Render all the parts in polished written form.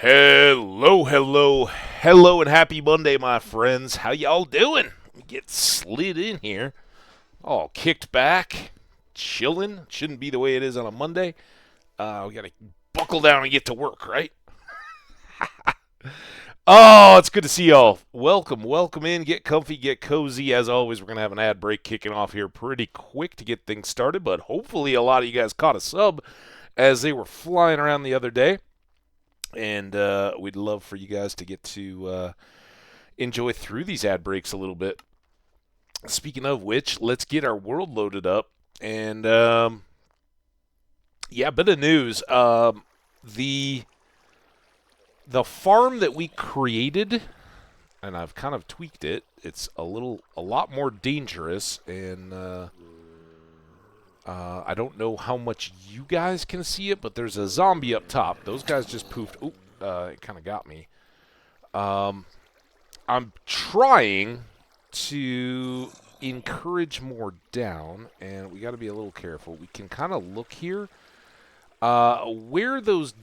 Hello, hello, hello, and happy Monday, my friends. How y'all doing? We get slid in here, all kicked back, chilling. Shouldn't be the way it is on a Monday. We gotta buckle down and get to work, right? Oh, it's good to see y'all. Welcome, welcome in. Get comfy, get cozy. As always, we're gonna have an ad break kicking off here pretty quick to get things started, but hopefully a lot of you guys caught a sub as they were flying around the other day. And we'd love for you guys to get to enjoy through these ad breaks a little bit. Speaking of which, let's get our world loaded up. And yeah, bit of news. The the farm that we created, and I've kind of tweaked it. It's a lot more dangerous, and I don't know how much you guys can see it, but there's a zombie up top. Those guys just poofed. Oop, it kind of got me. I'm trying to encourage more down, and we got to be a little careful. We can kind of look here. Where those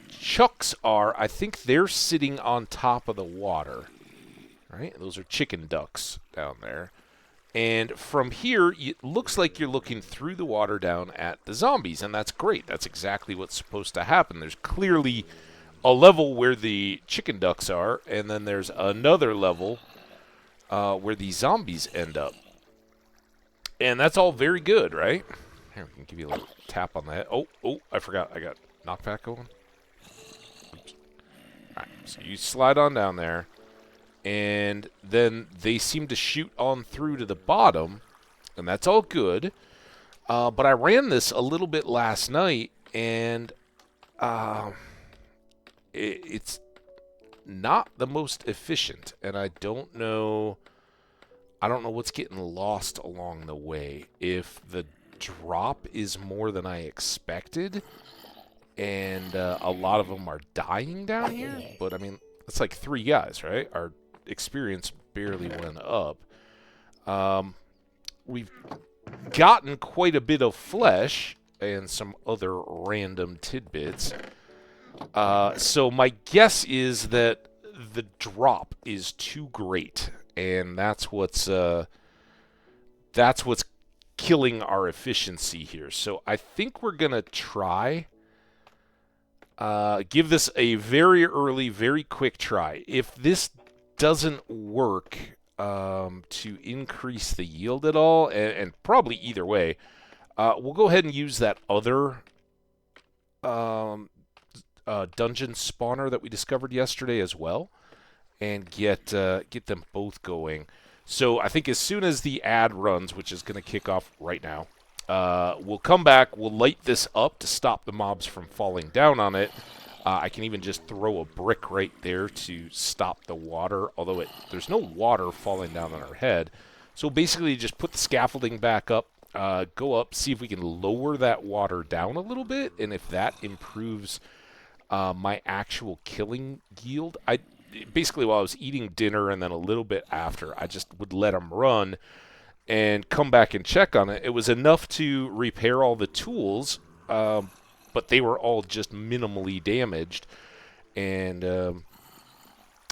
chucks are, I think they're sitting on top of the water. Right? Those are chicken ducks down there. And from here, it looks like you're looking through the water down at the zombies, and that's great. That's exactly what's supposed to happen. There's clearly a level where the chicken ducks are, and then there's another level where the zombies end up. And that's all very good, right? Here, we can give you a little tap on that. Oh, I forgot. I got knockback going. Oops. All right, so you slide on down there. And then they seem to shoot on through to the bottom, and that's all good. But I ran this a little bit last night, and it's not the most efficient. And I don't know what's getting lost along the way. If the drop is more than I expected, and a lot of them are dying down here. But I mean, it's like 3 guys, right? Our experience barely went up. We've gotten quite a bit of flesh and some other random tidbits. So my guess is that the drop is too great, and that's what's killing our efficiency here. So I think we're gonna try give this a very early, very quick try. If this doesn't work to increase the yield at all, and probably either way, we'll go ahead and use that other dungeon spawner that we discovered yesterday as well, and get them both going. So I think as soon as the ad runs, which is going to kick off right now, we'll come back, we'll light this up to stop the mobs from falling down on it. I can even just throw a brick right there to stop the water, although there's no water falling down on our head. So basically just put the scaffolding back up, go up, see if we can lower that water down a little bit, and if that improves my actual killing yield. Basically, while I was eating dinner and then a little bit after, I just would let them run and come back and check on it. It was enough to repair all the tools, but they were all just minimally damaged, and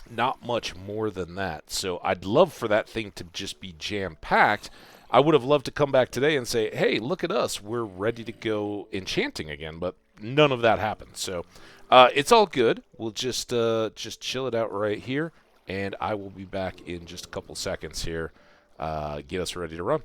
not much more than that. So I'd love for that thing to just be jam-packed. I would have loved to come back today and say, hey, look at us, we're ready to go enchanting again, but none of that happened. So it's all good. We'll just chill it out right here, and I will be back in just a couple seconds here. Get us ready to run.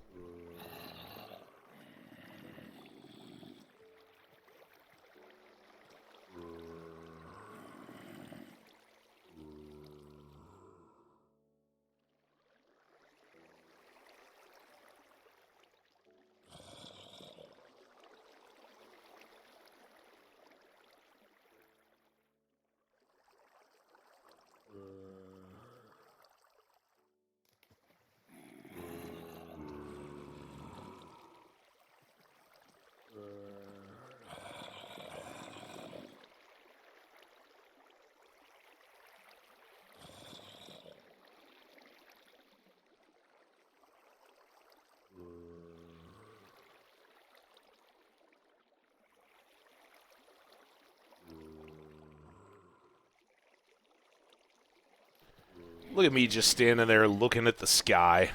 Look at me just standing there looking at the sky.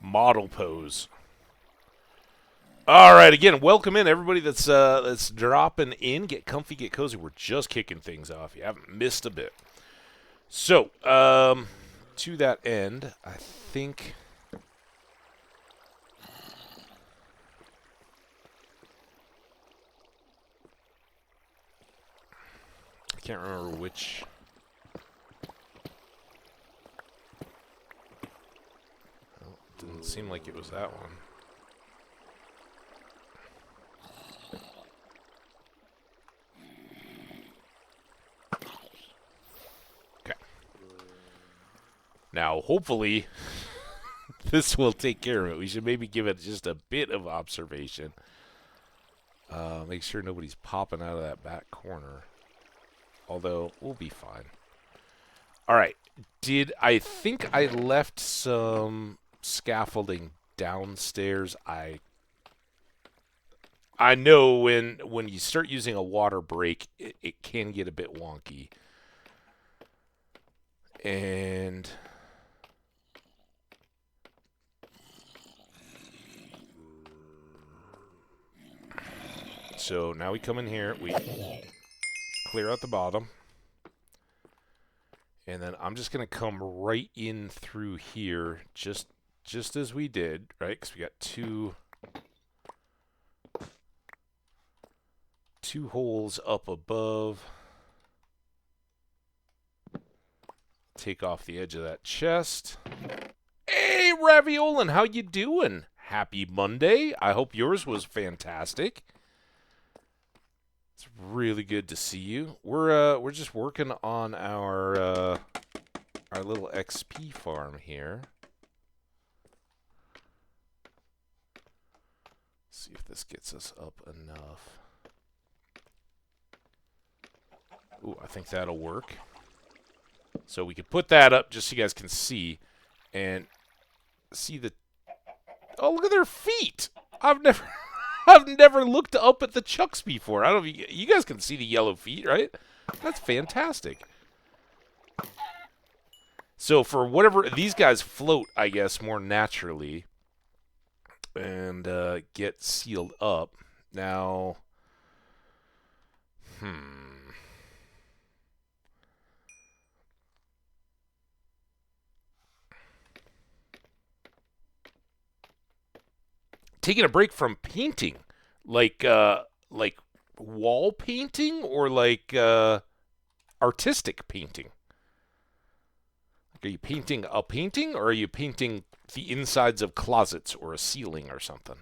Model pose. All right, again, welcome in everybody that's dropping in. Get comfy, get cozy. We're just kicking things off. You haven't missed a bit. So, to that end, I think I can't remember which. Well, it didn't seem like it was that one. Now, hopefully, this will take care of it. We should maybe give it just a bit of observation. Make sure nobody's popping out of that back corner. Although, we'll be fine. All right. I think I left some scaffolding downstairs. I know when you start using a water break, it can get a bit wonky. And so now we come in here, we clear out the bottom, and then I'm just going to come right in through here, just as we did, right? Because we got two holes up above. Take off the edge of that chest. Hey, Raviolin, how you doing? Happy Monday. I hope yours was fantastic. It's really good to see you. We're just working on our little XP farm here. See if this gets us up enough. Ooh, I think that'll work. So we can put that up just so you guys can see and see the. Oh, look at their feet! I've never looked up at the chucks before. I don't know if you guys can see the yellow feet, right? That's fantastic. So for whatever these guys float, I guess more naturally and get sealed up. Now, taking a break from painting, like wall painting or like artistic painting. Like, are you painting a painting or are you painting the insides of closets or a ceiling or something?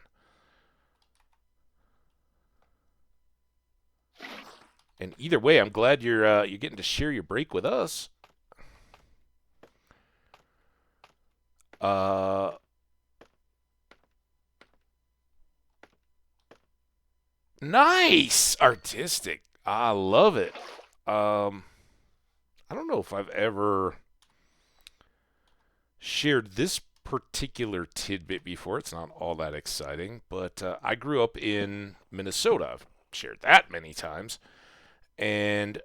And either way, I'm glad you're getting to share your break with us. Nice! Artistic. I love it. I don't know if I've ever shared this particular tidbit before. It's not all that exciting, but I grew up in Minnesota. I've shared that many times. And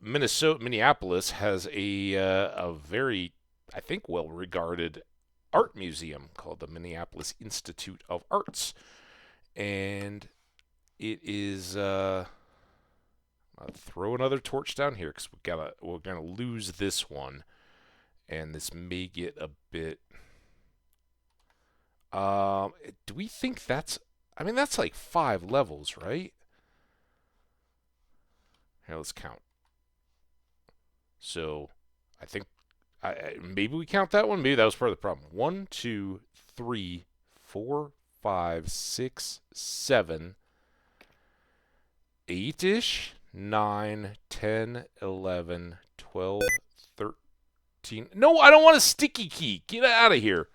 Minneapolis has a very, I think, well-regarded art museum called the Minneapolis Institute of Arts. And it is, I'll throw another torch down here because we're gonna lose this one, and this may get a bit. Do we think that's? I mean, that's like 5 levels, right? Here, let's count. So, I think maybe we count that one. Maybe that was part of the problem. 1, 2, 3, 4, 5, 6, 7. 8-ish, 9, 10, 11, 12, 13. No, I don't want a sticky key. Get out of here.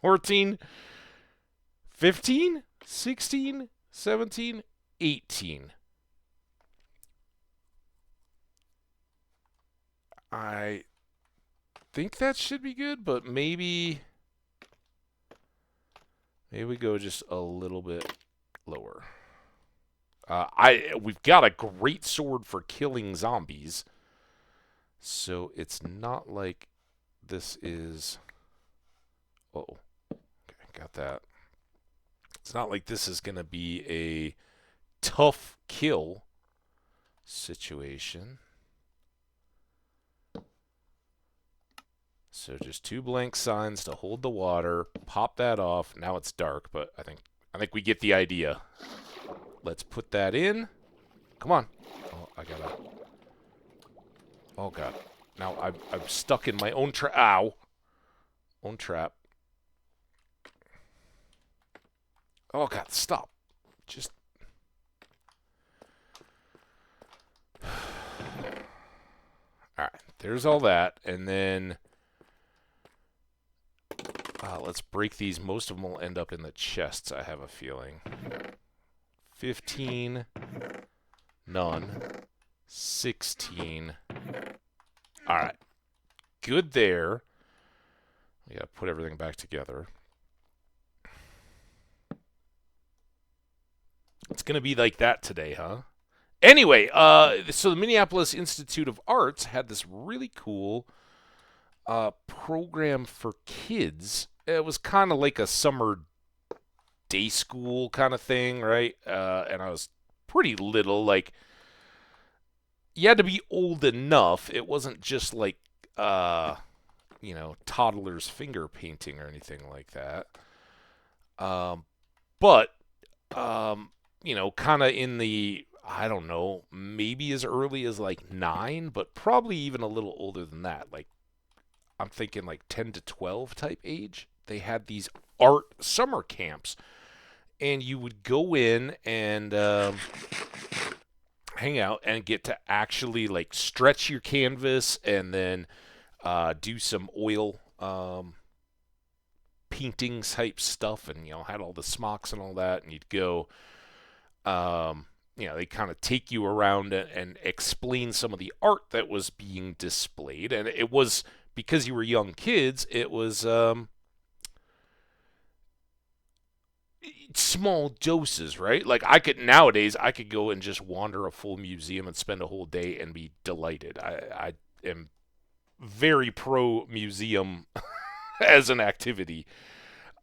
14, 15, 16, 17, 18. I think that should be good, but maybe we go just a little bit lower. We've got a great sword for killing zombies, so it's not like this is. Oh, okay, got that. It's not like this is gonna be a tough kill situation. So just 2 blank signs to hold the water. Pop that off. Now it's dark, but I think we get the idea. Let's put that in. Come on. Oh, I gotta. Oh god. Now I'm stuck in my own trap. Ow. Own trap. Oh god, stop. Just. Alright, there's all that. And then let's break these. Most of them will end up in the chests, I have a feeling. 15. None. 16. Alright. Good there. We gotta put everything back together. It's gonna be like that today, huh? Anyway, so the Minneapolis Institute of Arts had this really cool program for kids. It was kind of like a summer day school kind of thing, right? And I was pretty little. Like, you had to be old enough. It wasn't just like, toddler's finger painting or anything like that. But kind of in the, I don't know, maybe as early as like 9, but probably even a little older than that. Like, I'm thinking like 10 to 12 type age. They had these art summer camps, and you would go in and hang out and get to actually like stretch your canvas and then do some oil painting type stuff, and had all the smocks and all that, and you'd go. They kind of take you around and explain some of the art that was being displayed, and it was because you were young kids. It was small doses, right? Like nowadays I could go and just wander a full museum and spend a whole day and be delighted. I am very pro museum as an activity.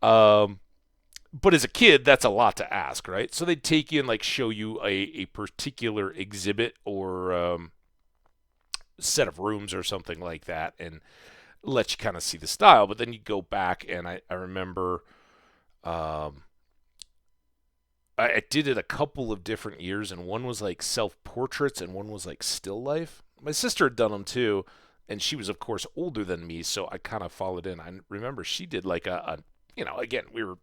But as a kid, that's a lot to ask, right? So they'd take you and like show you a particular exhibit or set of rooms or something like that, and let you kind of see the style. But then you go back, and I remember I did it a couple of different years, and one was like self-portraits and one was like still life. My sister had done them too, and she was of course older than me, so I kind of followed in. I remember she did like again, we were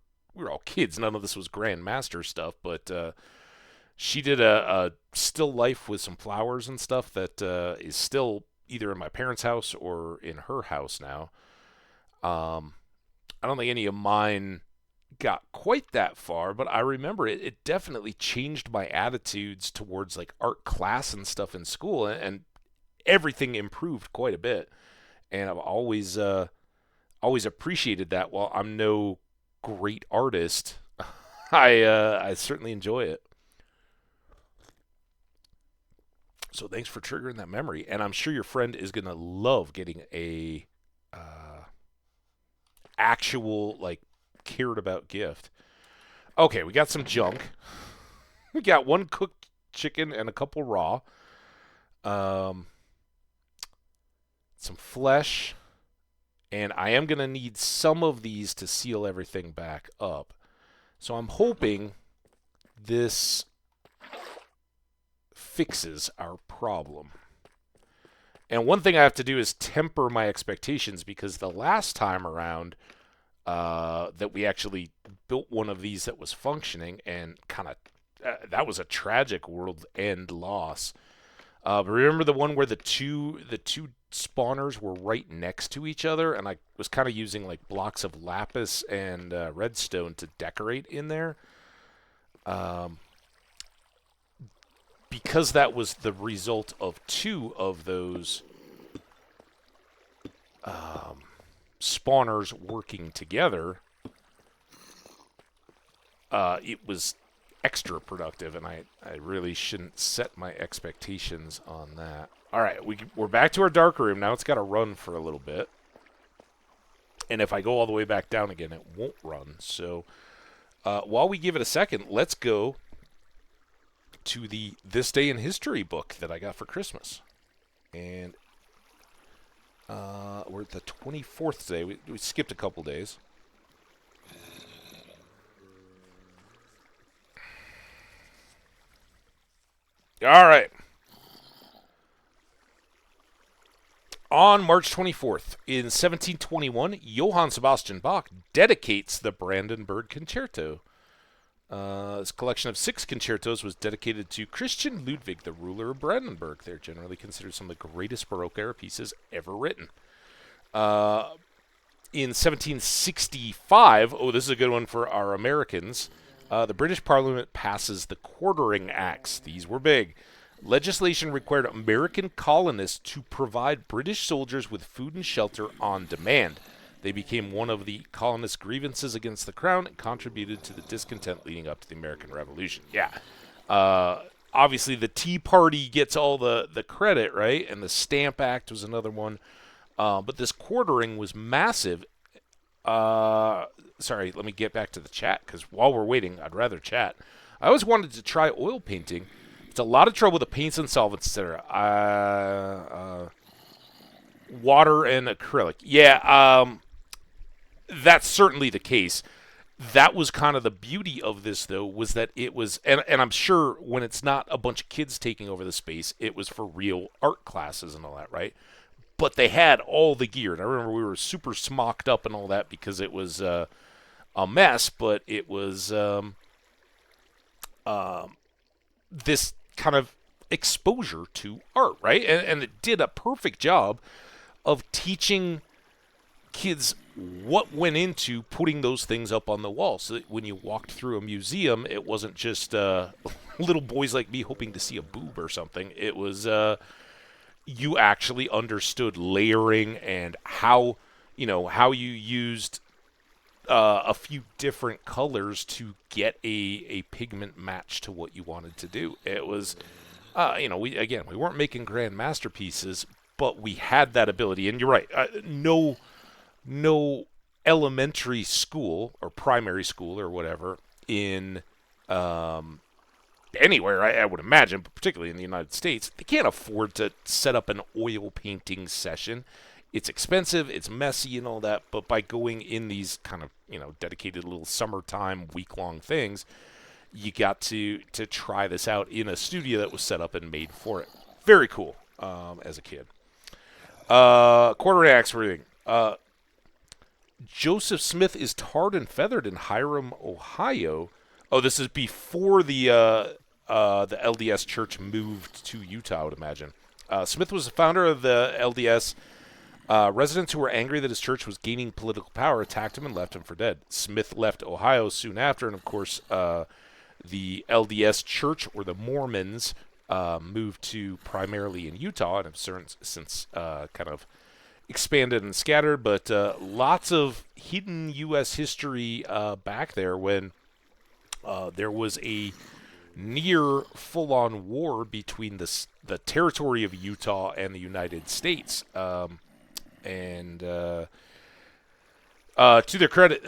all kids. None of this was grandmaster stuff, but she did a still life with some flowers and stuff that is still either in my parents' house or in her house now. I don't think any of mine got quite that far, but I remember it definitely changed my attitudes towards like art class and stuff in school, and everything improved quite a bit. And I've always appreciated that. While I'm no great artist, I certainly enjoy it. So thanks for triggering that memory, and I'm sure your friend is gonna love getting a actual like cared about gift. Okay, we got some junk. We got 1 cooked chicken and a couple raw. Some flesh. And I am going to need some of these to seal everything back up. So I'm hoping this fixes our problem. And one thing I have to do is temper my expectations, because the last time around that we actually built one of these that was functioning, and kind of that was a tragic world end loss. Remember the one where the two spawners were right next to each other, and I was kind of using like blocks of lapis and redstone to decorate in there. Because that was the result of 2 of those spawners working together, it was extra productive, and I really shouldn't set my expectations on that. All right, we're back to our dark room. Now it's got to run for a little bit. And if I go all the way back down again, it won't run. So while we give it a second, let's go to the This Day in History book that I got for Christmas. And we're at the 24th day. We skipped a couple days. All right. On March 24th, in 1721, Johann Sebastian Bach dedicates the Brandenburg Concerto. This collection of 6 concertos was dedicated to Christian Ludwig, the ruler of Brandenburg. They're generally considered some of the greatest Baroque-era pieces ever written. In 1765, this is a good one for our Americans, the British Parliament passes the Quartering Acts. These were big. Legislation required American colonists to provide British soldiers with food and shelter on demand. They became one of the colonists' grievances against the crown and contributed to the discontent leading up to the American Revolution. Yeah. Obviously, the Tea Party gets all the credit, right? And the Stamp Act was another one. But this quartering was massive. Sorry, let me get back to the chat, because while we're waiting, I'd rather chat. I always wanted to try oil painting. It's a lot of trouble with the paints and solvents, etc. Water and acrylic. Yeah, that's certainly the case. That was kind of the beauty of this, though, was that it was, and I'm sure when it's not a bunch of kids taking over the space, it was for real art classes and all that, right? But they had all the gear. And I remember we were super smocked up and all that because it was a mess, but it was this kind of exposure to art, right? And it did a perfect job of teaching kids what went into putting those things up on the wall, so that when you walked through a museum, it wasn't just little boys like me hoping to see a boob or something. It was you actually understood layering and how you used a few different colors to get a pigment match to what you wanted to do. It was, we weren't making grand masterpieces, but we had that ability. And you're right, no elementary school or primary school or whatever in anywhere, I would imagine, but particularly in the United States, they can't afford to set up an oil painting session. It's expensive, it's messy and all that, but by going in these kind of, dedicated little summertime week-long things, you got to try this out in a studio that was set up and made for it. Very cool as a kid. Quarter acts reading. Joseph Smith is tarred and feathered in Hiram, Ohio. Oh, this is before the LDS church moved to Utah, I would imagine. Smith was the founder of the LDS. Residents who were angry that his church was gaining political power attacked him and left him for dead. Smith left Ohio soon after, and of course, the LDS church, or the Mormons, moved to primarily in Utah, and have since kind of expanded and scattered, but lots of hidden U.S. history back there when there was a near full-on war between the territory of Utah and the United States. And to their credit,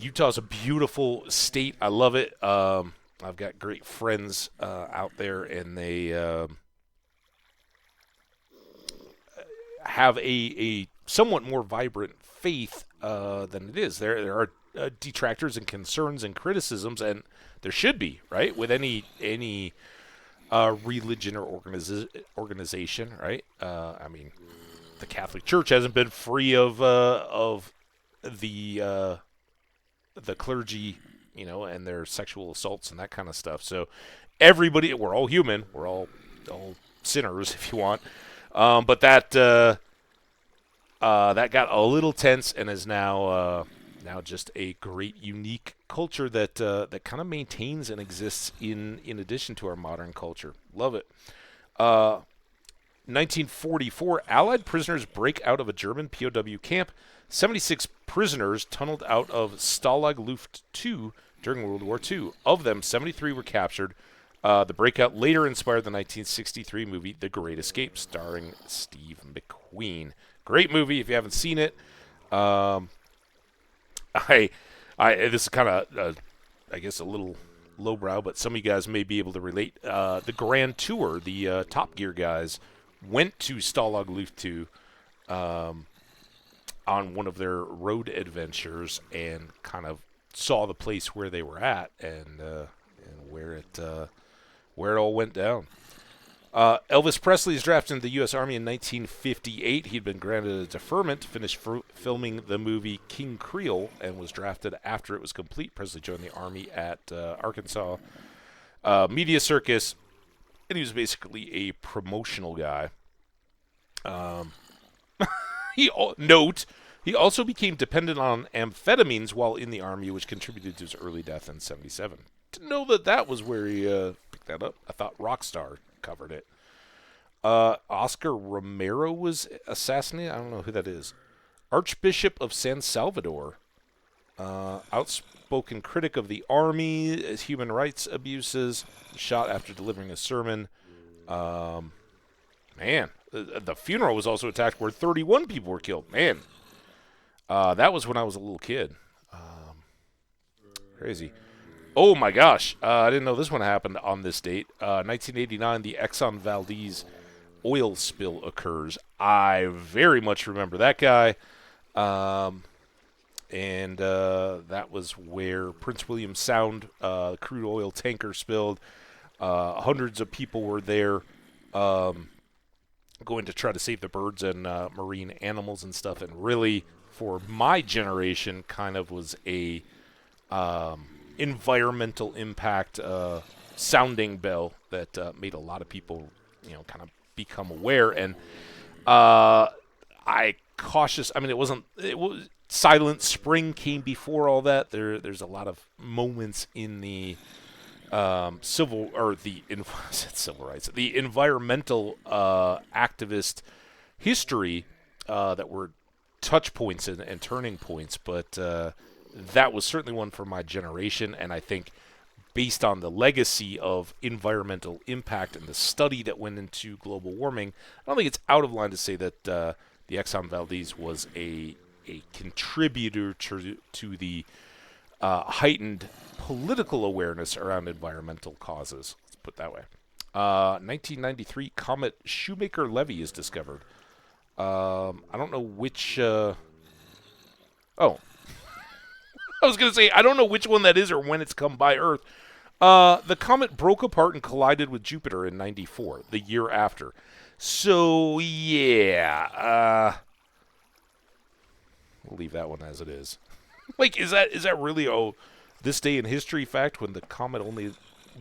Utah's a beautiful state. I love it. I've got great friends out there, and they have a somewhat more vibrant faith than it is. There are detractors and concerns and criticisms, and there should be, right, with any religion or organization, right? I mean, the Catholic Church hasn't been free of the clergy, and their sexual assaults and that kind of stuff. So everybody, we're all human. We're all sinners, if you want. But that got a little tense and is now just a great, unique culture that kind of maintains and exists in addition to our modern culture. Love it. 1944, Allied prisoners break out of a German POW camp. 76 prisoners tunneled out of Stalag Luft II during World War II. Of them, 73 were captured. The breakout later inspired the 1963 movie The Great Escape, starring Steve McQueen. Great movie if you haven't seen it. This is kind of, I guess, a little lowbrow, but some of you guys may be able to relate. The Grand Tour, the Top Gear guys, went to Stalag Luft 2 on one of their road adventures and kind of saw the place where they were at and where it all went down. Elvis Presley is drafted into the U.S. Army in 1958. He'd been granted a deferment to finish filming the movie King Creole and was drafted after it was complete. Presley joined the Army at Arkansas Media Circus, and he was basically a promotional guy. He also became dependent on amphetamines while in the Army, which contributed to his early death in 1977. Didn't know that was where he picked that up. I thought Rockstar covered it. Oscar Romero was assassinated. I don't know who that is. Archbishop of San Salvador. Outspoken critic of the Army, human rights abuses, shot after delivering a sermon. Man, the funeral was also attacked where 31 people were killed. Man, that was when I was a little kid. Crazy. Oh my gosh, I didn't know this one happened on this date. 1989, the Exxon Valdez oil spill occurs. I very much remember that guy. And that was where Prince William Sound crude oil tanker spilled. Hundreds of people were there going to try to save the birds and marine animals and stuff. And really, for my generation, kind of was a environmental impact sounding bell that made a lot of people, kind of become aware. And it was Silent Spring came before all that. There's a lot of moments in the civil rights, the environmental activist history that were touch points and turning points, but that was certainly one for my generation, and I think based on the legacy of environmental impact and the study that went into global warming, I don't think it's out of line to say that the Exxon Valdez was a contributor to the heightened political awareness around environmental causes. Let's put it that way. 1993, comet Shoemaker-Levy is discovered. I don't know which... I was going to say, I don't know which one that is or when it's come by Earth. The comet broke apart and collided with Jupiter in 94, the year after. So, yeah. We'll leave that one as it is. Is that really this day in history fact when the comet only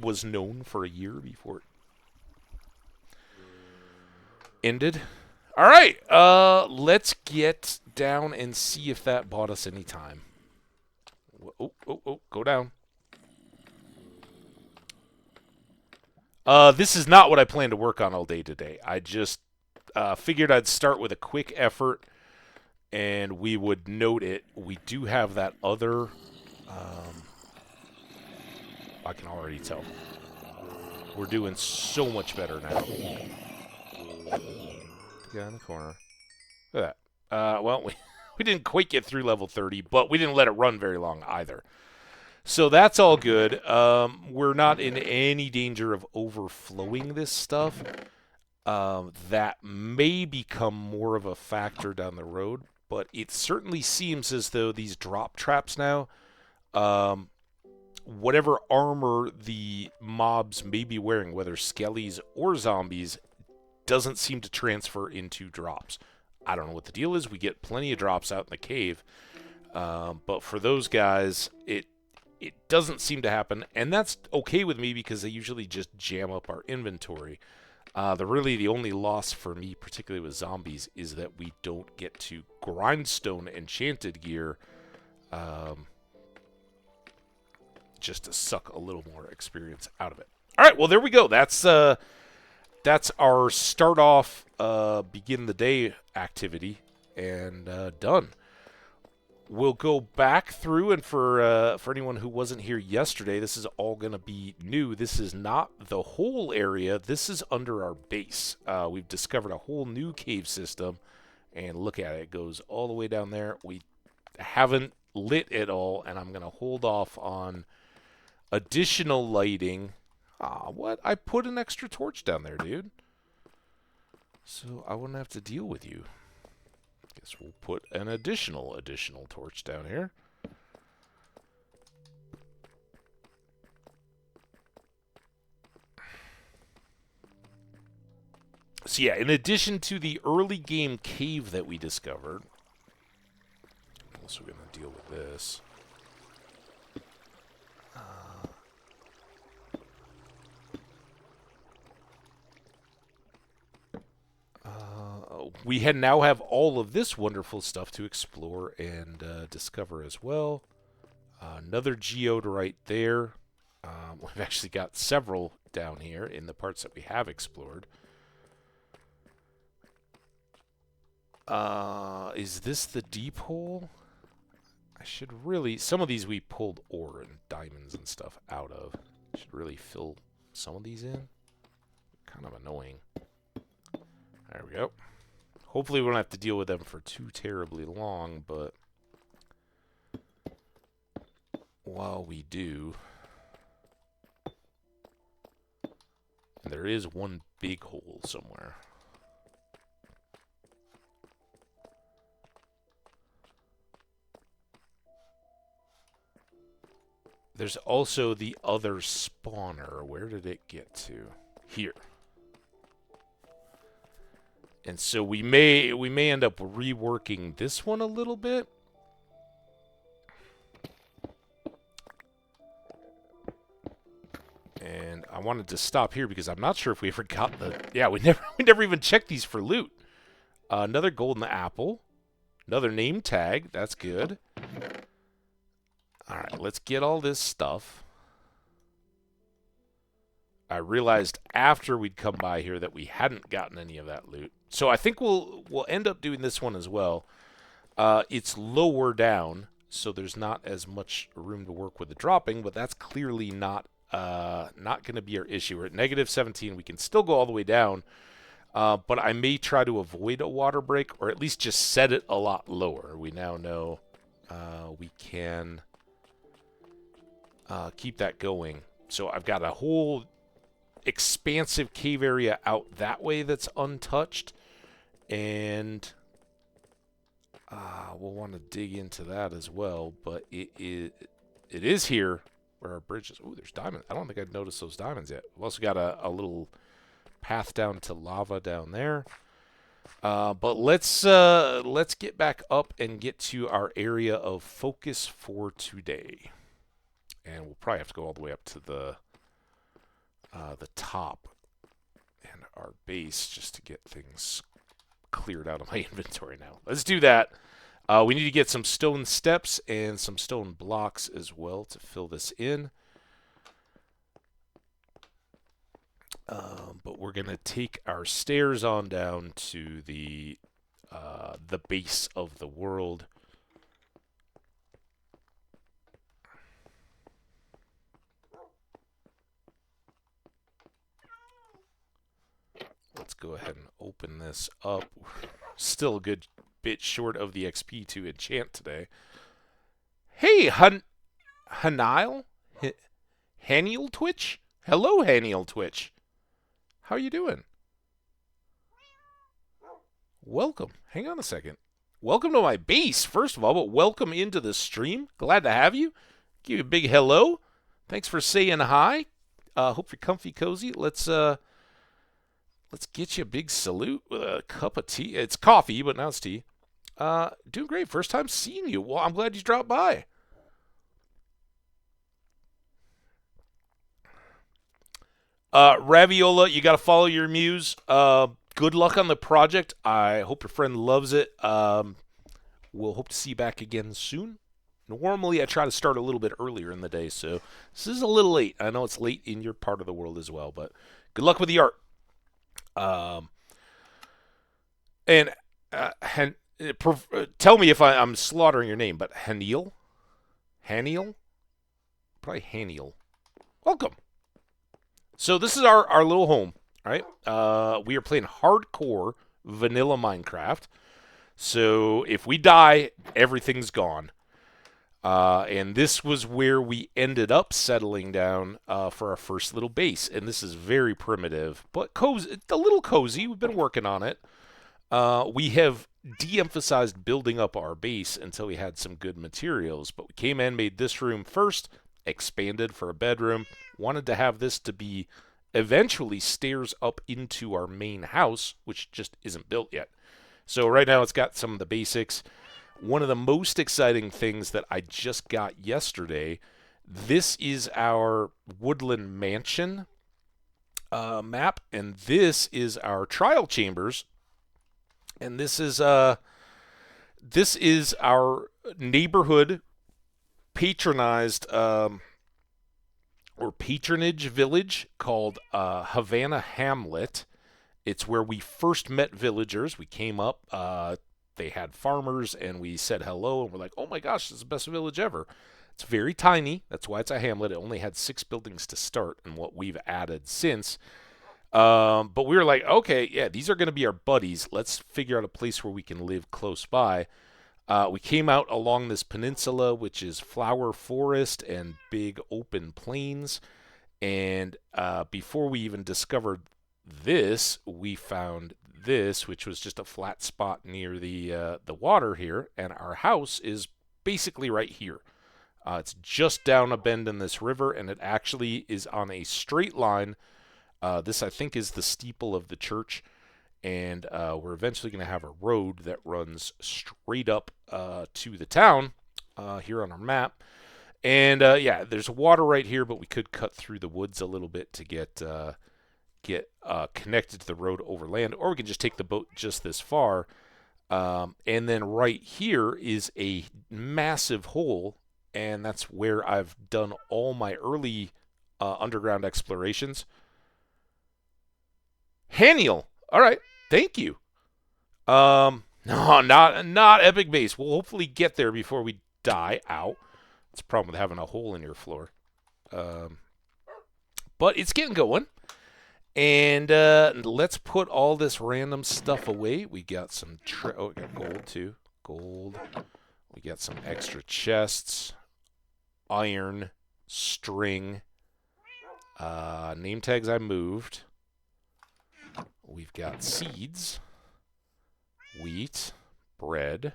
was known for a year before it ended? All right, let's get down and see if that bought us any time. Go down. This is not what I plan to work on all day today. I just figured I'd start with a quick effort, and we would note it. We do have that other... I can already tell. We're doing so much better now. Get in the corner. Look at that. Well, we didn't quite get through level 30, but we didn't let it run very long either. So that's all good. We're not in any danger of overflowing this stuff. That may become more of a factor down the road, but it certainly seems as though these drop traps now, whatever armor the mobs may be wearing, whether skellies or zombies, doesn't seem to transfer into drops. I don't know what the deal is. We get plenty of drops out in the cave. But for those guys, it doesn't seem to happen. And that's okay with me because they usually just jam up our inventory. The only loss for me, particularly with zombies, is that we don't get to grindstone enchanted gear just to suck a little more experience out of it. All right, well, there we go. That's our start off, begin the day activity, and done. we'll go back through, and for anyone who wasn't here yesterday, this is all going to be new. This is not the whole area. This is under our base. We've discovered a whole new cave system, and look at it. It goes all the way down there. We haven't lit it all, and I'm going to hold off on additional lighting. What? I put an extra torch down there, dude. So I wouldn't have to deal with you. Guess we'll put an additional torch down here. So yeah, in addition to the early game cave that we discovered, I'm also going to deal with this. We now have all of this wonderful stuff to explore and discover as well. Another geode right there. We've actually got several down here in the parts that we have explored. Is this the deep hole? I should really... Some of these we pulled ore and diamonds and stuff out of. Should really fill some of these in. Kind of annoying. There we go. Hopefully we don't have to deal with them for too terribly long, but while we do, there is one big hole somewhere. There's also the other spawner. Where did it get to? Here. And so we may end up reworking this one a little bit. And I wanted to stop here because I'm not sure if we ever got the... Yeah, we never even checked these for loot. Another golden apple. Another name tag. That's good. Alright, let's get all this stuff. I realized after we'd come by here that we hadn't gotten any of that loot. So I think we'll end up doing this one as well. It's lower down, so there's not as much room to work with the dropping, but that's clearly not going to be our issue. We're at -17. We can still go all the way down, but I may try to avoid a water break, or at least just set it a lot lower. We now know we can keep that going. So I've got a whole expansive cave area out that way that's untouched, and we'll want to dig into that as well. But it is here where our bridge is. Oh, there's diamonds. I don't think I'd noticed those diamonds yet. We've also got a little path down to lava down there. But let's get back up and get to our area of focus for today, and we'll probably have to go all the way up to the top and our base just to get things cleared out of my inventory now. Let's do that. We need to get some stone steps and some stone blocks as well to fill this in. But we're going to take our stairs on down to the base of the world. Let's go ahead and open this up. Still a good bit short of the XP to enchant today. Hey, Haniel? Haniel Twitch? Hello, Haniel Twitch. How are you doing? Welcome. Hang on a second. Welcome to my base, first of all, but welcome into the stream. Glad to have you. Give you a big hello. Thanks for saying hi. Hope you're comfy, cozy. Let's get you a big salute with a cup of tea. It's coffee, but now it's tea. Doing great. First time seeing you. Well, I'm glad you dropped by. Raviola, you got to follow your muse. Good luck on the project. I hope your friend loves it. We'll hope to see you back again soon. Normally, I try to start a little bit earlier in the day, so this is a little late. I know it's late in your part of the world as well, but good luck with the art. And Tell me if I'm slaughtering your name, but Haniel? Haniel? Probably Haniel. Welcome. So this is our little home, right? We are playing hardcore vanilla Minecraft. So if we die, everything's gone. And this was where we ended up settling down for our first little base. And this is very primitive, but cozy, a little cozy. We've been working on it. We have de-emphasized building up our base until we had some good materials. But we came in, made this room first, expanded for a bedroom, wanted to have this to be eventually stairs up into our main house, which just isn't built yet. So right now it's got some of the basics. One of the most exciting things that I just got yesterday, this is our Woodland Mansion map, and this is our trial chambers, and this is our neighborhood patronized or patronage village called Havana Hamlet. It's where we first met villagers. We came up, they had farmers, and we said hello, and we're like, oh my gosh, this is the best village ever. It's very tiny. That's why it's a hamlet. It only had 6 buildings to start, and what we've added since. But we were like, okay, yeah, these are going to be our buddies. Let's figure out a place where we can live close by. We came out along this peninsula, which is flower forest and big open plains. And before we even discovered this, we found this, which was just a flat spot near the water here. And our house is basically right here. It's just down a bend in this river, and it actually is on a straight line. This, I think, is the steeple of the church. And we're eventually going to have a road that runs straight up to the town here on our map. And yeah, there's water right here, but we could cut through the woods a little bit to get connected to the road overland, or we can just take the boat just this far. And then right here is a massive hole, and that's where I've done all my early underground explorations. Haniel, all right. Thank you. No, not epic base. We'll hopefully get there before we die. Ow. That's a problem with having a hole in your floor. But it's getting going. And let's put all this random stuff away. We got some we got gold too. Gold. We got some extra chests. Iron. String. Name tags I moved. We've got seeds, wheat, bread,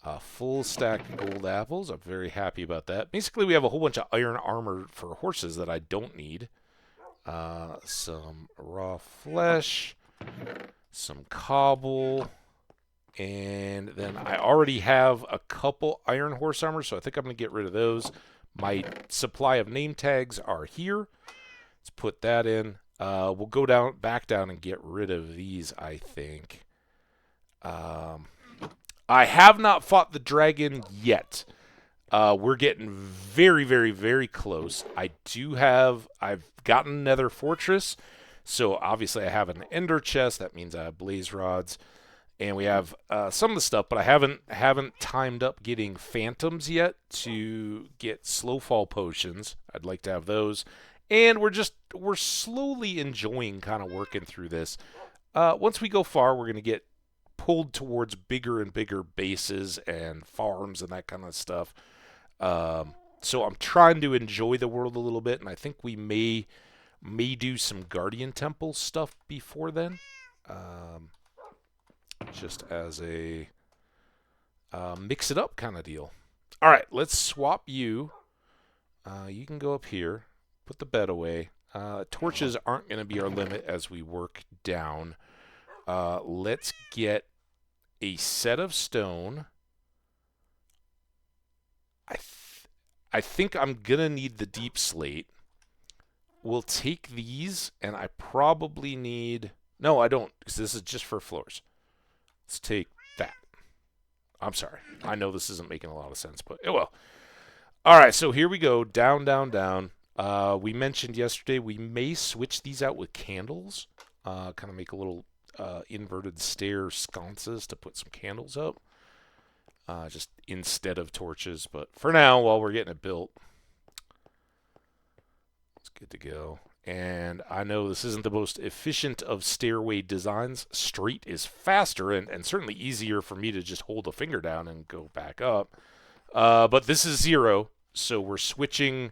a full stack of gold apples. I'm very happy about that. Basically, we have a whole bunch of iron armor for horses that I don't need. Some raw flesh, some cobble, and then I already have a couple iron horse armor, so I think I'm going to get rid of those. My supply of name tags are here. Let's put that in. We'll go back down and get rid of these, I think. I have not fought the dragon yet. We're getting very, very, very close. I've gotten Nether Fortress, so obviously I have an Ender chest. That means I have blaze rods, and we have some of the stuff, but I haven't timed up getting phantoms yet to get slow fall potions. I'd like to have those. And we're slowly enjoying kind of working through this. Once we go far, we're going to get pulled towards bigger and bigger bases and farms and that kind of stuff. So I'm trying to enjoy the world a little bit, and I think we may do some Guardian Temple stuff before then. Just as a mix it up kind of deal. All right, let's swap you. You can go up here. Put the bed away. Torches aren't going to be our limit as we work down. Let's get a set of stone. I think I'm going to need the deep slate. We'll take these, and I probably need... No, I don't, because this is just for floors. Let's take that. I'm sorry. I know this isn't making a lot of sense, but it will. All right, so here we go. Down, down, down. We mentioned yesterday we may switch these out with candles, kind of make a little inverted stair sconces to put some candles up. Just instead of torches. But for now, while we're getting it built, it's good to go. And I know this isn't the most efficient of stairway designs. Straight is faster and certainly easier for me to just hold a finger down and go back up. But this is 0, so we're switching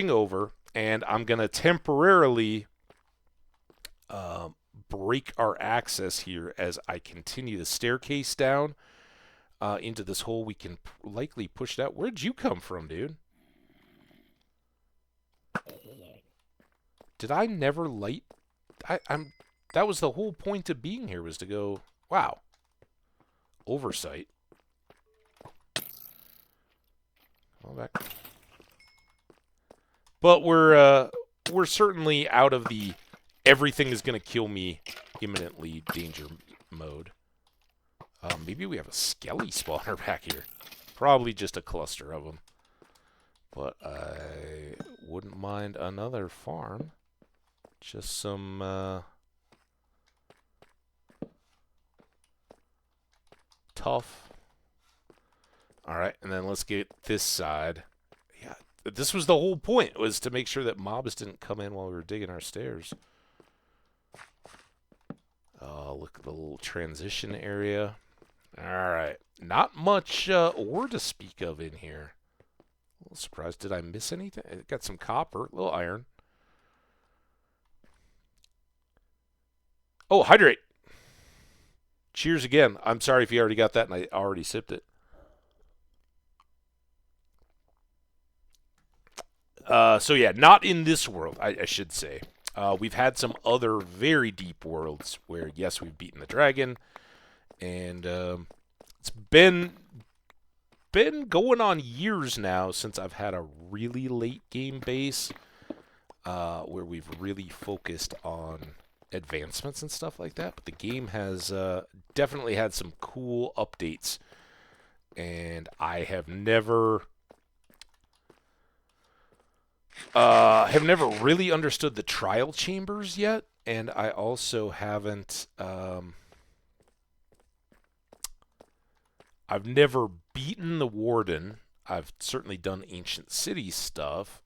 over, and I'm going to temporarily break our access here as I continue the staircase down into this hole. We can likely push that. Where'd you come from, dude? Did I never light? That was the whole point of being here, was to go, wow. Oversight. All back. But we're certainly out of the everything is going to kill me imminently danger mode. Maybe we have a skelly spawner back here. Probably just a cluster of them. But I wouldn't mind another farm. Just some tough. Alright, and then let's get this side. Yeah, this was the whole point, was to make sure that mobs didn't come in while we were digging our stairs. Look at the little transition area. Alright, not much ore to speak of in here. A little surprised. Did I miss anything? It got some copper, a little iron. Oh, hydrate. Cheers again. I'm sorry if you already got that and I already sipped it. So yeah, not in this world, I should say. We've had some other very deep worlds where, yes, we've beaten the dragon, and it's been going on years now since I've had a really late game base where we've really focused on advancements and stuff like that. But the game has definitely had some cool updates, and I have never really understood the trial chambers yet, and I also haven't. I've never beaten the warden. I've certainly done ancient city stuff.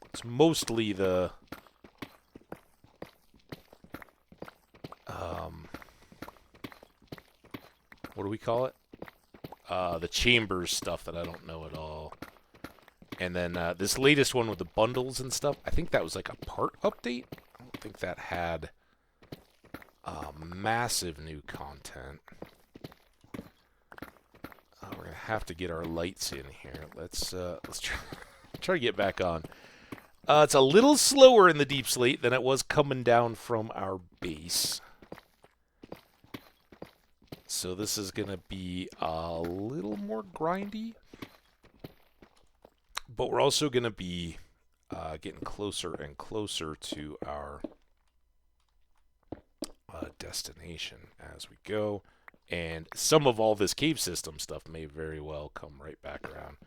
It's mostly the what do we call it? The chambers stuff that I don't know at all. And then this latest one with the bundles and stuff, I think that was like a part update. I don't think that had massive new content. We're gonna have to get our lights in here. Let's try to get back on. It's a little slower in the deep slate than it was coming down from our base. So this is going to be a little more grindy. But we're also going to be getting closer and closer to our destination as we go. And some of all this cave system stuff may very well come right back around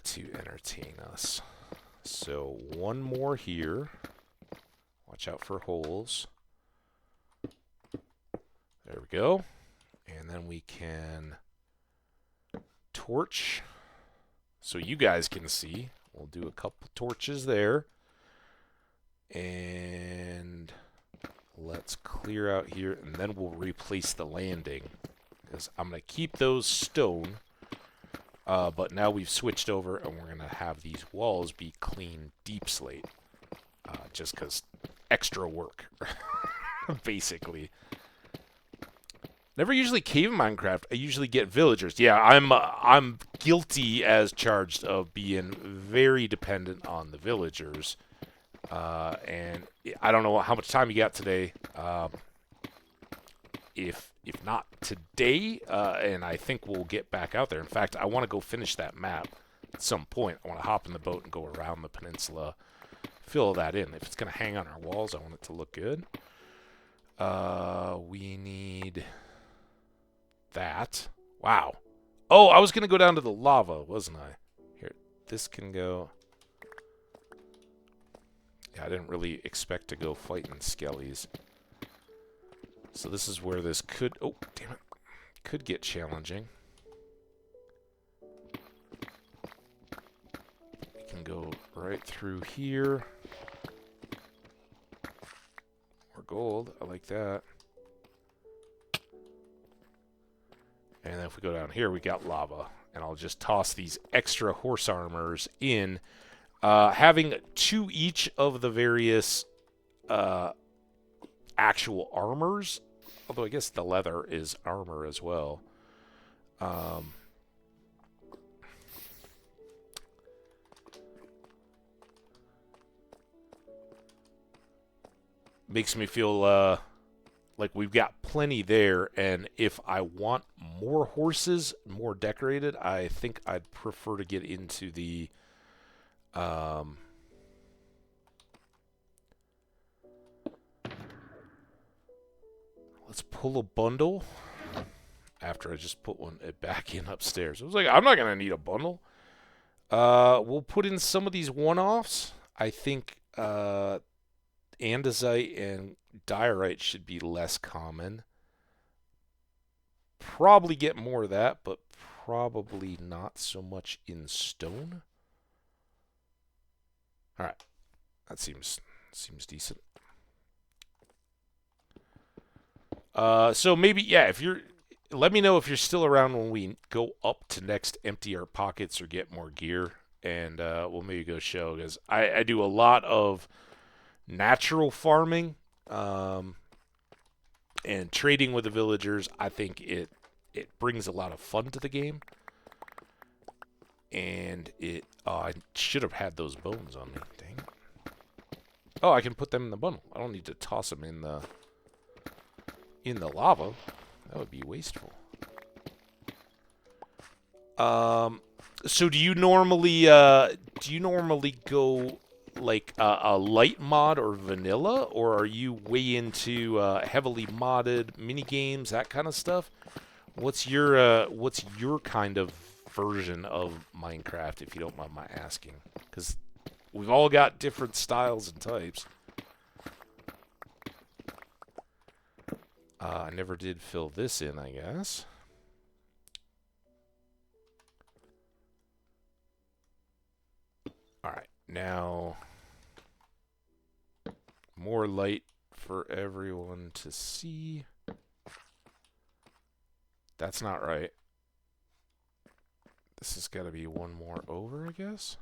to entertain us. So one more here. Watch out for holes. There we go. And then we can torch so you guys can see. We'll do a couple torches there. And let's clear out here, and then we'll replace the landing. Because I'm going to keep those stone, but now we've switched over, and we're going to have these walls be clean deep slate. Just because extra work, basically. Never usually cave in Minecraft. I usually get villagers. Yeah, I'm guilty as charged of being very dependent on the villagers. And I don't know how much time you got today. If not today, and I think we'll get back out there. In fact, I want to go finish that map at some point. I want to hop in the boat and go around the peninsula, fill that in. If it's going to hang on our walls, I want it to look good. We need that. Wow. Oh, I was going to go down to the lava, wasn't I? Here, this can go. Yeah, I didn't really expect to go fighting skellies. So this is where this could... Oh, damn it. Could get challenging. We can go right through here. More gold. I like that. And then if we go down here, we got lava. And I'll just toss these extra horse armors in. Having 2 each of the various actual armors, although I guess the leather is armor as well. Makes me feel like we've got plenty there, and if I want more horses, more decorated, I think I'd prefer to get into the let's pull a bundle after I just put it back in upstairs. I was like, I'm not going to need a bundle. We'll put in some of these one-offs. I think andesite and diorite should be less common. Probably get more of that, but probably not so much in stone. All right, that seems decent. So maybe, yeah, if you're, let me know if you're still around when we go up to next empty our pockets or get more gear, and we'll maybe go show, because I do a lot of natural farming and trading with the villagers. I think it brings a lot of fun to the game, and I should have had those bones on me. Dang it. Oh, I can put them in the bundle. I don't need to toss them in the lava. That would be wasteful. So do you normally go like a light mod or vanilla, or are you way into heavily modded mini games, that kind of stuff? What's your kind of version of Minecraft, if you don't mind my asking? Because we've all got different styles and types. I never did fill this in, I guess. All right, now more light for everyone to see. That's not right. This has got to be one more over, I guess.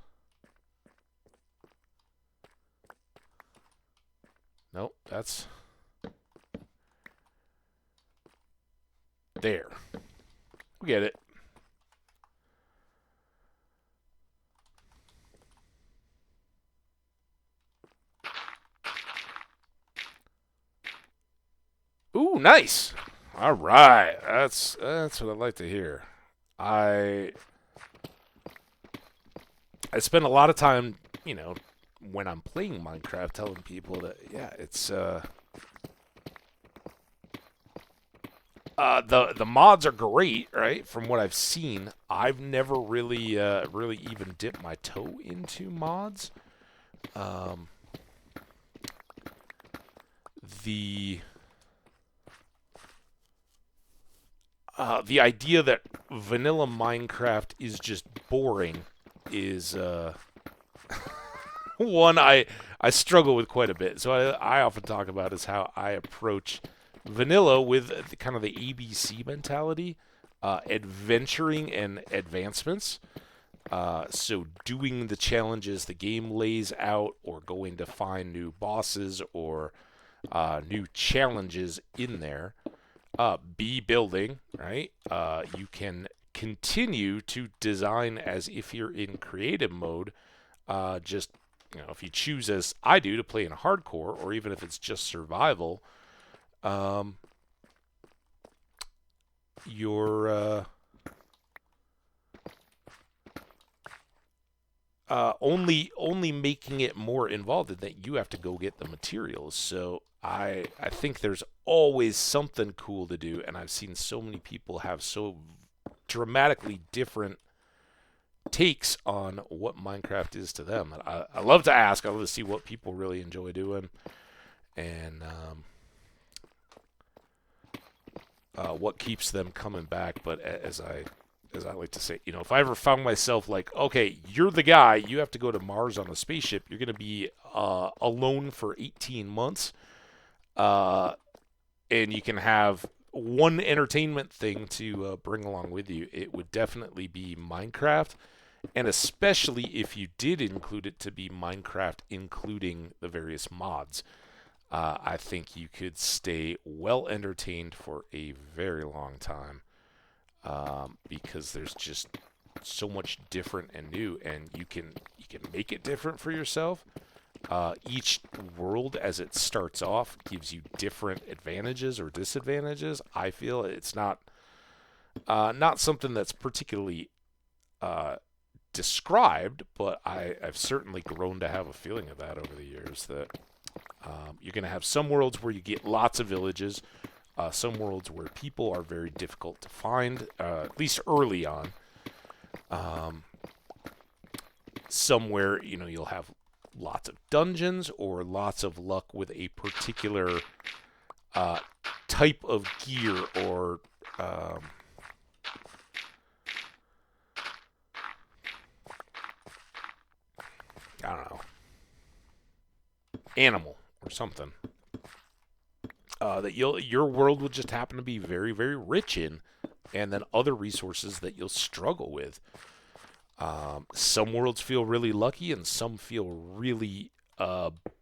Nope, that's... There. We get it. Ooh, nice. All right. That's what I'd like to hear. I spend a lot of time, you know, when I'm playing Minecraft, telling people that, yeah, it's the mods are great, right? From what I've seen, I've never really really even dipped my toe into mods. The idea that vanilla Minecraft is just boring is one I struggle with quite a bit. So I often talk about is how I approach vanilla with kind of the ABC mentality, adventuring and advancements. So doing the challenges the game lays out, or going to find new bosses or new challenges in there. B, building, right? You can continue to design as if you're in creative mode. Just, you know, if you choose, as I do, to play in hardcore, or even if it's just survival, you're only making it more involved in that you have to go get the materials. So I think there's always something cool to do, and I've seen so many people have so dramatically different takes on what Minecraft is to them. I love to ask. I love to see what people really enjoy doing, and what keeps them coming back. But as I like to say, if I ever found myself like, okay, you're the guy, you have to go to Mars on a spaceship, you're going to be alone for 18 months, and you can have one entertainment thing to bring along with you, it would definitely be Minecraft, and especially if you did include it to be Minecraft including the various mods. I think you could stay well entertained for a very long time, because there's just so much different and new, and you can make it different for yourself. Each world, as it starts off, gives you different advantages or disadvantages. I feel it's not something that's particularly described, but I've certainly grown to have a feeling of that over the years. That you're going to have some worlds where you get lots of villages, some worlds where people are very difficult to find, at least early on. Somewhere, you'll have lots of dungeons or lots of luck with a particular type of gear or I don't know, animal or something that your world will just happen to be very, very rich in, and then other resources that you'll struggle with. Some worlds feel really lucky, and some feel really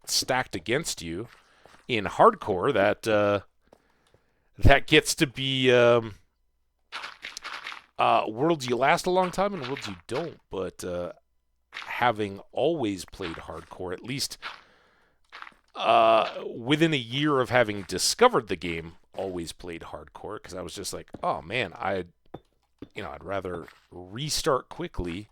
stacked against you. In hardcore, that gets to be worlds you last a long time and worlds you don't. But having always played hardcore, at least within a year of having discovered the game, always played hardcore, because I was just like, oh man, I'd rather restart quickly.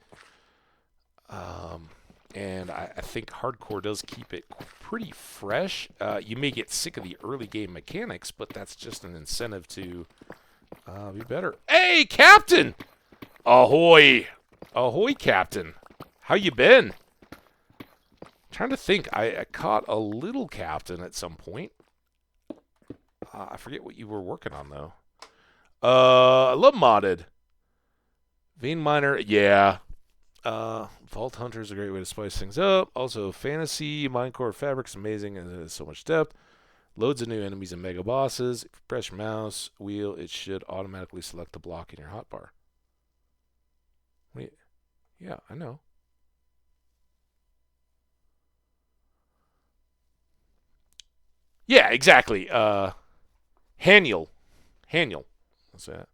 And I think hardcore does keep it pretty fresh. You may get sick of the early game mechanics, but that's just an incentive to be better. Hey, Captain! Ahoy! Ahoy, Captain. How you been? Trying to think. I caught a little Captain at some point. I forget what you were working on, though. I love modded. Vein Miner, yeah. Vault Hunter is a great way to spice things up. Also, Fantasy, Minecore Fabric's amazing, and there's so much depth. Loads of new enemies and mega bosses. If you press your mouse wheel, it should automatically select the block in your hotbar. Wait, yeah, I know. Yeah, exactly. Haniel. What's that?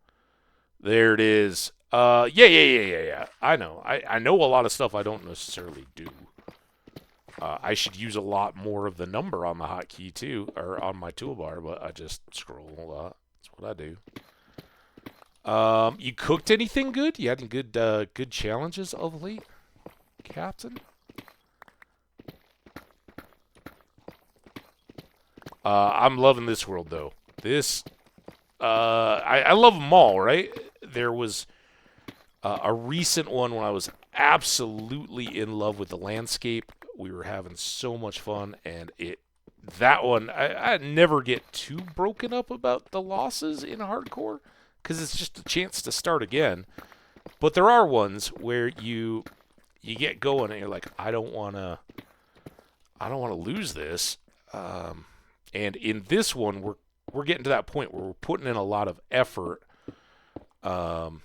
There it is. Yeah. I know. I know a lot of stuff I don't necessarily do. I should use a lot more of the number on the hotkey too, or on my toolbar, but I just scroll a lot. That's what I do. You cooked anything good? You had any good challenges of late, Captain? I'm loving this world though. I love them all, right? There was a recent one when I was absolutely in love with the landscape. We were having so much fun, and that one, I never get too broken up about the losses in hardcore, because it's just a chance to start again. But there are ones where you get going and you're like, I don't want to lose this. And in this one, we're getting to that point where we're putting in a lot of effort. And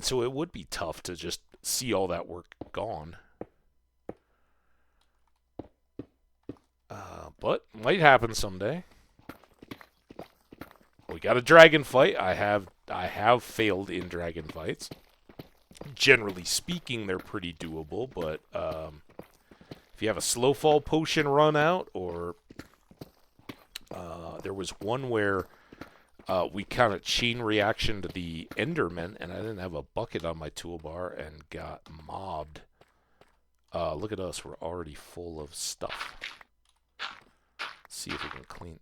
so it would be tough to just see all that work gone. But might happen someday. We got a dragon fight. I have failed in dragon fights. Generally speaking, they're pretty doable, but if you have a slow fall potion run out, or there was one where we kind of chain reaction to the Enderman, and I didn't have a bucket on my toolbar and got mobbed. Look at us. We're already full of stuff. Let's see if we can clean.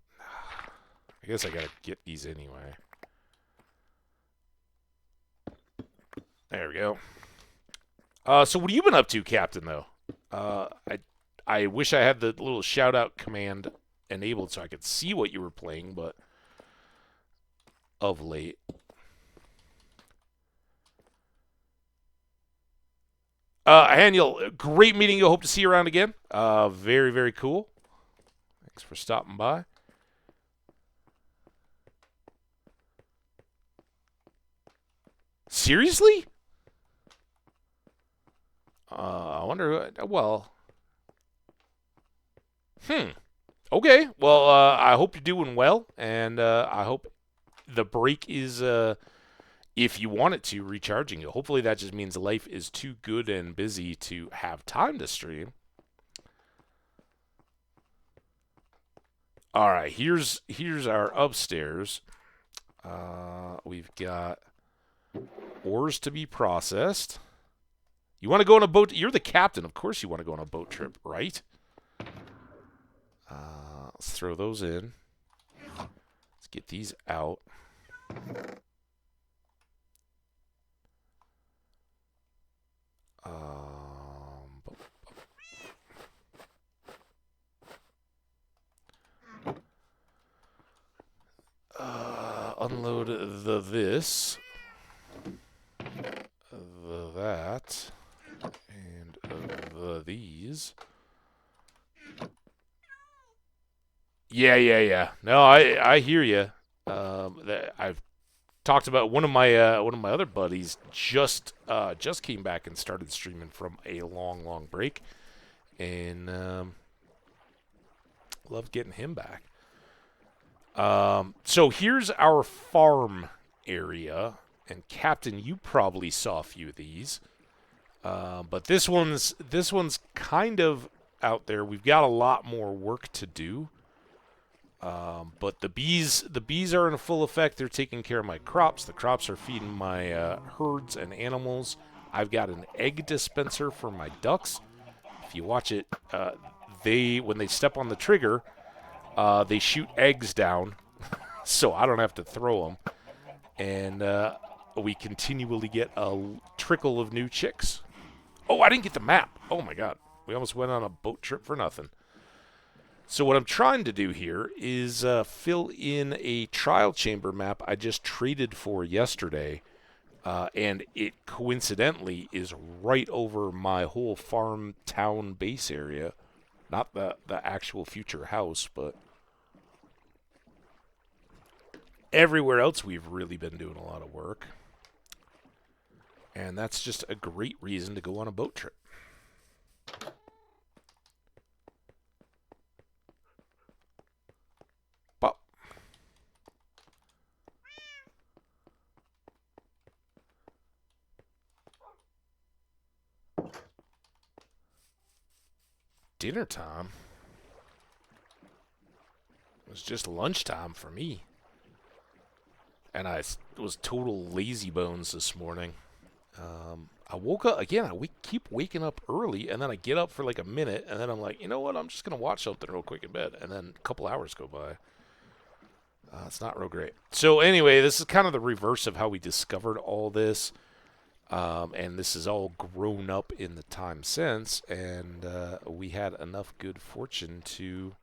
I guess I gotta get these anyway. There we go. So what have you been up to, Captain? Though, I wish I had the little shout out command enabled so I could see what you were playing, but of late. Daniel, great meeting you. Hope to see you around again. Very, very cool. Thanks for stopping by. Seriously? I wonder. Well, okay. Well, I hope you're doing well, and I hope the break is, if you want it to, recharging you. Hopefully, that just means life is too good and busy to have time to stream. All right, here's our upstairs. We've got ores to be processed. You want to go on a boat? You're the captain. Of course you want to go on a boat trip, right? Let's throw those in. Let's get these out. Unload this, that, and these. Yeah. No, I hear you. I've talked about one of my other buddies just came back and started streaming from a long break, and love getting him back. So here's our farm area, and Captain, you probably saw a few of these, but this one's kind of out there. We've got a lot more work to do, but the bees are in full effect. They're taking care of my crops. The crops are feeding my herds and animals. I've got an egg dispenser for my ducks. If you watch it, when they step on the trigger, they shoot eggs down, so I don't have to throw them. And we continually get a trickle of new chicks. Oh, I didn't get the map. Oh, my God. We almost went on a boat trip for nothing. So what I'm trying to do here is fill in a trial chamber map I just traded for yesterday. And it coincidentally is right over my whole farm town base area. Not the actual future house, but everywhere else we've really been doing a lot of work. And that's just a great reason to go on a boat trip. Pop. Dinner time? It was just lunchtime for me. And I was total lazy bones this morning. I woke up, again, keep waking up early, and then I get up for like a minute, and then I'm like, you know what, I'm just going to watch something real quick in bed, and then a couple hours go by. It's not real great. So anyway, this is kind of the reverse of how we discovered all this, and this is all grown up in the time since, and we had enough good fortune to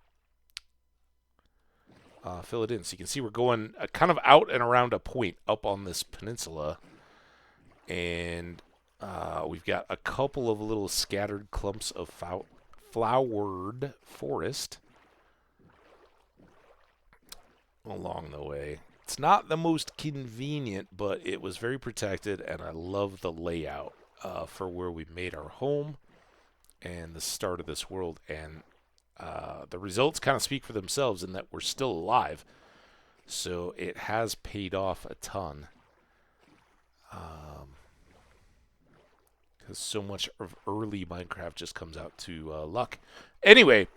fill it in. So you can see we're going kind of out and around a point up on this peninsula, and we've got a couple of little scattered clumps of flowered forest along the way. It's not the most convenient, but it was very protected, and I love the layout for where we made our home and the start of this world. And the results kind of speak for themselves in that we're still alive. So it has paid off a ton. Because so much of early Minecraft just comes out to luck. Anyway,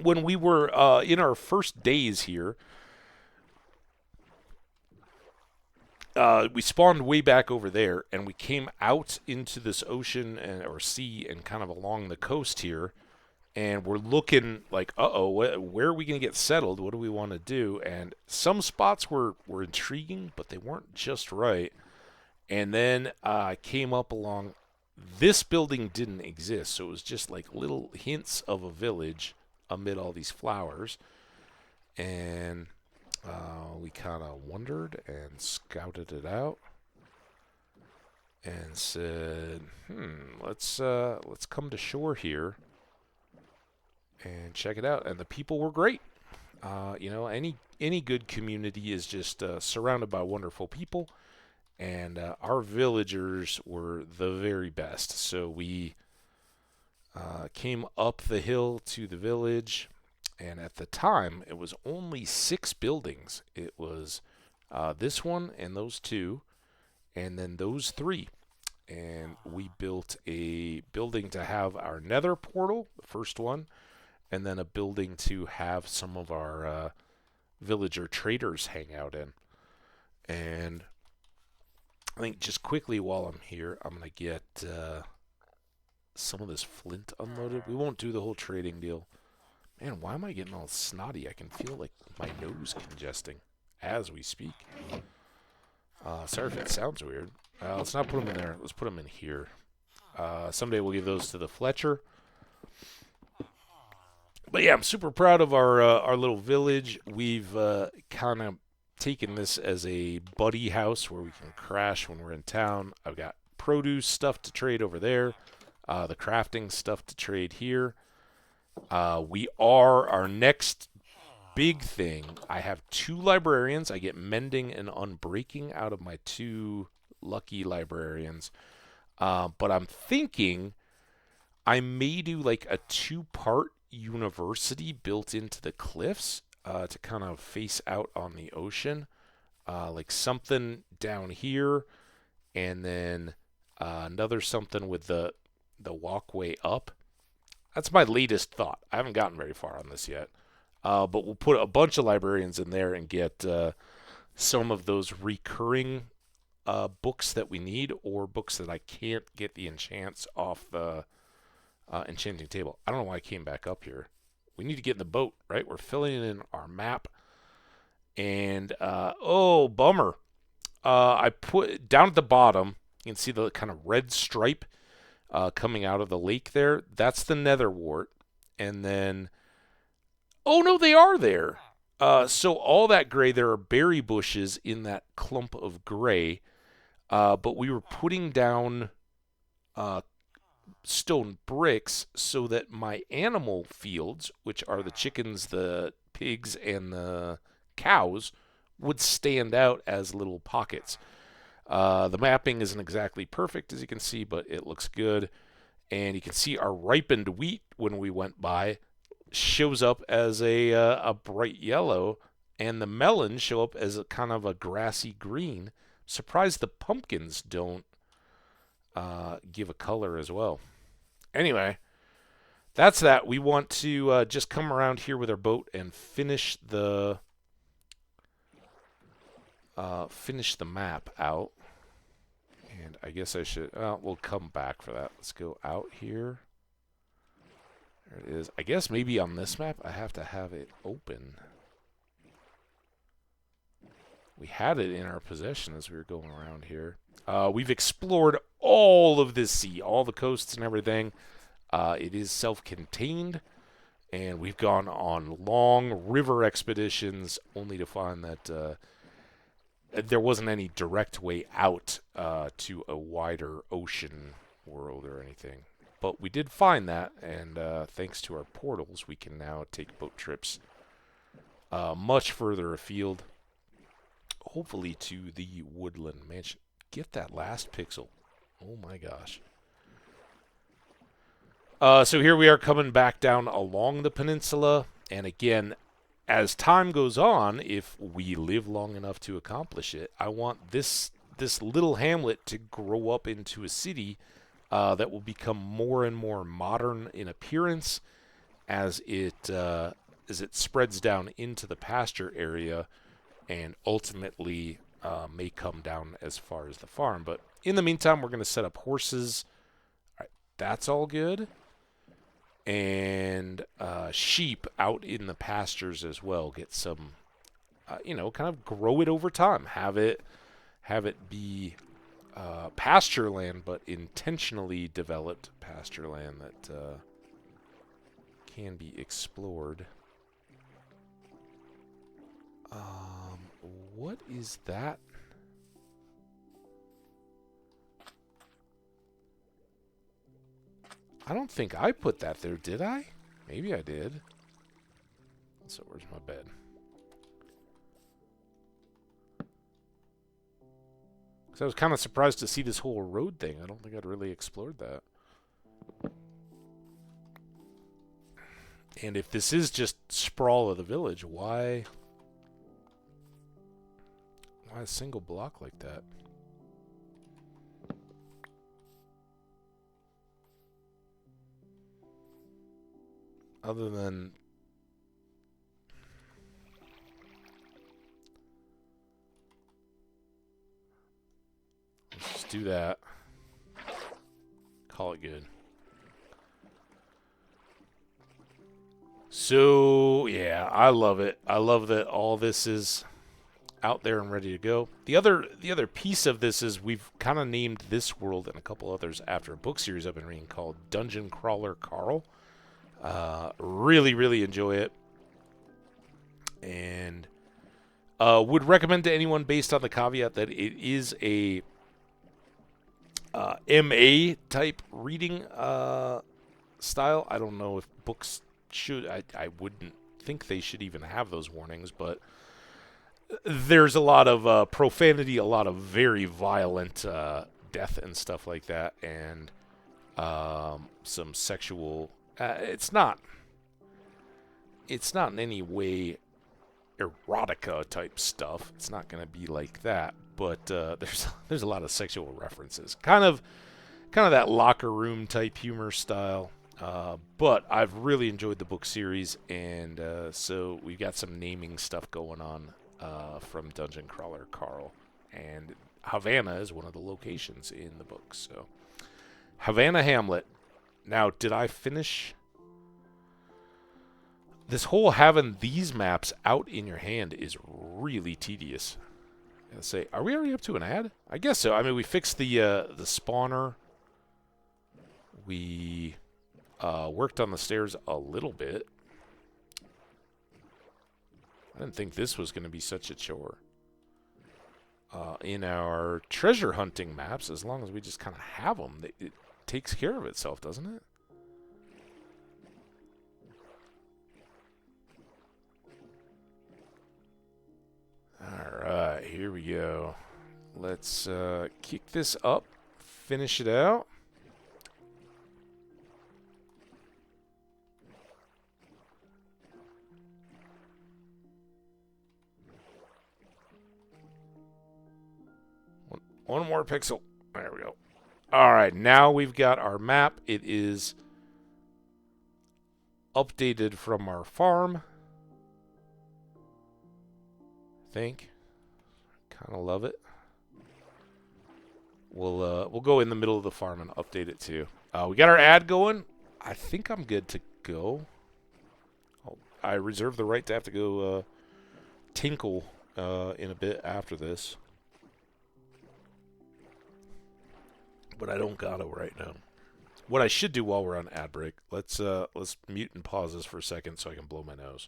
when we were in our first days here, we spawned way back over there, and we came out into this ocean or sea and kind of along the coast here, and we're looking like, where are we going to get settled? What do we want to do? And some spots were intriguing, but they weren't just right. And then I came up along this building didn't exist, so it was just like little hints of a village amid all these flowers. And we kind of wondered and scouted it out and said, let's come to shore here and check it out. And the people were great. Any good community is just surrounded by wonderful people, and our villagers were the very best. So we came up the hill to the village, and at the time it was only 6 buildings. It was this one and those 2, and then those 3. And we built a building to have our nether portal, the first one, and then a building to have some of our villager traders hang out in. And I think just quickly while I'm here, I'm going to get some of this flint unloaded. We won't do the whole trading deal. Man, why am I getting all snotty? I can feel like my nose congesting as we speak. Sorry if it sounds weird. Let's not put them in there. Let's put them in here. Someday we'll give those to the Fletcher. But yeah, I'm super proud of our little village. We've kind of taken this as a buddy house where we can crash when we're in town. I've got produce stuff to trade over there, the crafting stuff to trade here. Our next big thing, I have 2 librarians. I get mending and unbreaking out of my 2 lucky librarians. But I'm thinking I may do like a 2-part university built into the cliffs to kind of face out on the ocean. Like something down here, and then another something with the walkway up. That's my latest thought. I haven't gotten very far on this yet. But we'll put a bunch of librarians in there and get some of those recurring books that we need, or books that I can't get the enchants off the enchanting table. I don't know why I came back up here. We need to get in the boat, right? We're filling in our map. And, bummer. I put down at the bottom, you can see the kind of red stripe coming out of the lake there. That's the nether wart. And then, oh no, they are there. So all that gray, there are berry bushes in that clump of gray. But we were putting down stone bricks so that my animal fields, which are the chickens, the pigs, and the cows, would stand out as little pockets. The mapping isn't exactly perfect, as you can see, but it looks good. And you can see our ripened wheat, when we went by, shows up as a bright yellow, and the melons show up as a kind of a grassy green. Surprised the pumpkins don't give a color as well. Anyway, that's that. We want to just come around here with our boat and finish the map out. And I guess I should. We'll come back for that. Let's go out here. There it is. I guess maybe on this map I have to have it open. We had it in our possession as we were going around here. We've explored all of this sea, all the coasts and everything. It is self-contained, and we've gone on long river expeditions only to find that there wasn't any direct way out to a wider ocean world or anything. But we did find that, and thanks to our portals, we can now take boat trips much further afield. Hopefully to the woodland mansion. Get that last pixel. Oh my gosh. So here we are coming back down along the peninsula. And again, as time goes on, if we live long enough to accomplish it, I want this little hamlet to grow up into a city that will become more and more modern in appearance as it spreads down into the pasture area, and ultimately may come down as far as the farm. But in the meantime, we're going to set up horses. All right, that's all good. And sheep out in the pastures as well. Get some, kind of grow it over time. Have it be pasture land, but intentionally developed pasture land that can be explored. What is that? I don't think I put that there, did I? Maybe I did. So where's my bed? Because I was kind of surprised to see this whole road thing. I don't think I'd really explored that. And if this is just sprawl of the village, why a single block like that? Other than... let's just do that. Call it good. So, yeah, I love it. I love that all this is out there and ready to go. The other piece of this is we've kind of named this world and a couple others after a book series I've been reading called Dungeon Crawler Carl. Really, really enjoy it. And would recommend to anyone based on the caveat that it is a MA type reading style. I don't know if books should. I wouldn't think they should even have those warnings, but there's a lot of profanity, a lot of very violent death and stuff like that, and some sexual. It's not in any way erotica type stuff. It's not going to be like that, but there's a lot of sexual references. Kind of that locker room type humor style. But I've really enjoyed the book series, and so we've got some naming stuff going on from Dungeon Crawler Carl, and Havana is one of the locations in the book. So Havana Hamlet. Now, did I finish? This whole having these maps out in your hand is really tedious. I gotta say, are we already up to an ad? I guess so. I mean, we fixed the spawner. We worked on the stairs a little bit. I didn't think this was going to be such a chore. In our treasure hunting maps, as long as we just kind of have them, it takes care of itself, doesn't it? Alright, here we go. Let's kick this up, finish it out. One more pixel. There we go. Alright, now we've got our map. It is updated from our farm. I think. Kind of love it. We'll go in the middle of the farm and update it too. We got our ad going. I think I'm good to go. I reserve the right to have to go tinkle in a bit after this. But I don't got it right now. What I should do while we're on ad break, let's mute and pause this for a second so I can blow my nose.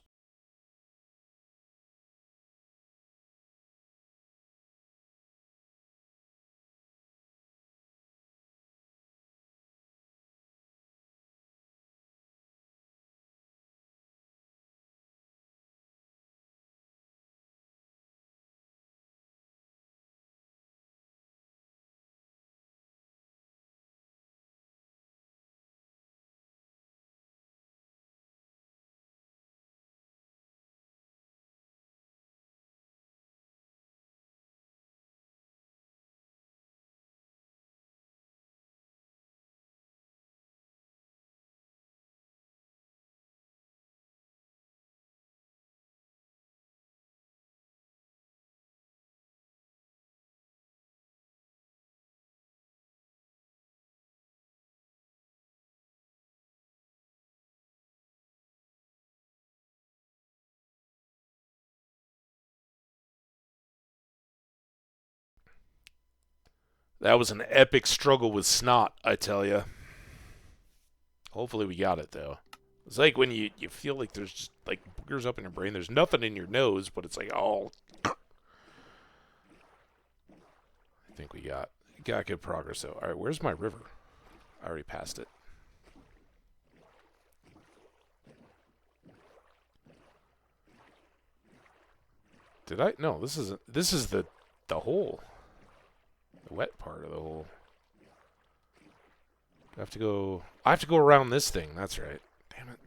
That was an epic struggle with snot, I tell you. Hopefully we got it, though. It's like when you feel like there's just, like, boogers up in your brain. There's nothing in your nose, but it's like, oh. I think we got good progress, though. All right, where's my river? I already passed it. Did I? No, this is the hole. The wet part of the hole. I have to go around this thing. That's right. Damn it.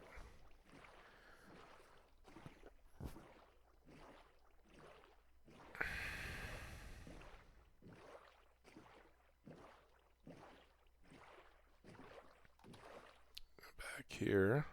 Back here.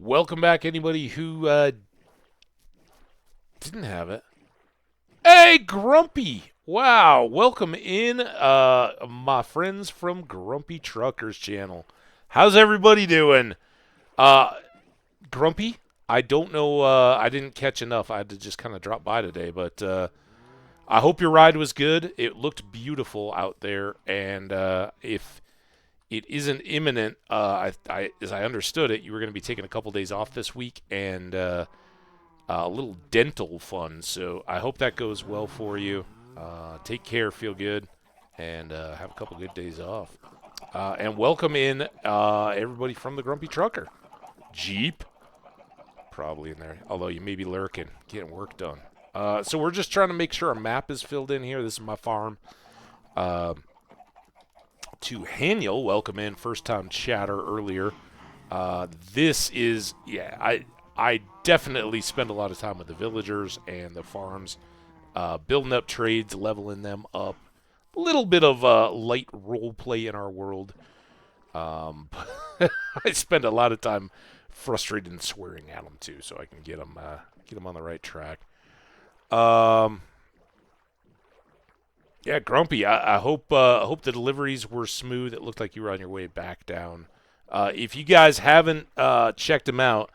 Welcome back, anybody who didn't have it. Hey, Grumpy! Wow, welcome in, my friends from Grumpy Truckers channel. How's everybody doing? Grumpy, I don't know, I didn't catch enough. I had to just kind of drop by today, but I hope your ride was good. It looked beautiful out there, and if it isn't imminent, as I understood it, you were going to be taking a couple days off this week and a little dental fun. So I hope that goes well for you. Take care, feel good, and have a couple good days off. And welcome in everybody from the Grumpy Trucker. Jeep, probably in there, although you may be lurking, getting work done. So we're just trying to make sure our map is filled in here. This is my farm. To Haniel, welcome in, first time chatter earlier. This is, I definitely spend a lot of time with the villagers and the farms, building up trades, leveling them up. A little bit of light role play in our world. I spend a lot of time frustrated and swearing at them too, so I can get them on the right track. Yeah, Grumpy. I hope the deliveries were smooth. It looked like you were on your way back down. If you guys haven't checked them out,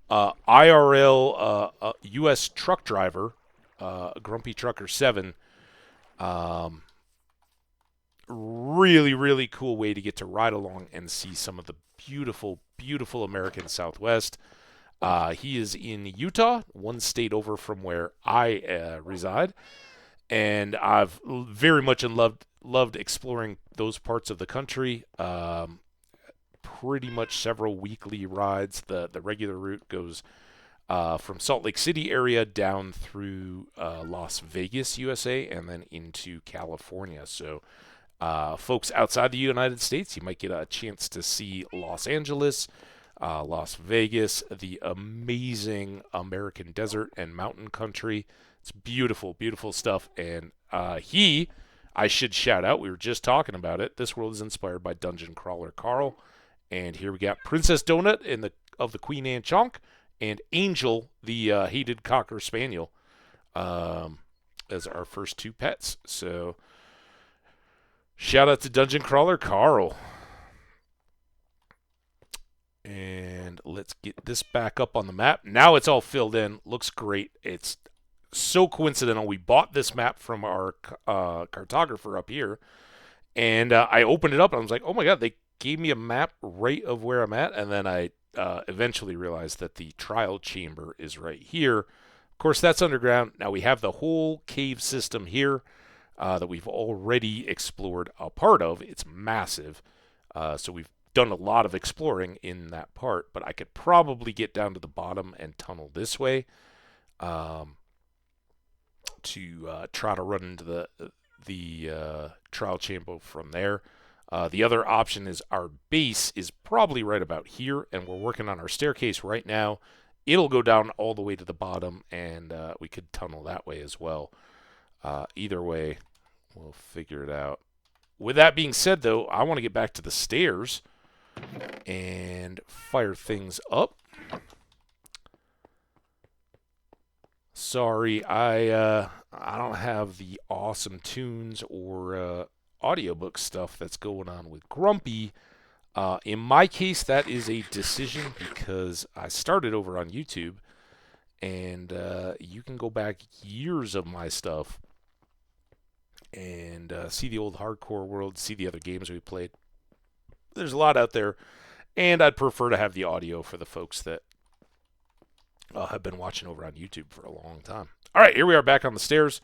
IRL U.S. truck driver, Grumpy Trucker 7. Really, really cool way to get to ride along and see some of the beautiful, beautiful American Southwest. He is in Utah, one state over from where I reside. And I've very much loved exploring those parts of the country. Pretty much several weekly rides. The regular route goes from Salt Lake City area down through Las Vegas, USA, and then into California. So folks outside the United States, you might get a chance to see Los Angeles, Las Vegas, the amazing American desert and mountain country. It's beautiful, beautiful stuff. And I should shout out, we were just talking about it. This world is inspired by Dungeon Crawler Carl. And here we got Princess Donut of the Queen Anne Chonk and Angel, the hated Cocker Spaniel, as our first two pets. So shout out to Dungeon Crawler Carl. And let's get this back up on the map. Now it's all filled in. Looks great. It's so coincidental. We bought this map from our cartographer up here, and I opened it up and I was like, oh my god, they gave me a map right of where I'm at. And then I eventually realized that the trial chamber is right here. Of course, that's underground. Now we have the whole cave system here that we've already explored a part of. It's massive, so we've done a lot of exploring in that part, but I could probably get down to the bottom and tunnel this way. To try to run into the trial chamber from there. The other option is our base is probably right about here, and we're working on our staircase right now it'll go down all the way to the bottom, and we could tunnel that way as well. Either way, we'll figure it out. With that being said, though, I want to get back to the stairs and fire things up. Sorry, I don't have the awesome tunes or audiobook stuff that's going on with Grumpy. In my case, that is a decision because I started over on YouTube, and you can go back years of my stuff and see the old hardcore world, see the other games we played. There's a lot out there, and I'd prefer to have the audio for the folks that have been watching over on YouTube for a long time. All right, here we are back on the stairs.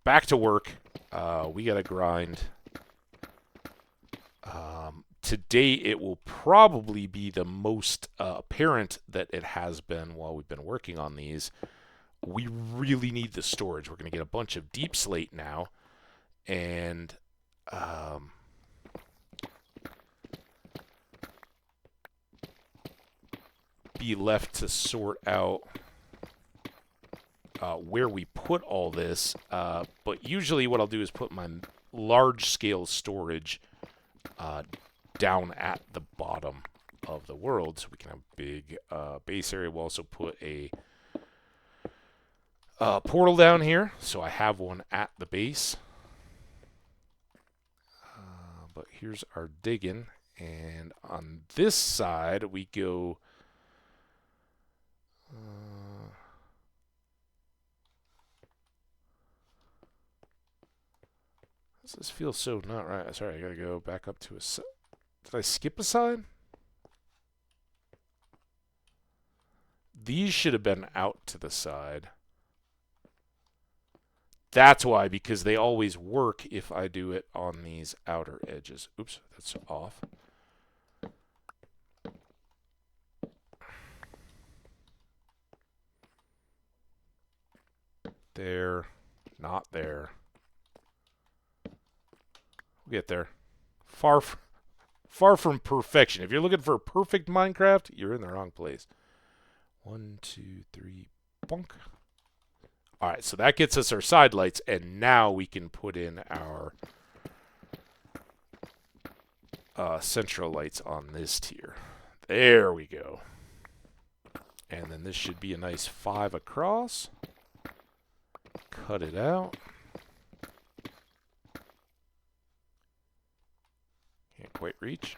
Back to work. We got to grind. Today, it will probably be the most apparent that it has been while we've been working on these. We really need the storage. We're going to get a bunch of deep slate now. And be left to sort out where we put all this. But usually what I'll do is put my large-scale storage down at the bottom of the world, so we can have a big base area. We'll also put a portal down here, so I have one at the base. But here's our digging, and on this side we go. This feels so not right. Sorry, I gotta go back up to a side. Did I skip a side? These should have been out to the side. That's why, because they always work if I do it on these outer edges. Oops, that's off. There, not there. We'll get there. Far from perfection. If you're looking for perfect Minecraft, you're in the wrong place. 1, 2, 3, bonk. All right, so that gets us our side lights, and now we can put in our central lights on this tier. There we go. And then this should be a nice 5 across. Cut it out. Can't quite reach.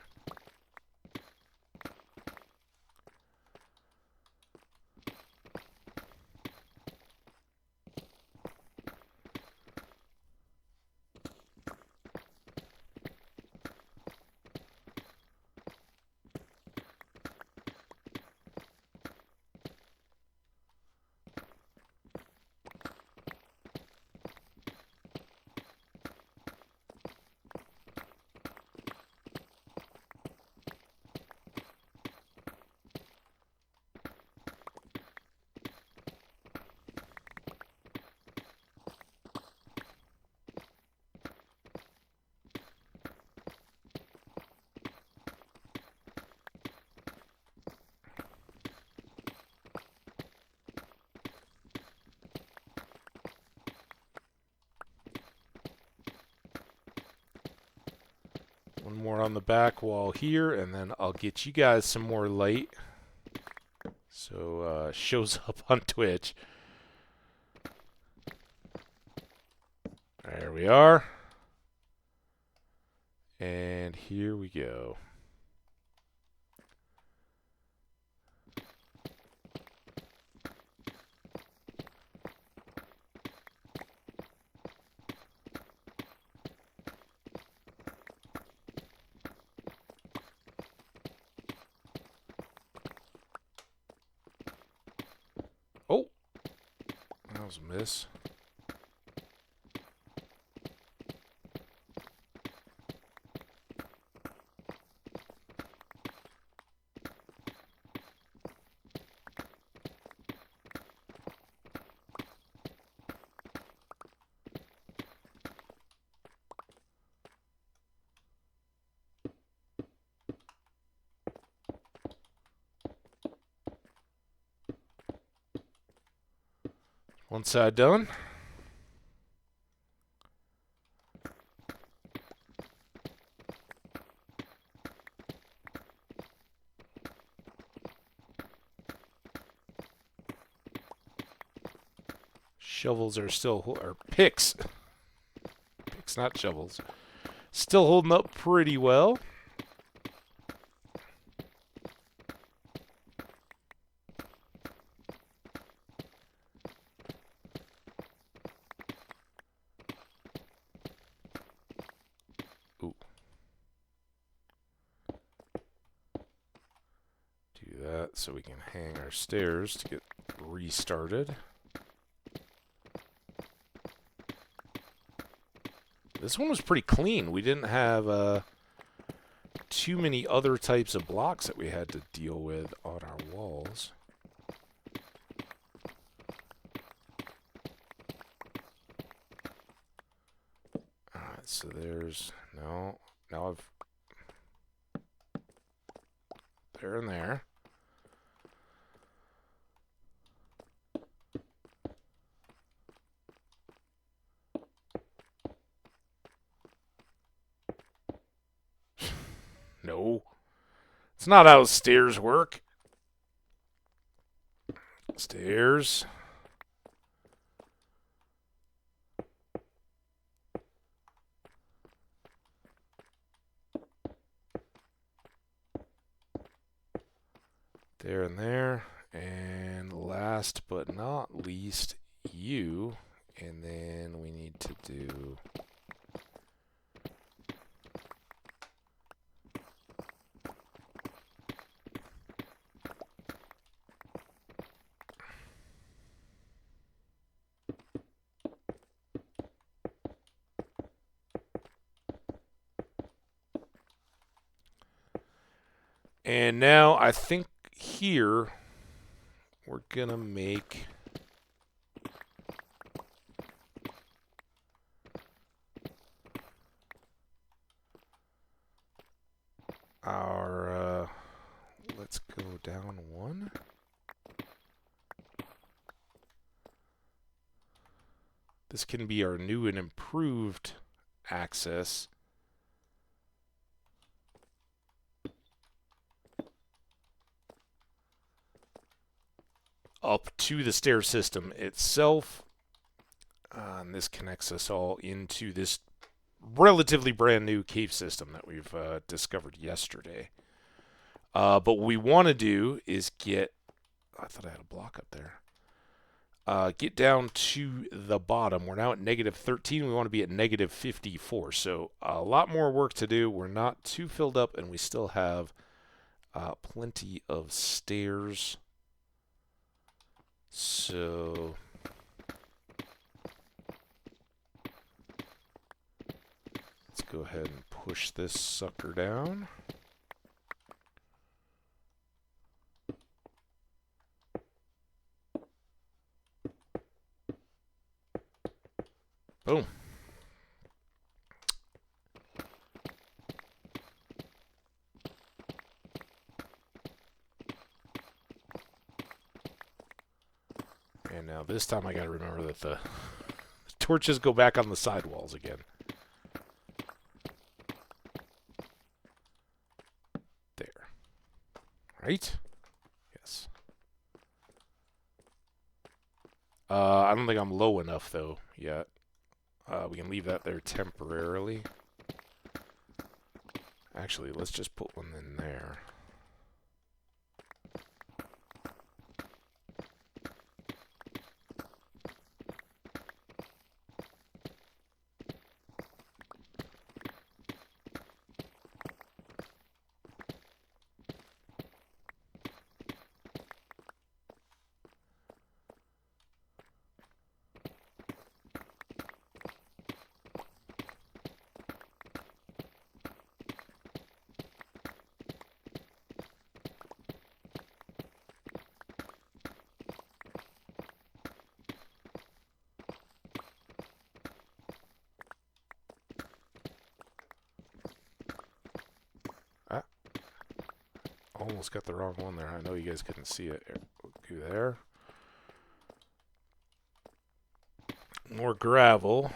One more on the back wall here, and then I'll get you guys some more light. So shows up on Twitch. There we are. And here we go. Oh, that was a miss. One side done. Shovels are still, or picks. Picks, not shovels. Still holding up pretty well. Ooh. Do that so we can hang our stairs to get restarted. This one was pretty clean. We didn't have too many other types of blocks that we had to deal with on our walls. Alright, so there's... No. Now I've... There and there. No. It's not how stairs work. Stairs. There and there. And last but not least, you. And then we need to do... And now I think here we're going to make our, let's go down one. This can be our new and improved access. Up to the stair system itself. And this connects us all into this relatively brand new cave system that we've discovered yesterday. But what we want to do is get... I thought I had a block up there. Get down to the bottom. We're now at negative 13. We want to be at negative 54. So a lot more work to do. We're not too filled up, and we still have plenty of stairs. So let's go ahead and push this sucker down. Boom. And now this time I gotta remember that the torches go back on the side walls again. There. Right? Yes. I don't think I'm low enough though yet. We can leave that there temporarily. Actually, let's just put one in there. Almost got the wrong one there. I know you guys couldn't see it. Go there. More gravel.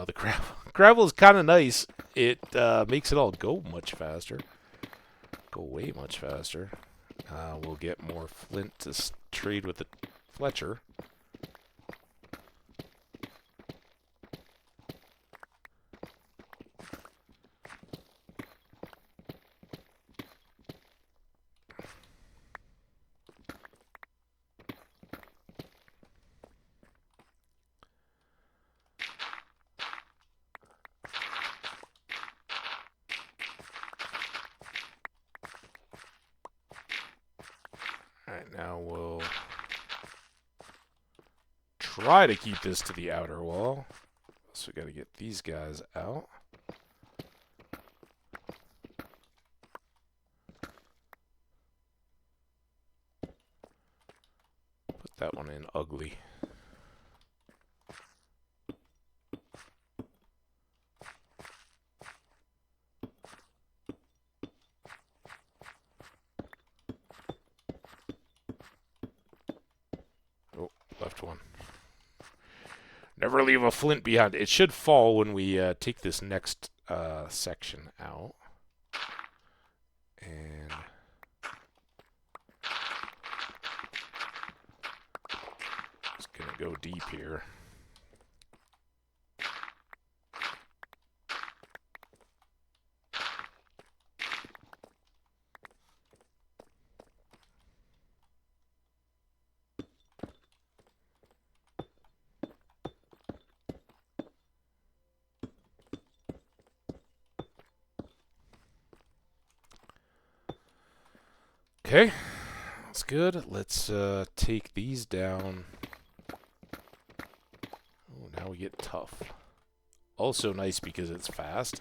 The gravel is kind of nice. It makes it all go much faster. Go way much faster. We'll get more flint to trade with the Fletcher. Alright, now we'll try to keep this to the outer wall. So we got to get these guys out. Put that one in ugly. Oh, left one. Never leave a flint behind. It should fall when we take this next section out. And just gonna go deep here. Okay, that's good. Let's take these down. Oh, now we get tough. Also nice because it's fast.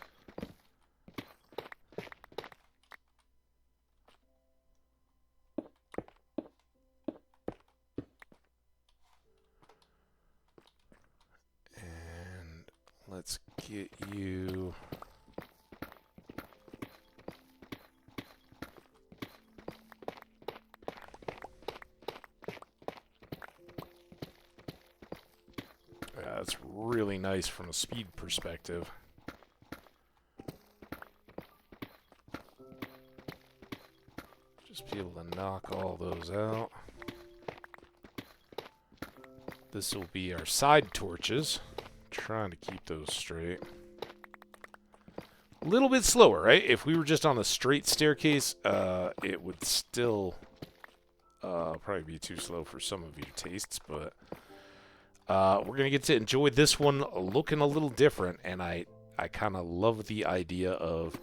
And let's get you... That's really nice from a speed perspective. Just be able to knock all those out. This will be our side torches. Trying to keep those straight. A little bit slower, right? If we were just on a straight staircase, it would still probably be too slow for some of your tastes, but... we're going to get to enjoy this one looking a little different, and I kind of love the idea of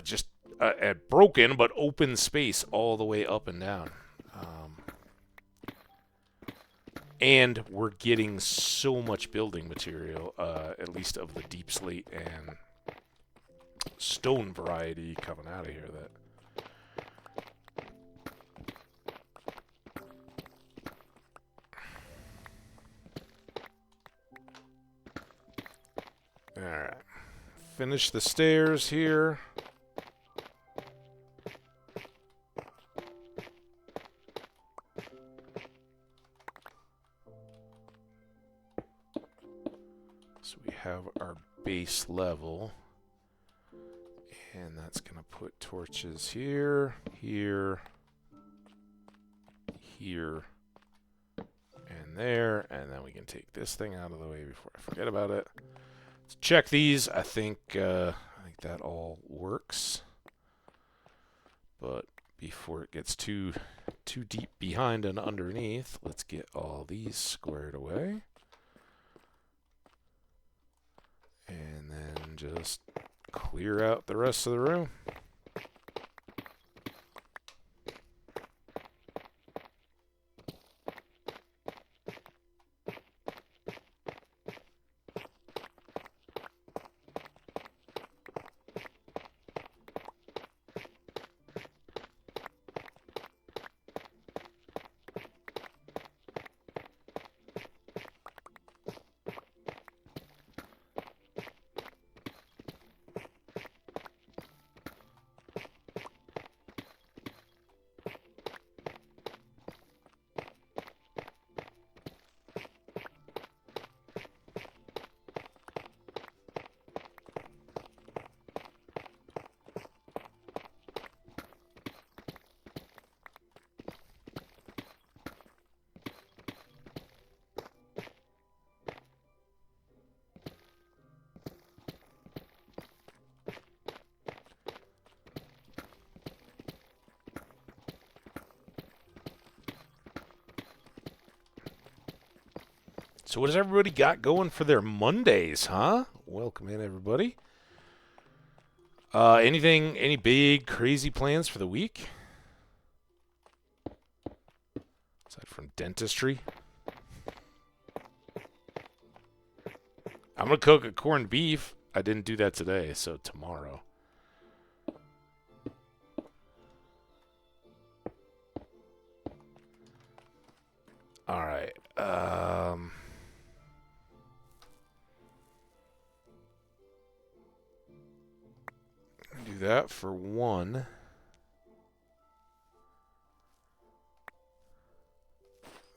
just a broken but open space all the way up and down. And we're getting so much building material, at least of the deep slate and stone variety coming out of here that... Alright, finish the stairs here. So we have our base level. And that's going to put torches here, here, here, and there. And then we can take this thing out of the way before I forget about it. Check these. I think that all works. But before it gets too deep behind and underneath, let's get all these squared away. And then just clear out the rest of the room. So what does everybody got going for their Mondays, huh? Welcome in, everybody. Any big, crazy plans for the week? Aside from dentistry? I'm going to cook a corned beef. I didn't do that today, so tomorrow. All right. Do that for one.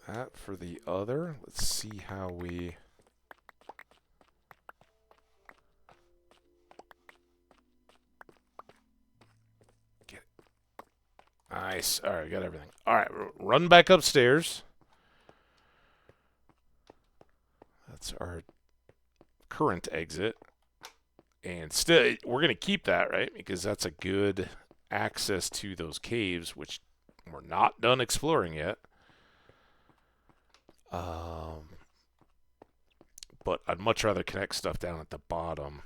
That for the other. Let's see how we... get it. Nice. All right, got everything. All right, run back upstairs. That's our current exit. And still, we're going to keep that, right? Because that's a good access to those caves, which we're not done exploring yet. But I'd much rather connect stuff down at the bottom,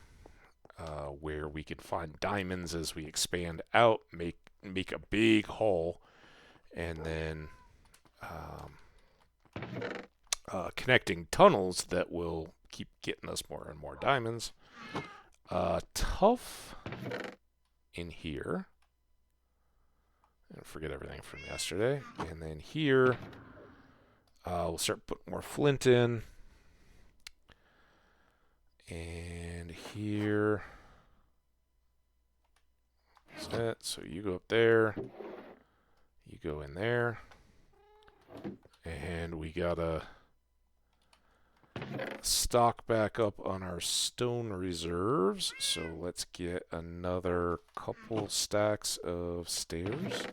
where we can find diamonds as we expand out, make a big hole, and then connecting tunnels that will keep getting us more and more diamonds. Tough in here. And forget everything from yesterday. And then here, we'll start putting more flint in. And here, that's it. So you go up there. You go in there. And we gotta stock back up on our stone reserves. So let's get another couple stacks of stairs.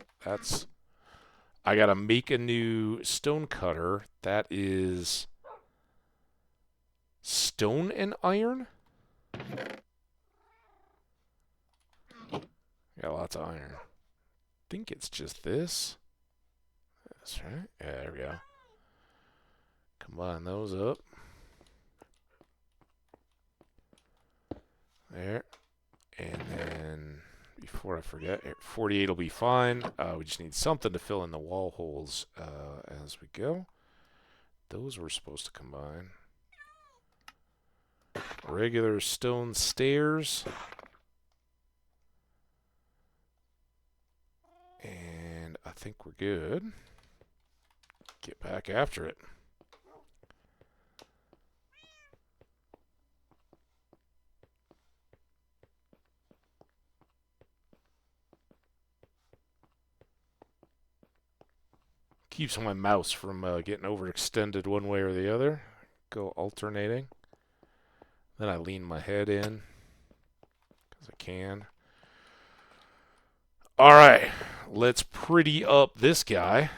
I gotta make a new stone cutter. That is stone and iron. Got lots of iron. I think it's just this. That's right. Yeah, there we go. Combine those up. There. And then, before I forget, 48 will be fine. We just need something to fill in the wall holes as we go. Those we're supposed to combine. Regular stone stairs. And I think we're good. Get back after it. Keeps my mouse from getting overextended one way or the other. Go alternating. Then I lean my head in because I can. All right, let's pretty up this guy.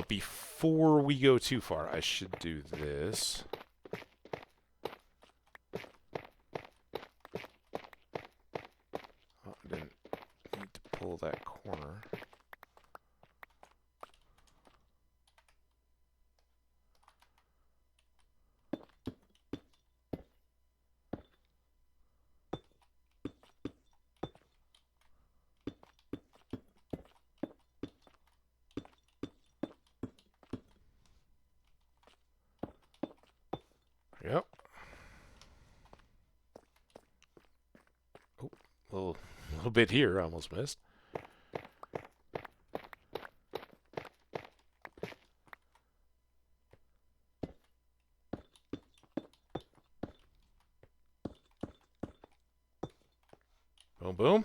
Before we go too far, I should do this. Oh, I didn't need to pull that corner. Yep. Oh, a little bit here. I almost missed. Boom, boom.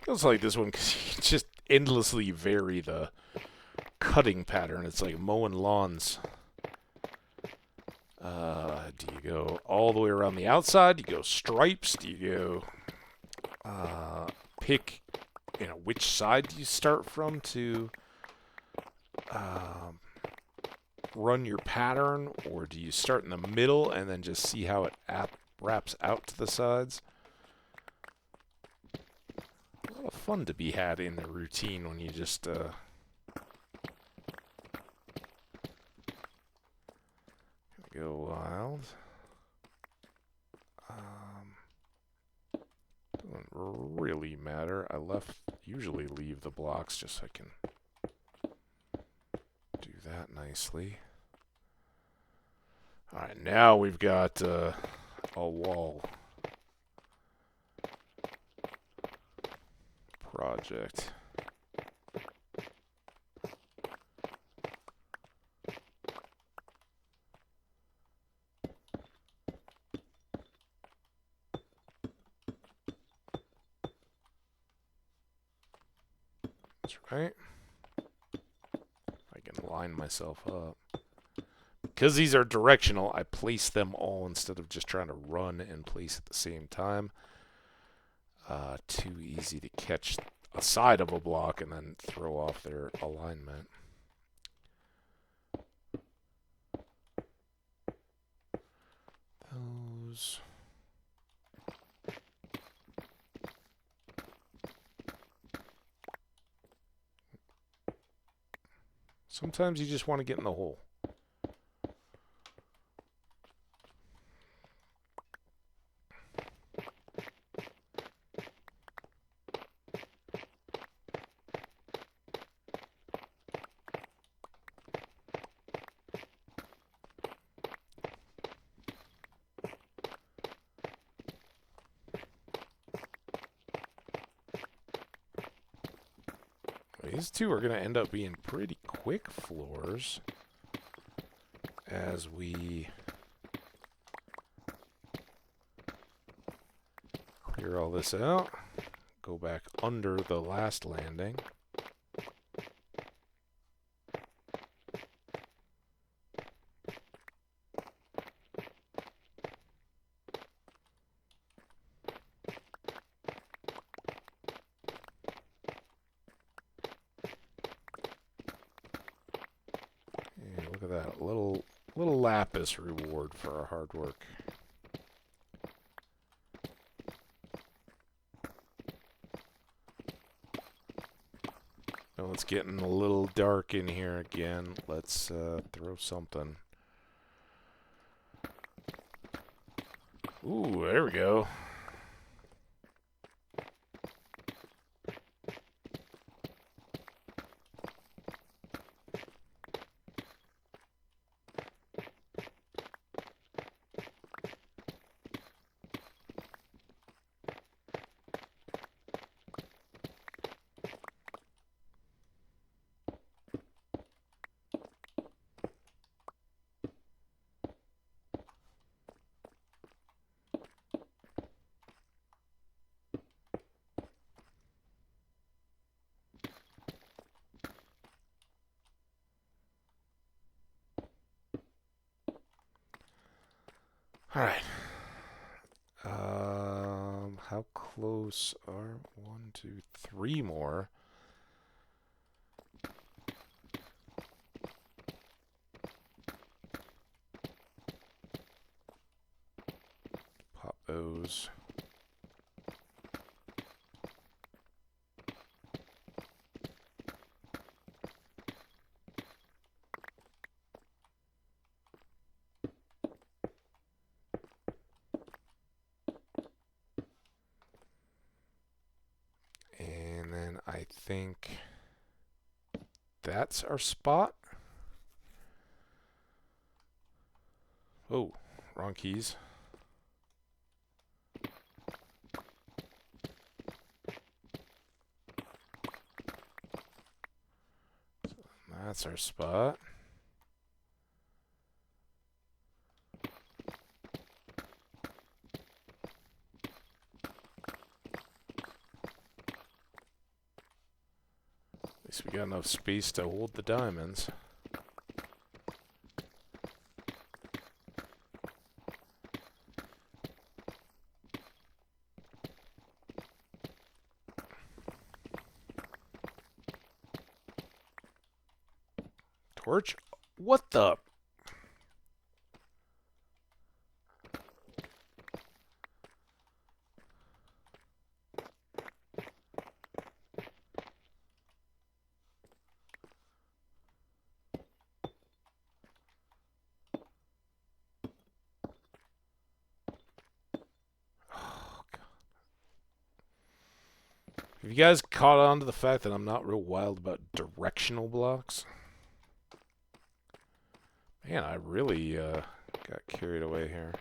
also like this one because you can just endlessly vary the cutting pattern. It's like mowing lawns. Do you go all the way around the outside? Do you go stripes? Do you go pick, which side do you start from to run your pattern? Or do you start in the middle and then just see how it wraps out to the sides? A lot of fun to be had in the routine when you just go wild. Doesn't really matter. I usually leave the blocks just so I can do that nicely. Alright, now we've got a wall project. That's right. I can line myself up. Because these are directional, I place them all instead of just trying to run and place at the same time. Too easy to catch a side of a block and then throw off their alignment. Those. Sometimes you just want to get in the hole. These two are going to end up being pretty quick floors as we clear all this out, go back under the last landing. Look at that, little lapis reward for our hard work. Oh, it's getting a little dark in here again. Let's throw something. Ooh, there we go. All right. How close are 1, 2, 3 more? Pop those. I think that's our spot. Oh, wrong keys. That's our spot. least we got enough space to hold the diamonds. Torch? What the? Have you guys caught on to the fact that I'm not real wild about directional blocks? Man, I really got carried away here.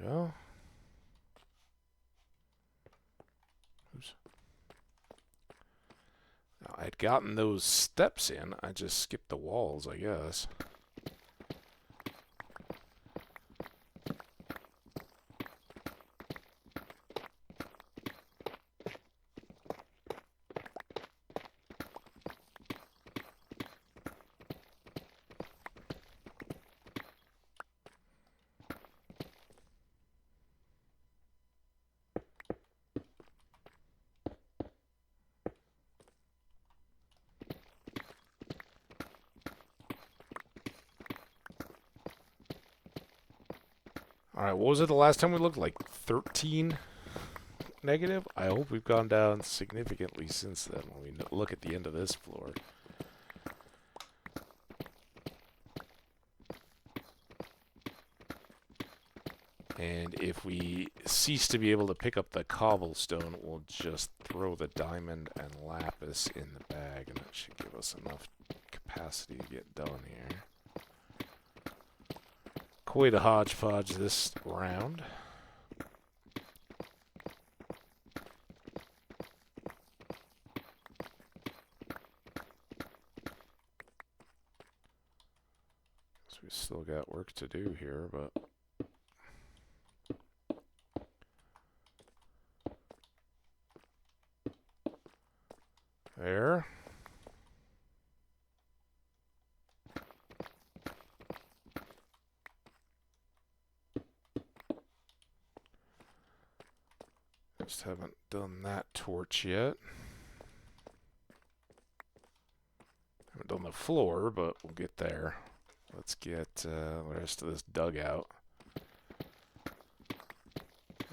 Yeah. Oops. Now, I'd gotten those steps in. I just skipped the walls, I guess. Alright, what was it the last time we looked? Like 13 negative? I hope we've gone down significantly since then when we look at the end of this floor. And if we cease to be able to pick up the cobblestone, we'll just throw the diamond and lapis in the bag, and that should give us enough capacity to get done here. Quite a hodgepodge this round. So we still got work to do here, but there. Just haven't done that torch yet. Haven't done the floor, but we'll get there. Let's get the rest of this dug out.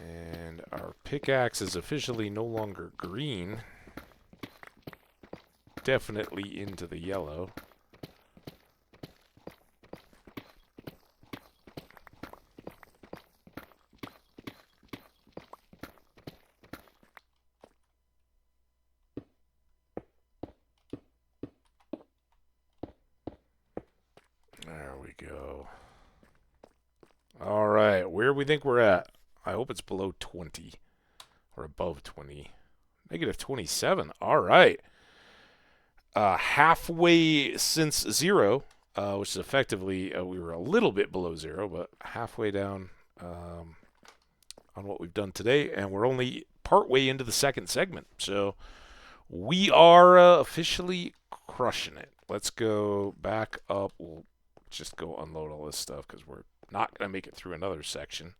And our pickaxe is officially no longer green. Definitely into the yellow. There we go. All right, where we think we're at? I hope it's below 20 or above 20. Negative 27. All right. Halfway since zero, which is effectively, we were a little bit below zero, but halfway down on what we've done today, and we're only partway into the second segment. So we are officially crushing it. Let's go back up. We'll just go unload all this stuff because we're not going to make it through another section.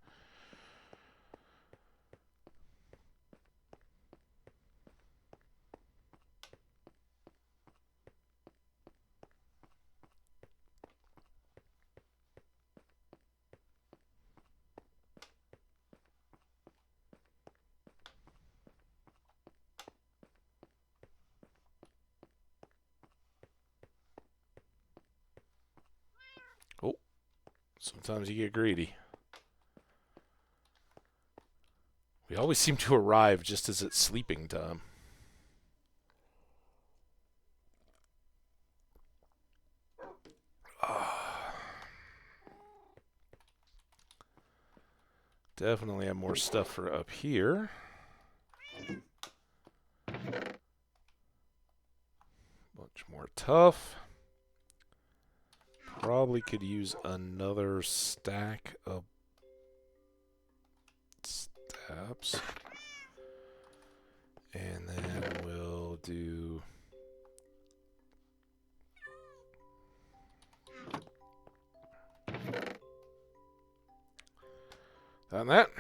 Oh, sometimes you get greedy. We always seem to arrive just as it's sleeping time. Definitely have more stuff for up here. Much more tough. Probably could use another stack of steps. And then we'll do... that.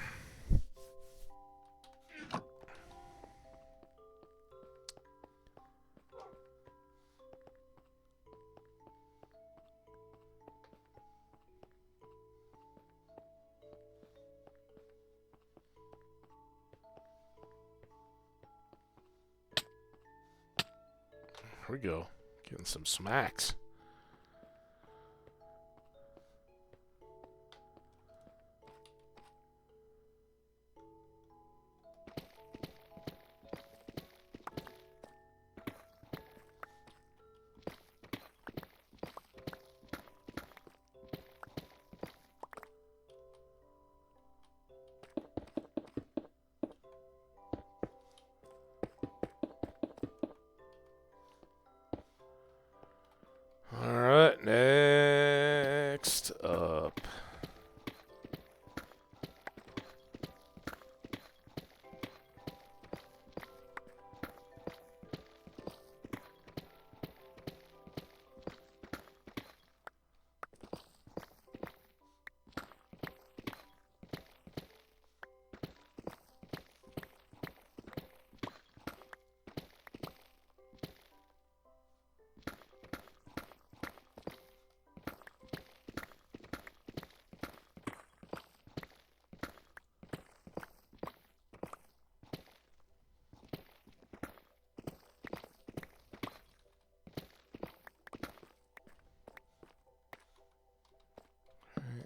Here we go. Getting some smacks. Alright, next up.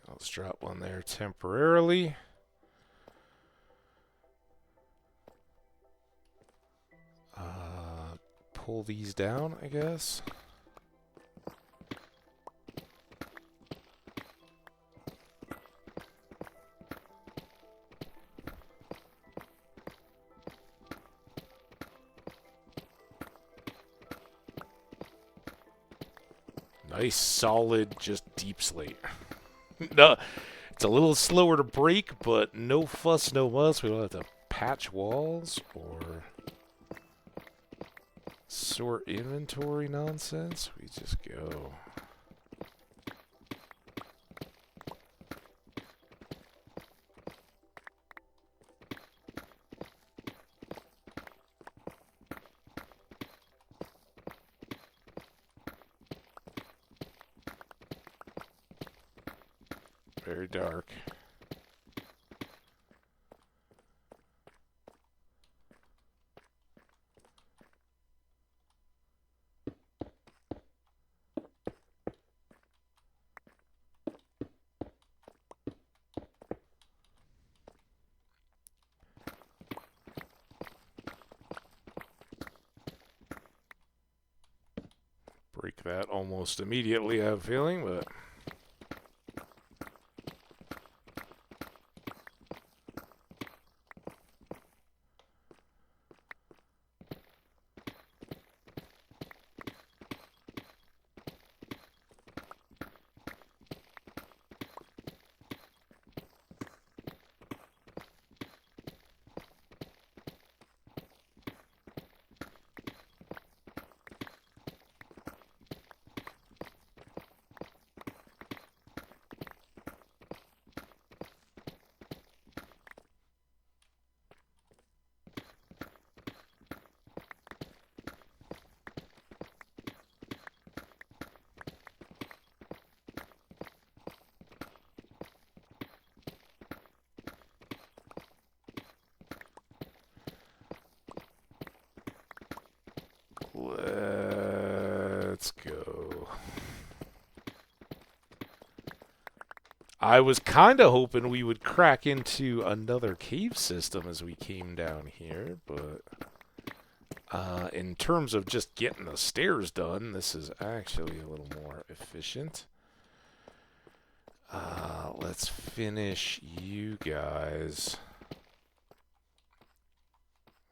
Let's drop one there temporarily. Pull these down, I guess. Nice, solid, just deep slate. No, it's a little slower to break, but no fuss, no muss. We don't have to patch walls or sort inventory nonsense. We just go. Very dark. Break that almost immediately, I have a feeling, but... Let's go. I was kind of hoping we would crack into another cave system as we came down here, but in terms of just getting the stairs done, this is actually a little more efficient. Let's finish you guys.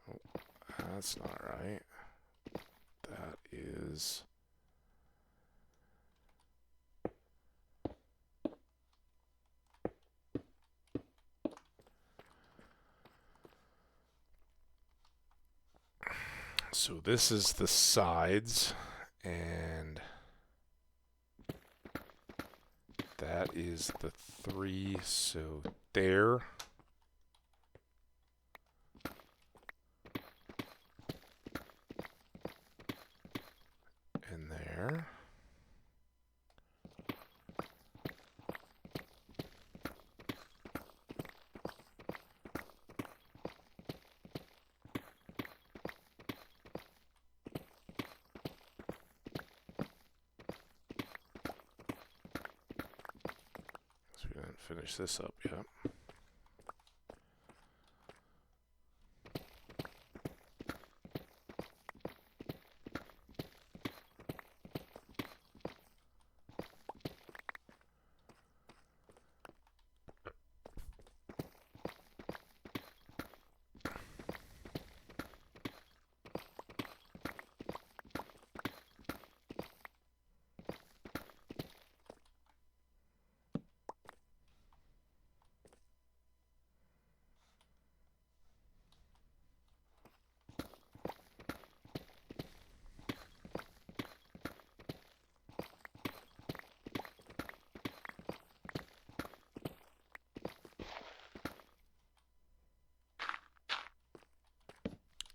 Oh, that's not right. That is is... So this is the sides, and that is the 3, so there. And there. So we didn't finish this up yet.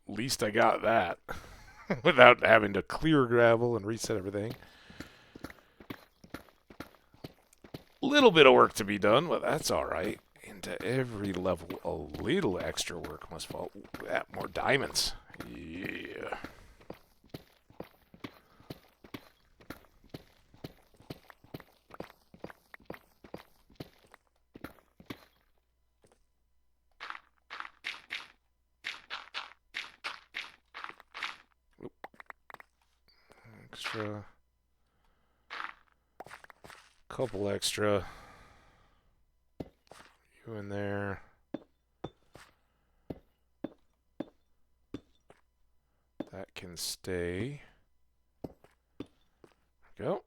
At least I got that without having to clear gravel and reset everything. Little bit of work to be done, but that's all right. Into every level, a little extra work must fall. Ooh, that more diamonds. Yeah. Oop. Extra. Couple extra. You in there. That can stay. There we go.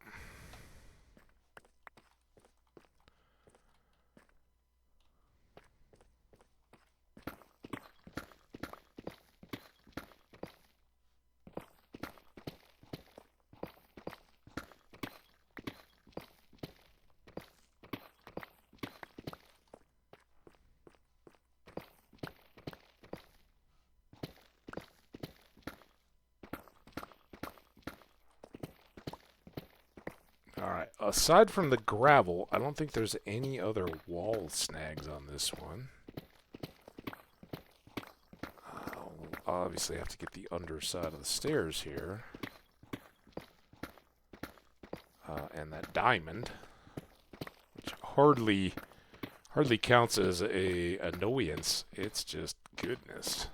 Alright, aside from the gravel, I don't think there's any other wall snags on this one. I'll obviously have to get the underside of the stairs here. And that diamond, which hardly counts as a annoyance. It's just goodness.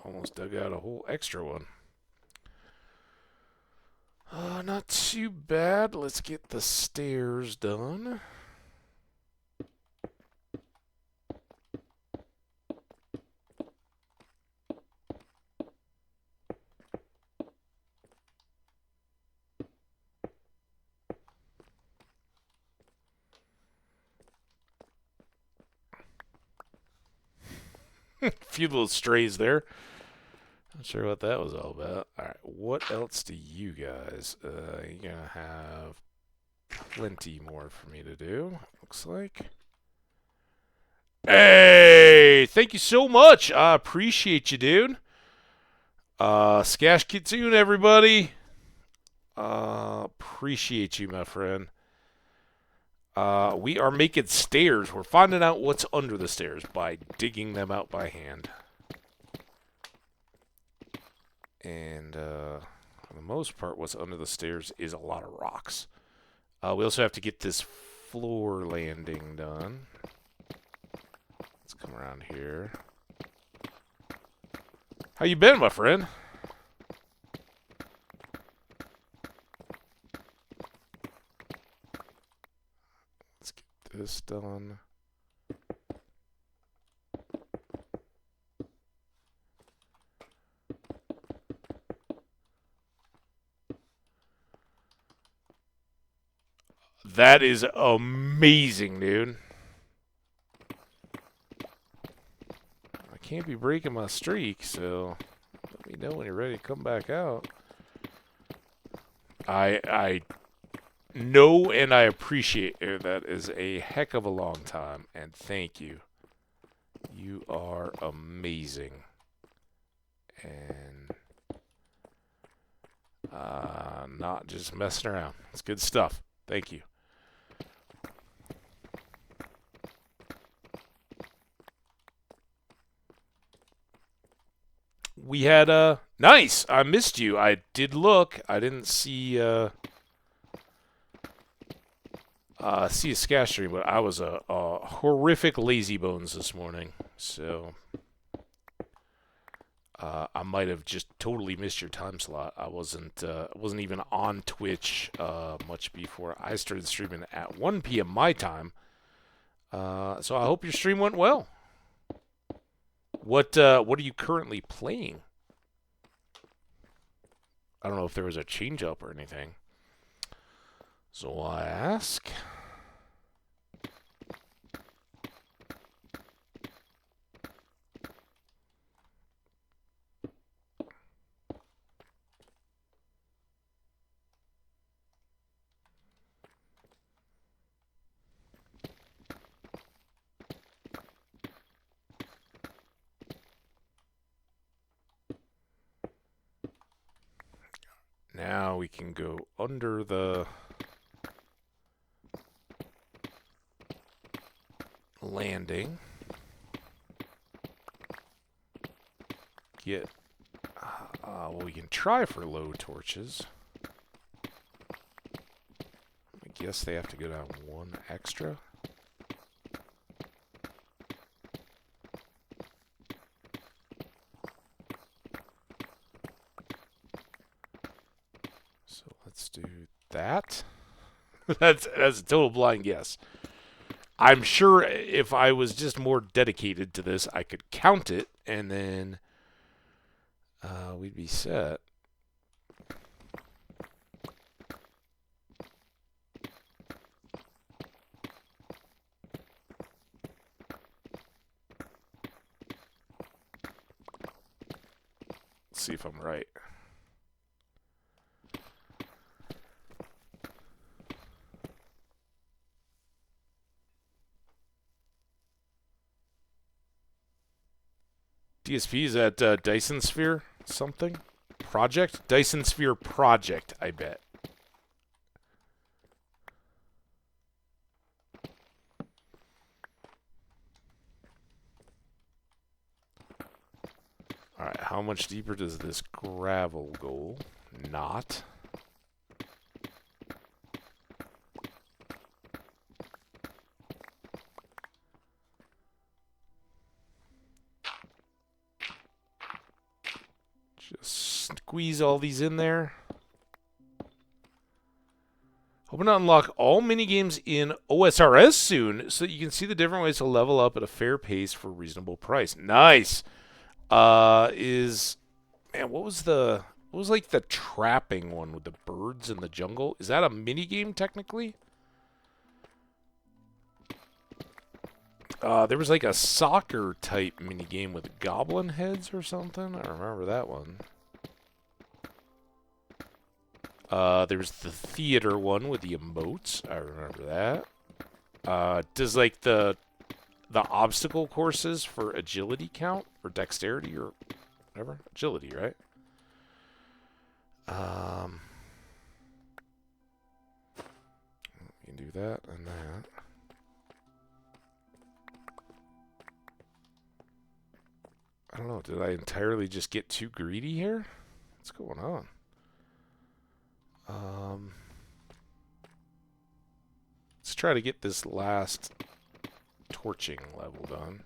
Almost dug out a whole extra one. Not too bad. Let's get the stairs done. A few little strays there. Not sure what that was all about. Alright, what else do you guys? You're gonna have plenty more for me to do, looks like. Hey! Thank you so much! I appreciate you, dude. Skash Kitsune, everybody. Appreciate you, my friend. We are making stairs. We're finding out what's under the stairs by digging them out by hand. And for the most part, what's under the stairs is a lot of rocks. We also have to get this floor landing done. Let's come around here. How you been, my friend? this done. That is amazing, dude. I can't be breaking my streak, so let me know when you're ready to come back out. I know and I appreciate it. That is a heck of a long time, and thank you. You are amazing. And not just messing around. It's good stuff. Thank you. We had nice. I missed you. I did look. I didn't see see a scash stream, but I was a horrific lazy bones this morning. So I might have just totally missed your time slot. I wasn't even on Twitch much before I started streaming at 1 p.m. my time. So I hope your stream went well. What are you currently playing? I don't know if there was a change up or anything. So I ask. Now we can go under the landing. Get, well, we can try for low torches. I guess they have to go down one extra. Let's do that. That's a total blind guess. I'm sure if I was just more dedicated to this, I could count it, and then we'd be set. Let's see if I'm right. DSP is at Dyson Sphere something? Project? Dyson Sphere Project, I bet. Alright, how much deeper does this gravel go? Not. Just squeeze all these in there. Hoping to unlock all minigames in OSRS soon so that you can see the different ways to level up at a fair pace for a reasonable price. Nice. Man, what was like the trapping one with the birds in the jungle? Is that a minigame technically? There was like a soccer type minigame with goblin heads or something. I remember that one. There was the theater one with the emotes. I remember that. Does like the obstacle courses for agility count or dexterity or whatever? Agility, right? You can do that and that. I don't know. Did I entirely just get too greedy here? What's going on? Let's try to get this last torching level done.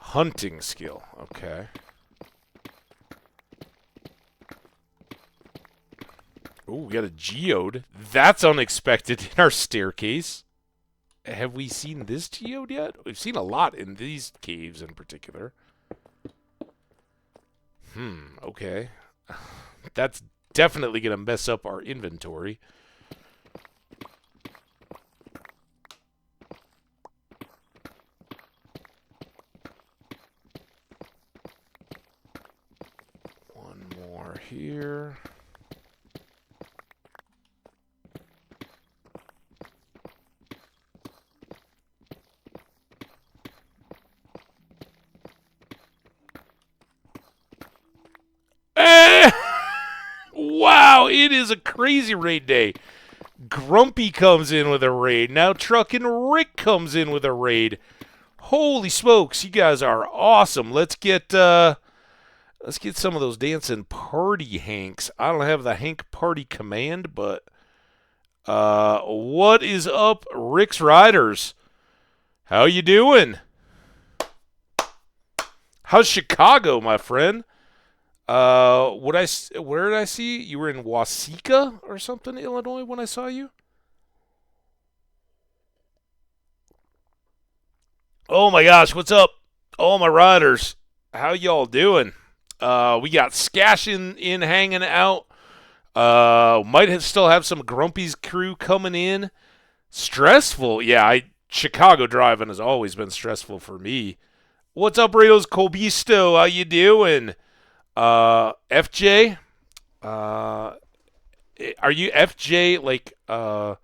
Hunting skill. Okay. Oh, we got a geode. That's unexpected in our staircase. Have we seen this geode yet? We've seen a lot in these caves in particular. Okay. That's definitely going to mess up our inventory. One more here. Wow, it is a crazy raid day. Grumpy comes in with a raid. Now Truckin' Rick comes in with a raid. Holy smokes, you guys are awesome. Let's get some of those dancing party Hanks. I don't have the Hank party command, but what is up, Rick's Riders? How you doing? How's Chicago, my friend? Where did I see you? You were in Waseca or something, Illinois, when I saw you? Oh my gosh, what's up? All my riders. How y'all doing? We got Skash in hanging out. Still have some Grumpy's crew coming in. Stressful. Yeah, Chicago driving has always been stressful for me. What's up, Rados Colbisto? How you doing? FJ? Are you FJ like a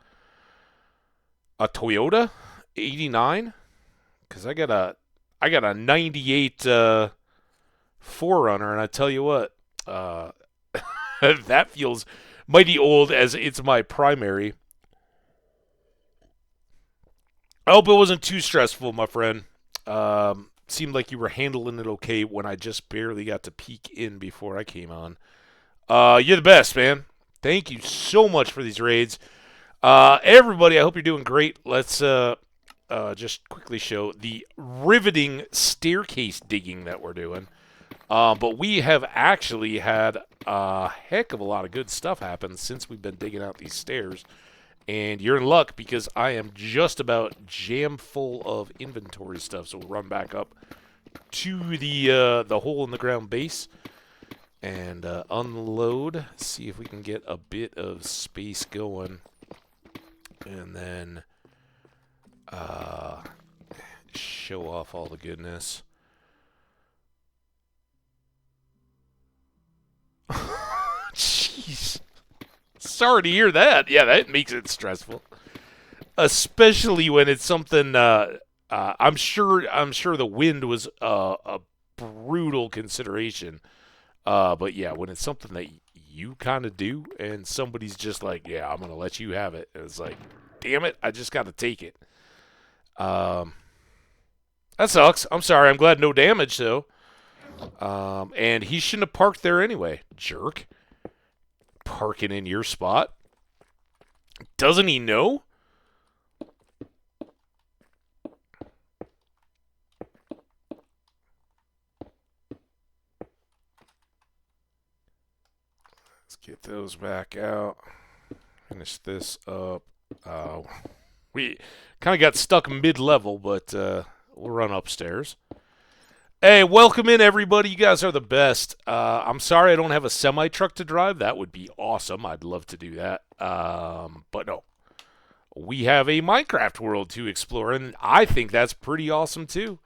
Toyota 89? Because I got a 98 Forerunner, and I tell you what, that feels mighty old as it's my primary. I hope it wasn't too stressful, my friend. Seemed like you were handling it okay when I just barely got to peek in before I came on. You're the best, man. Thank you so much for these raids. Everybody, I hope you're doing great. Let's just quickly show the riveting staircase digging that we're doing. But we have actually had a heck of a lot of good stuff happen since we've been digging out these stairs. And you're in luck because I am just about jam full of inventory stuff. So we'll run back up to the hole in the ground base and unload. See if we can get a bit of space going. And then show off all the goodness. Jeez. Sorry to hear that. Yeah, that makes it stressful, especially when it's something. I'm sure the wind was a brutal consideration. But yeah, when it's something that you kind of do, and somebody's just like, "Yeah, I'm gonna let you have it," it's like, "Damn it, I just got to take it." That sucks. I'm sorry. I'm glad no damage though. And he shouldn't have parked there anyway, jerk. Parking in your spot. Doesn't he know? Let's get those back out. Finish this up. We kind of got stuck mid-level, but we'll run upstairs. Hey, welcome in, everybody. You guys are the best. I'm sorry I don't have a semi-truck to drive. That would be awesome. I'd love to do that. But no. We have a Minecraft world to explore, and I think that's pretty awesome, too.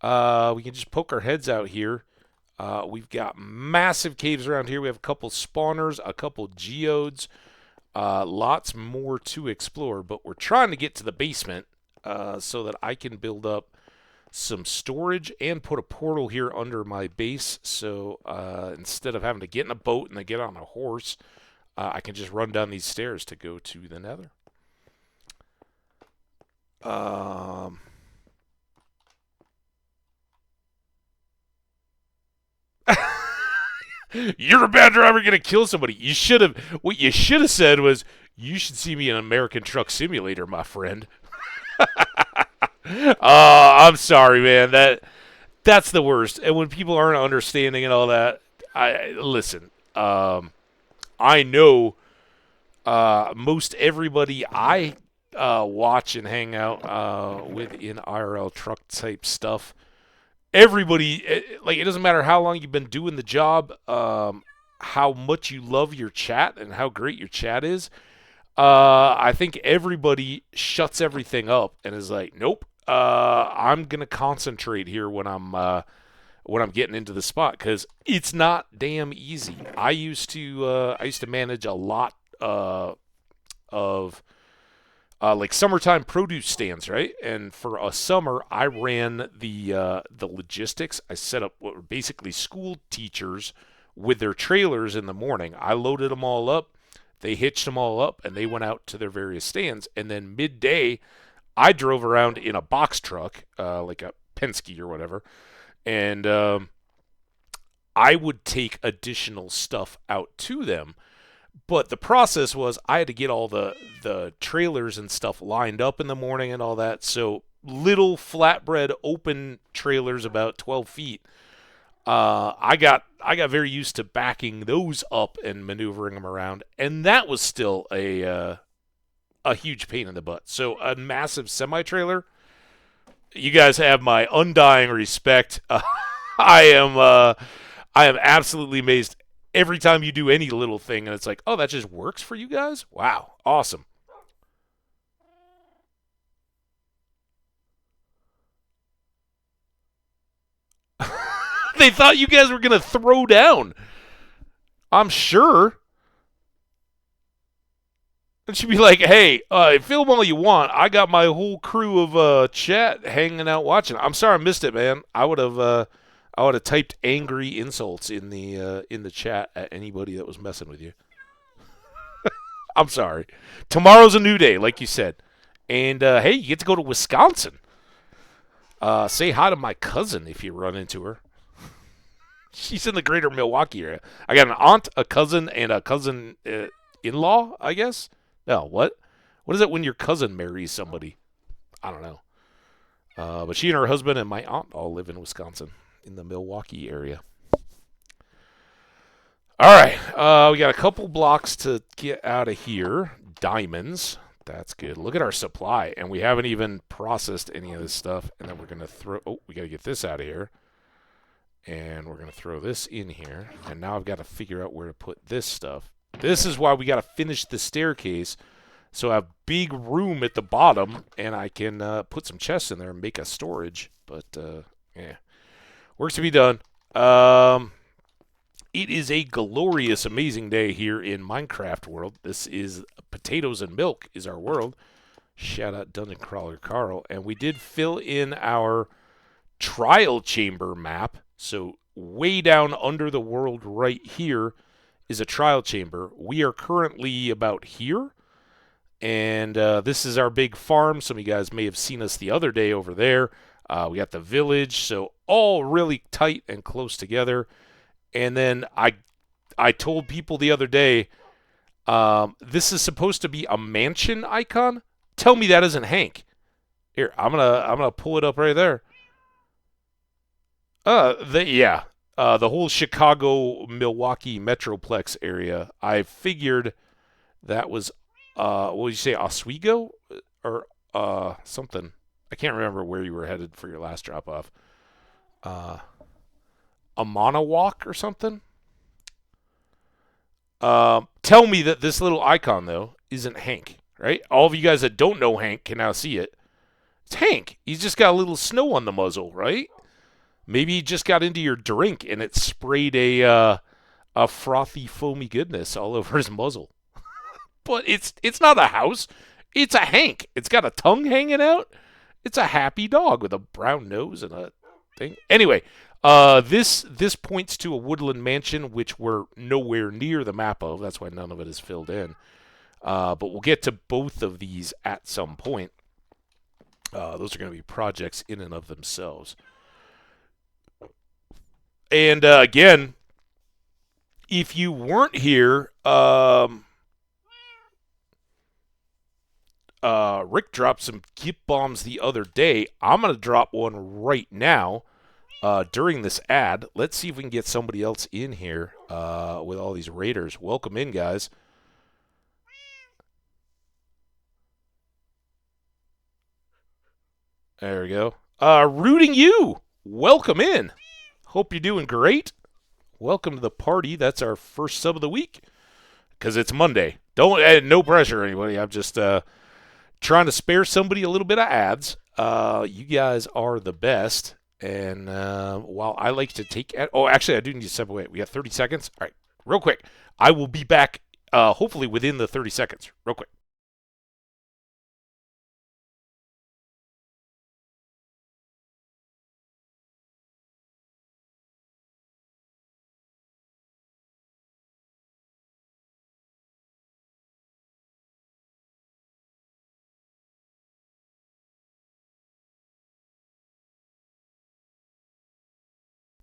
We can just poke our heads out here. We've got massive caves around here. We have a couple spawners, a couple geodes, lots more to explore. But we're trying to get to the basement so that I can build up some storage and put a portal here under my base, so instead of having to get in a boat and then get on a horse, I can just run down these stairs to go to the nether. You're a bad driver, gonna kill somebody. What you should have said was, you should see me in American Truck Simulator, my friend. I'm sorry, man. That's the worst. And when people aren't understanding and all that, listen. I know most everybody I watch and hang out with in IRL truck type stuff, everybody, like, it doesn't matter how long you've been doing the job, how much you love your chat and how great your chat is. I think everybody shuts everything up and is like, nope, I'm gonna concentrate here when I'm getting into the spot, because it's not damn easy. I used to manage a lot of like summertime produce stands, right? And for a summer, I ran the logistics. I set up what were basically school teachers with their trailers in the morning. I loaded them all up. They hitched them all up, and they went out to their various stands. And then midday, I drove around in a box truck, like a Penske or whatever, and I would take additional stuff out to them. But the process was I had to get all the trailers and stuff lined up in the morning and all that. So little flatbread open trailers about 12 feet. I got very used to backing those up and maneuvering them around, and that was still a huge pain in the butt. So a massive semi-trailer, you guys have my undying respect. I am absolutely amazed every time you do any little thing, and it's like, oh, that just works for you guys? Wow, awesome. They thought you guys were going to throw down. I'm sure. And she'd be like, hey, film all you want. I got my whole crew of chat hanging out watching. I'm sorry I missed it, man. I would have typed angry insults in the chat at anybody that was messing with you. I'm sorry. Tomorrow's a new day, like you said. And, hey, you get to go to Wisconsin. Say hi to my cousin if you run into her. She's in the greater Milwaukee area. I got an aunt, a cousin, and a cousin in-law, I guess. No, what? What is it when your cousin marries somebody? I don't know. But she and her husband and my aunt all live in Wisconsin, in the Milwaukee area. All right. We got a couple blocks to get out of here. Diamonds. That's good. Look at our supply. And we haven't even processed any of this stuff. And then we're going to throw... Oh, we got to get this out of here. And we're going to throw this in here. And now I've got to figure out where to put this stuff. This is why we got to finish the staircase. So I have big room at the bottom. And I can put some chests in there and make a storage. But, yeah. Works to be done. It is a glorious, amazing day here in Minecraft world. This is potatoes and milk is our world. Shout out Dungeon Crawler Carl. And we did fill in our trial chamber map. So way down under the world right here is a trial chamber. We are currently about here. And this is our big farm. Some of you guys may have seen us the other day over there. We got the village. So all really tight and close together. And then I told people the other day, this is supposed to be a mansion icon. Tell me that isn't Hank. Here, I'm gonna pull it up right there. The whole Chicago, Milwaukee Metroplex area. I figured that was what would you say, Oswego or something. I can't remember where you were headed for your last drop off. Amanawalk or something. Tell me that this little icon though isn't Hank, right? All of you guys that don't know Hank can now see it. It's Hank. He's just got a little snow on the muzzle, right? Maybe he just got into your drink and it sprayed a frothy, foamy goodness all over his muzzle. But it's not a house. It's a Hank. It's got a tongue hanging out. It's a happy dog with a brown nose and a thing. Anyway, this points to a woodland mansion, which we're nowhere near the map of. That's why none of it is filled in. But we'll get to both of these at some point. Those are going to be projects in and of themselves. And again, if you weren't here, Rick dropped some gift bombs the other day. I'm going to drop one right now during this ad. Let's see if we can get somebody else in here with all these raiders. Welcome in, guys. There we go. Rooting you. Welcome in. Hope you're doing great. Welcome to the party. That's our first sub of the week because it's Monday. Don't no pressure, anybody. I'm just trying to spare somebody a little bit of ads. You guys are the best. And while I like to take actually, I do need to step away. We got 30 seconds. All right, real quick. I will be back. Hopefully within the 30 seconds. Real quick.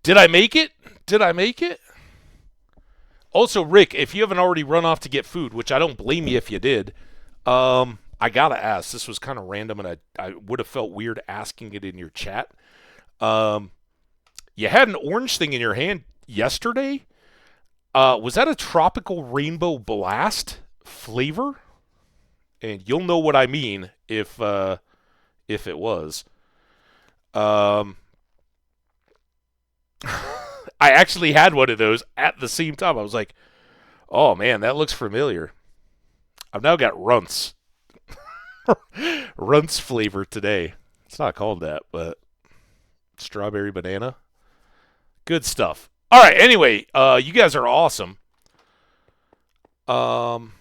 Did I make it? Did I make it? Also, Rick, if you haven't already run off to get food, which I don't blame you if you did, I gotta ask. This was kind of random, and I would have felt weird asking it in your chat. Um, you had an orange thing in your hand yesterday. Was that a tropical rainbow blast flavor? And you'll know what I mean if it was. Um, I actually had one of those at the same time. I was like, "Oh man, that looks familiar." I've now got runts. Runts flavor today. It's not called that, but strawberry banana. Good stuff. All right. Anyway, you guys are awesome. Um,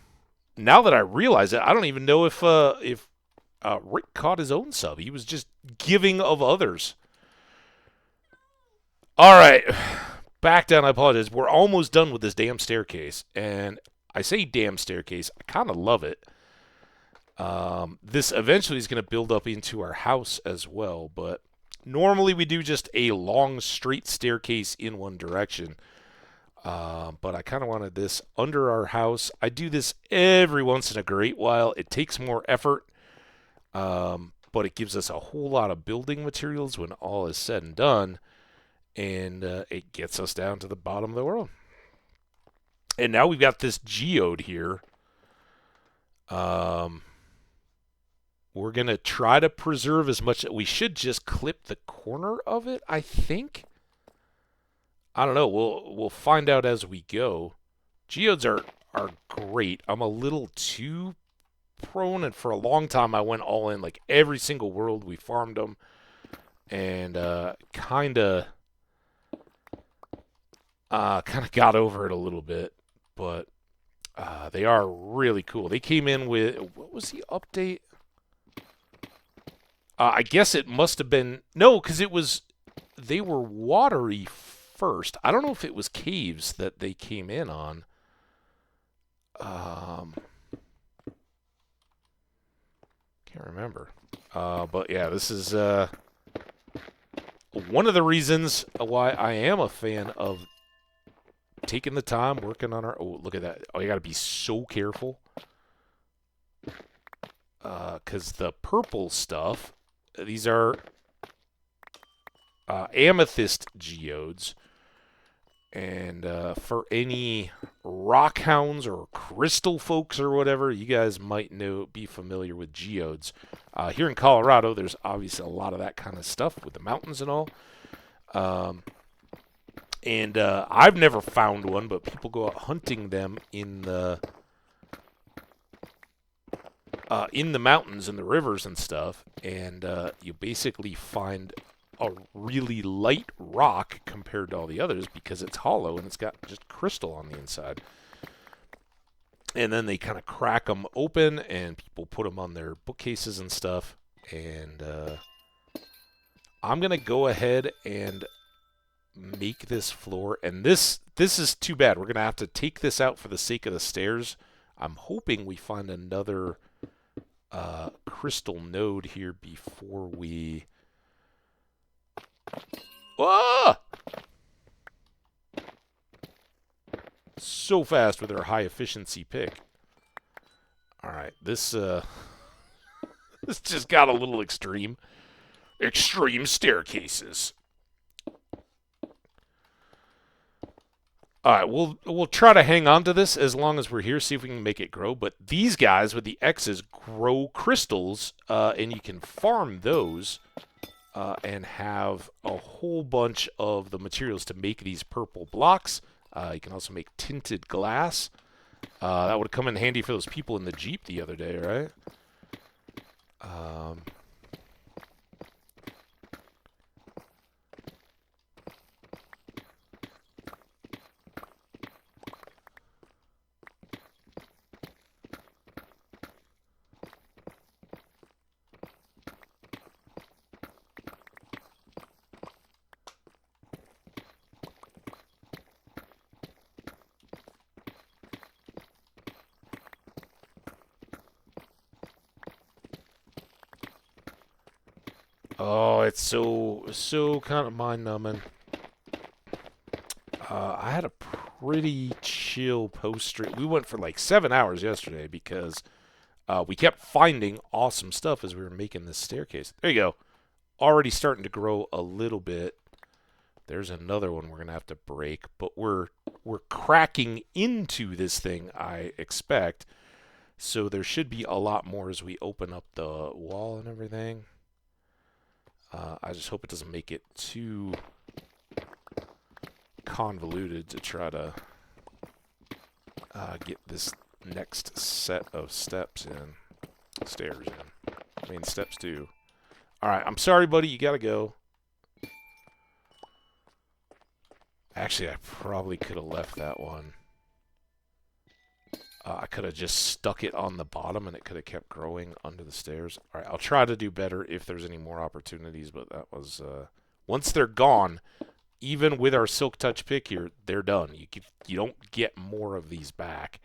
now that I realize it, I don't even know if Rick caught his own sub. He was just giving of others. All right. Back down. I apologize. We're almost done with this damn staircase, and I say damn staircase. I kind of love it. This eventually is going to build up into our house as well, but normally we do just a long straight staircase in one direction. But I kind of wanted this under our house. I do this every once in a great while. It takes more effort, but it gives us a whole lot of building materials when all is said and done, and it gets us down to the bottom of the world. And now we've got this geode here. We're going to try to preserve as much. We should just clip the corner of it, I think. I don't know. We'll find out as we go. Geodes are great. I'm a little too prone, and for a long time I went all in. Like every single world we farmed them, and kind of got over it a little bit. But they are really cool. They came in with, what was the update? I guess it must have been, no, because they were watery first. I don't know if it was caves that they came in on. Can't remember. But yeah, this is one of the reasons why I am a fan of taking the time working on our. Oh, look at that! Oh, you got to be so careful. Because the purple stuff, these are amethyst geodes. And for any rock hounds or crystal folks or whatever, you guys might be familiar with geodes. Here in Colorado, there's obviously a lot of that kind of stuff with the mountains and all. And I've never found one, but people go out hunting them in the mountains and the rivers and stuff, and you basically find a really light rock compared to all the others because it's hollow and it's got just crystal on the inside. And then they kind of crack them open and people put them on their bookcases and stuff. And I'm going to go ahead and make this floor. And this is too bad. We're going to have to take this out for the sake of the stairs. I'm hoping we find another crystal node here before we... Whoa! So fast with our high efficiency pick. All right, this this just got a little extreme. Extreme staircases. All right, we'll try to hang on to this as long as we're here, see if we can make it grow. But these guys with the X's grow crystals, and you can farm those and have a whole bunch of the materials to make these purple blocks. You can also make tinted glass. That would come in handy for those people in the Jeep the other day, right? Oh, it's so kind of mind-numbing. I had a pretty chill post stream. We went for like 7 hours yesterday because we kept finding awesome stuff as we were making this staircase. There you go. Already starting to grow a little bit. There's another one we're gonna have to break, but we're cracking into this thing, I expect. So there should be a lot more as we open up the wall and everything. I just hope it doesn't make it too convoluted to try to get this next set of steps in. Stairs in. I mean, steps too. Alright, I'm sorry, buddy. You gotta go. Actually, I probably could have left that one. I could have just stuck it on the bottom and it could have kept growing under the stairs. Alright, I'll try to do better if there's any more opportunities, but that was... once they're gone, even with our Silk Touch pick here, they're done. You don't get more of these back.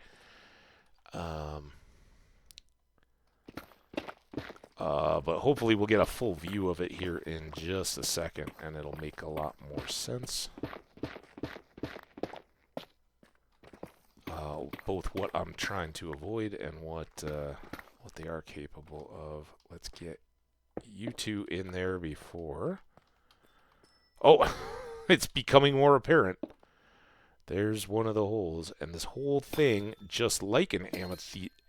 But hopefully we'll get a full view of it here in just a second, and it'll make a lot more sense. Both what I'm trying to avoid and what they are capable of. Let's get you two in there before... Oh, it's becoming more apparent. There's one of the holes, and this whole thing, just like an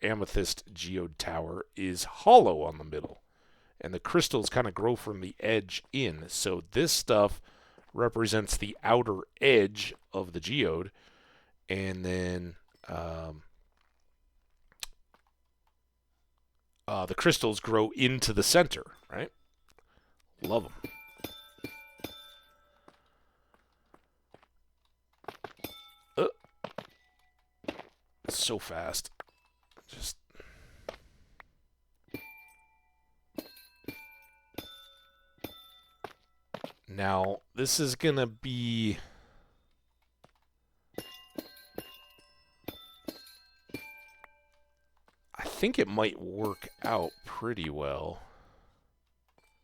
amethyst geode tower, is hollow on the middle. And the crystals kind of grow from the edge in. So this stuff represents the outer edge of the geode, and then the crystals grow into the center, right? Love them. So fast. Just... Now, this is gonna be... I think it might work out pretty well.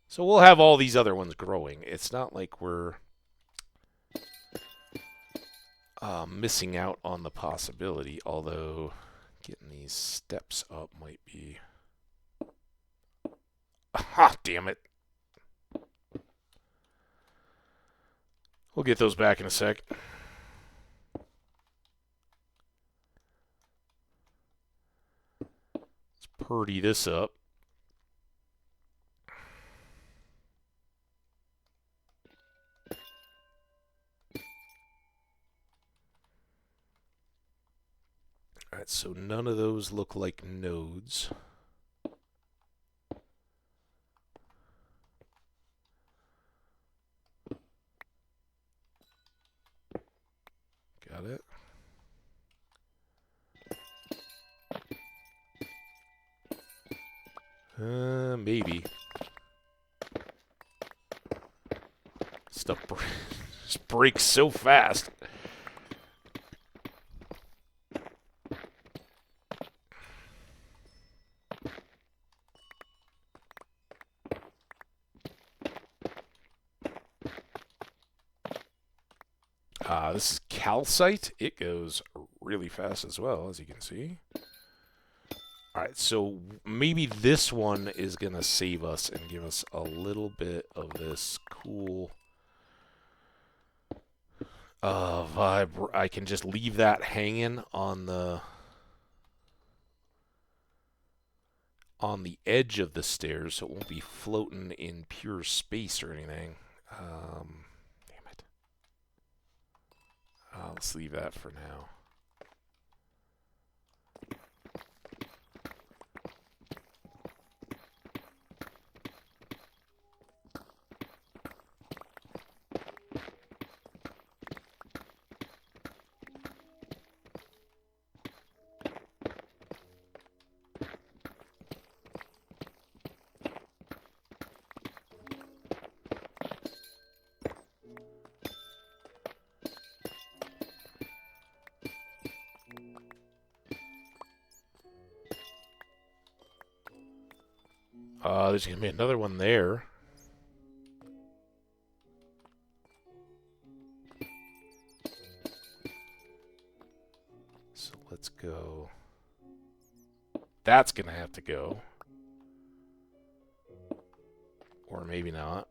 So we'll have all these other ones growing. It's not like we're missing out on the possibility, although getting these steps up might be... Ah, damn it. We'll get those back in a sec. Let's purdy this up. Alright, so none of those look like nodes. Got it. Maybe. Stuff just breaks so fast. This is calcite. It goes really fast as well, as you can see. Alright, so maybe this one is going to save us and give us a little bit of this cool Vibe. I can just leave that hanging on the edge of the stairs, so it won't be floating in pure space or anything. Damn it. Let's leave that for now. There's going to be another one there. So let's go. That's going to have to go. Or maybe not.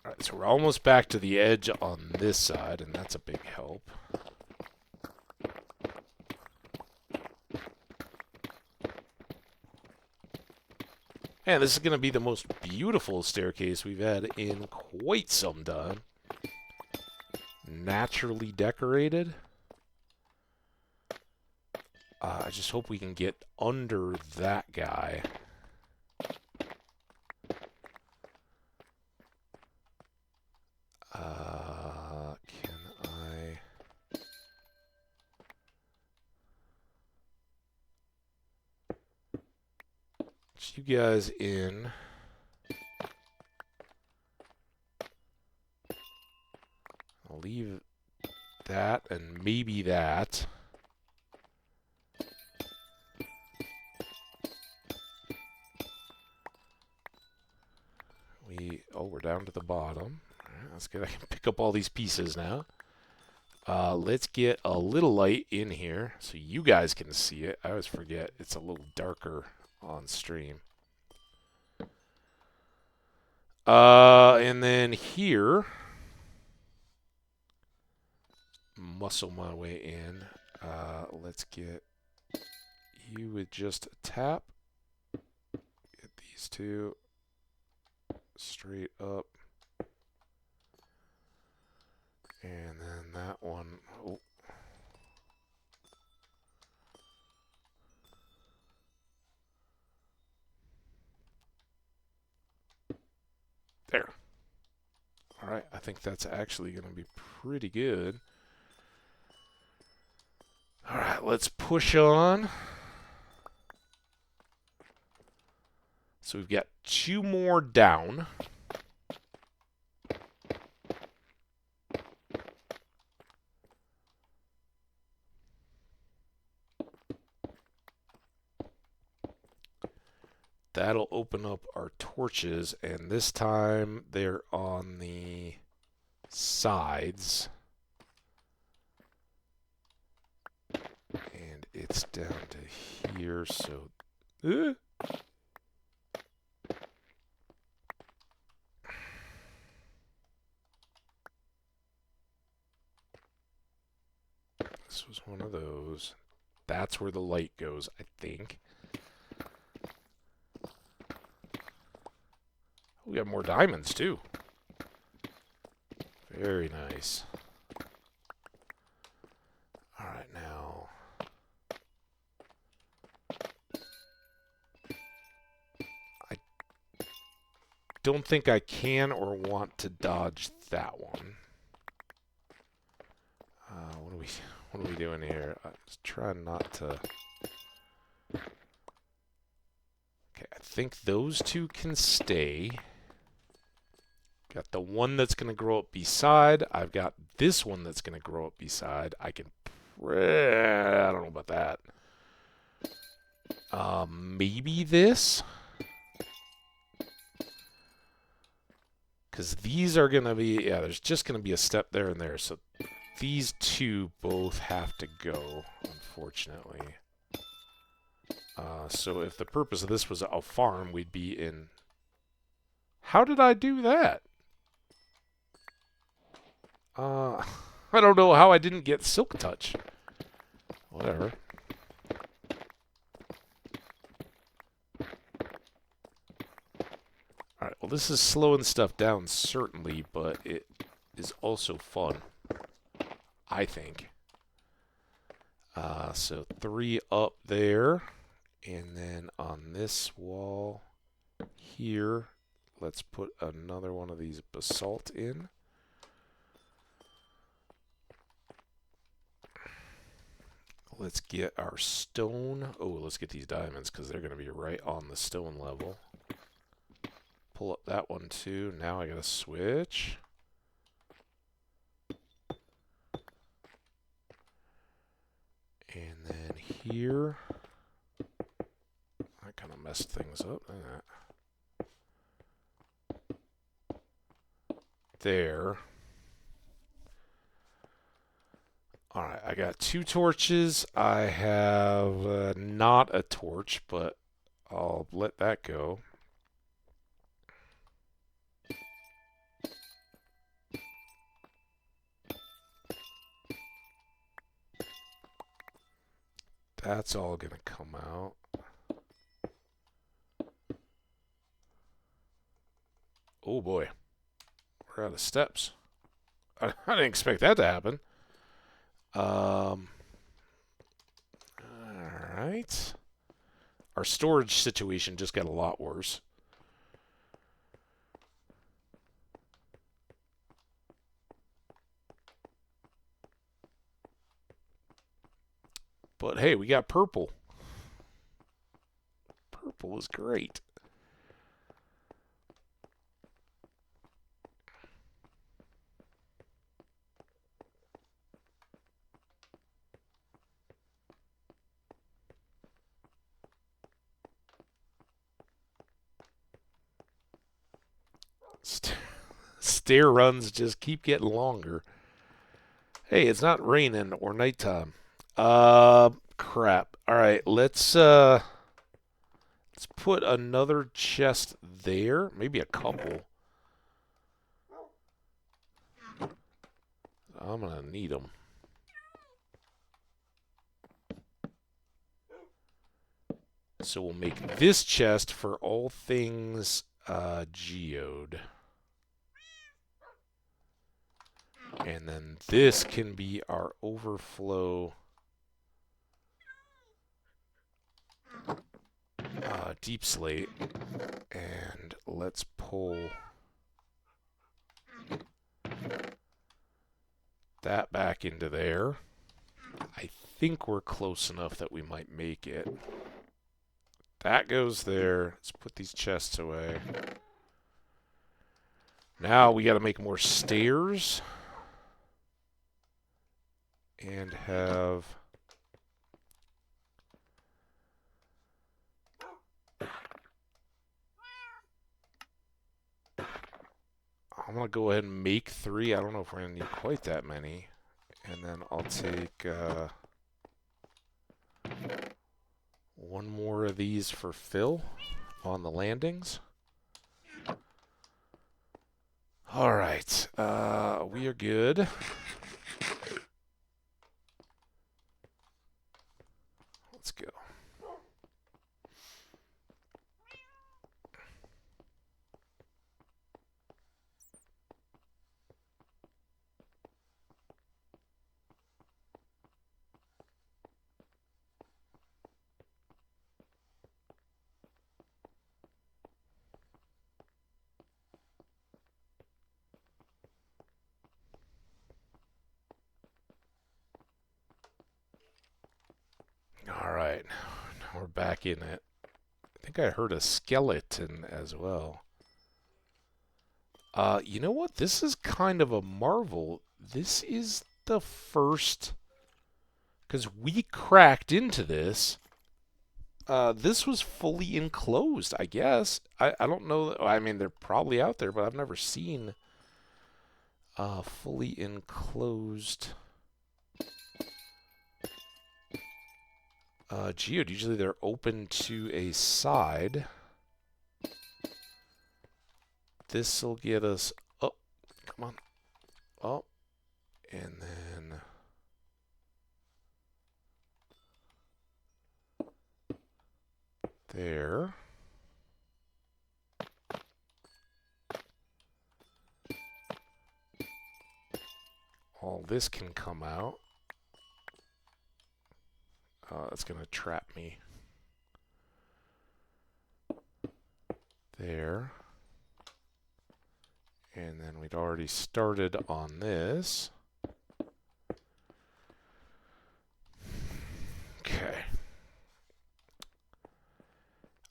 Alright, so we're almost back to the edge on this side, and that's a big help. And this is going to be the most beautiful staircase we've had in quite some time. Naturally decorated. I just hope we can get under that guy. Can I... Get you guys in. I'll leave that and maybe that. We're down to the bottom. All right, that's good. I can pick up all these pieces now. Let's get a little light in here so you guys can see it. I always forget it's a little darker on stream. And then here, muscle my way in. Let's get you with just a tap. Get these two straight up. And then that one. Oh. There. All right, I think that's actually going to be pretty good. All right, let's push on. So we've got two more down. That'll open up our torches, and this time they're on the sides. And it's down to here, so... This was one of those. That's where the light goes, I think. We got more diamonds, too. Very nice. All right, now... I don't think I can or want to dodge that one. What are we doing here? I'm just trying not to... think those two can stay. Got the one that's going to grow up beside. I've got this one that's going to grow up beside. I don't know about that. Maybe this? Because these are going to be, yeah, there's just going to be a step there and there. So these two both have to go, unfortunately. So if the purpose of this was a farm, we'd be in... How did I do that? I don't know how I didn't get Silk Touch. Whatever. Alright, well this is slowing stuff down, certainly, but it is also fun, I think. So 3 up there, and then on this wall here, let's put another one of these basalt in. Let's get our stone. Oh, let's get these diamonds because they're going to be right on the stone level. Pull up that one too. Now I got to switch. And then here. I kind of messed things up. There. Alright, I got 2 torches. I have not a torch, but I'll let that go. That's all going to come out. Oh boy. We're out of steps. I didn't expect that to happen. Alright. Our storage situation just got a lot worse. But hey, we got purple. Purple is great. Stair runs just keep getting longer. Hey, it's not raining or nighttime. Crap. All right, let's put another chest there. Maybe a couple. I'm gonna need them. So we'll make this chest for all things geode. And then this can be our overflow deep slate. And let's pull that back into there. I think we're close enough that we might make it. That goes there. Let's put these chests away. Now we got to make more stairs. And have... I'm going to go ahead and make 3. I don't know if we're going to need quite that many. And then I'll take 1 more of these for Phil on the landings. All right. We are good. Let's go. All right. Now we're back in it. I think think I heard a skeleton as well. You know what? This is kind of a marvel. This is the first... Because we cracked into this. This was fully enclosed, I guess. I don't know. I mean, they're probably out there, but I've never seen fully enclosed geode. Usually they're open to a side. This will get us up. Come on. Up. And then... there. All this can come out. That's going to trap me. There. And then we'd already started on this. Okay.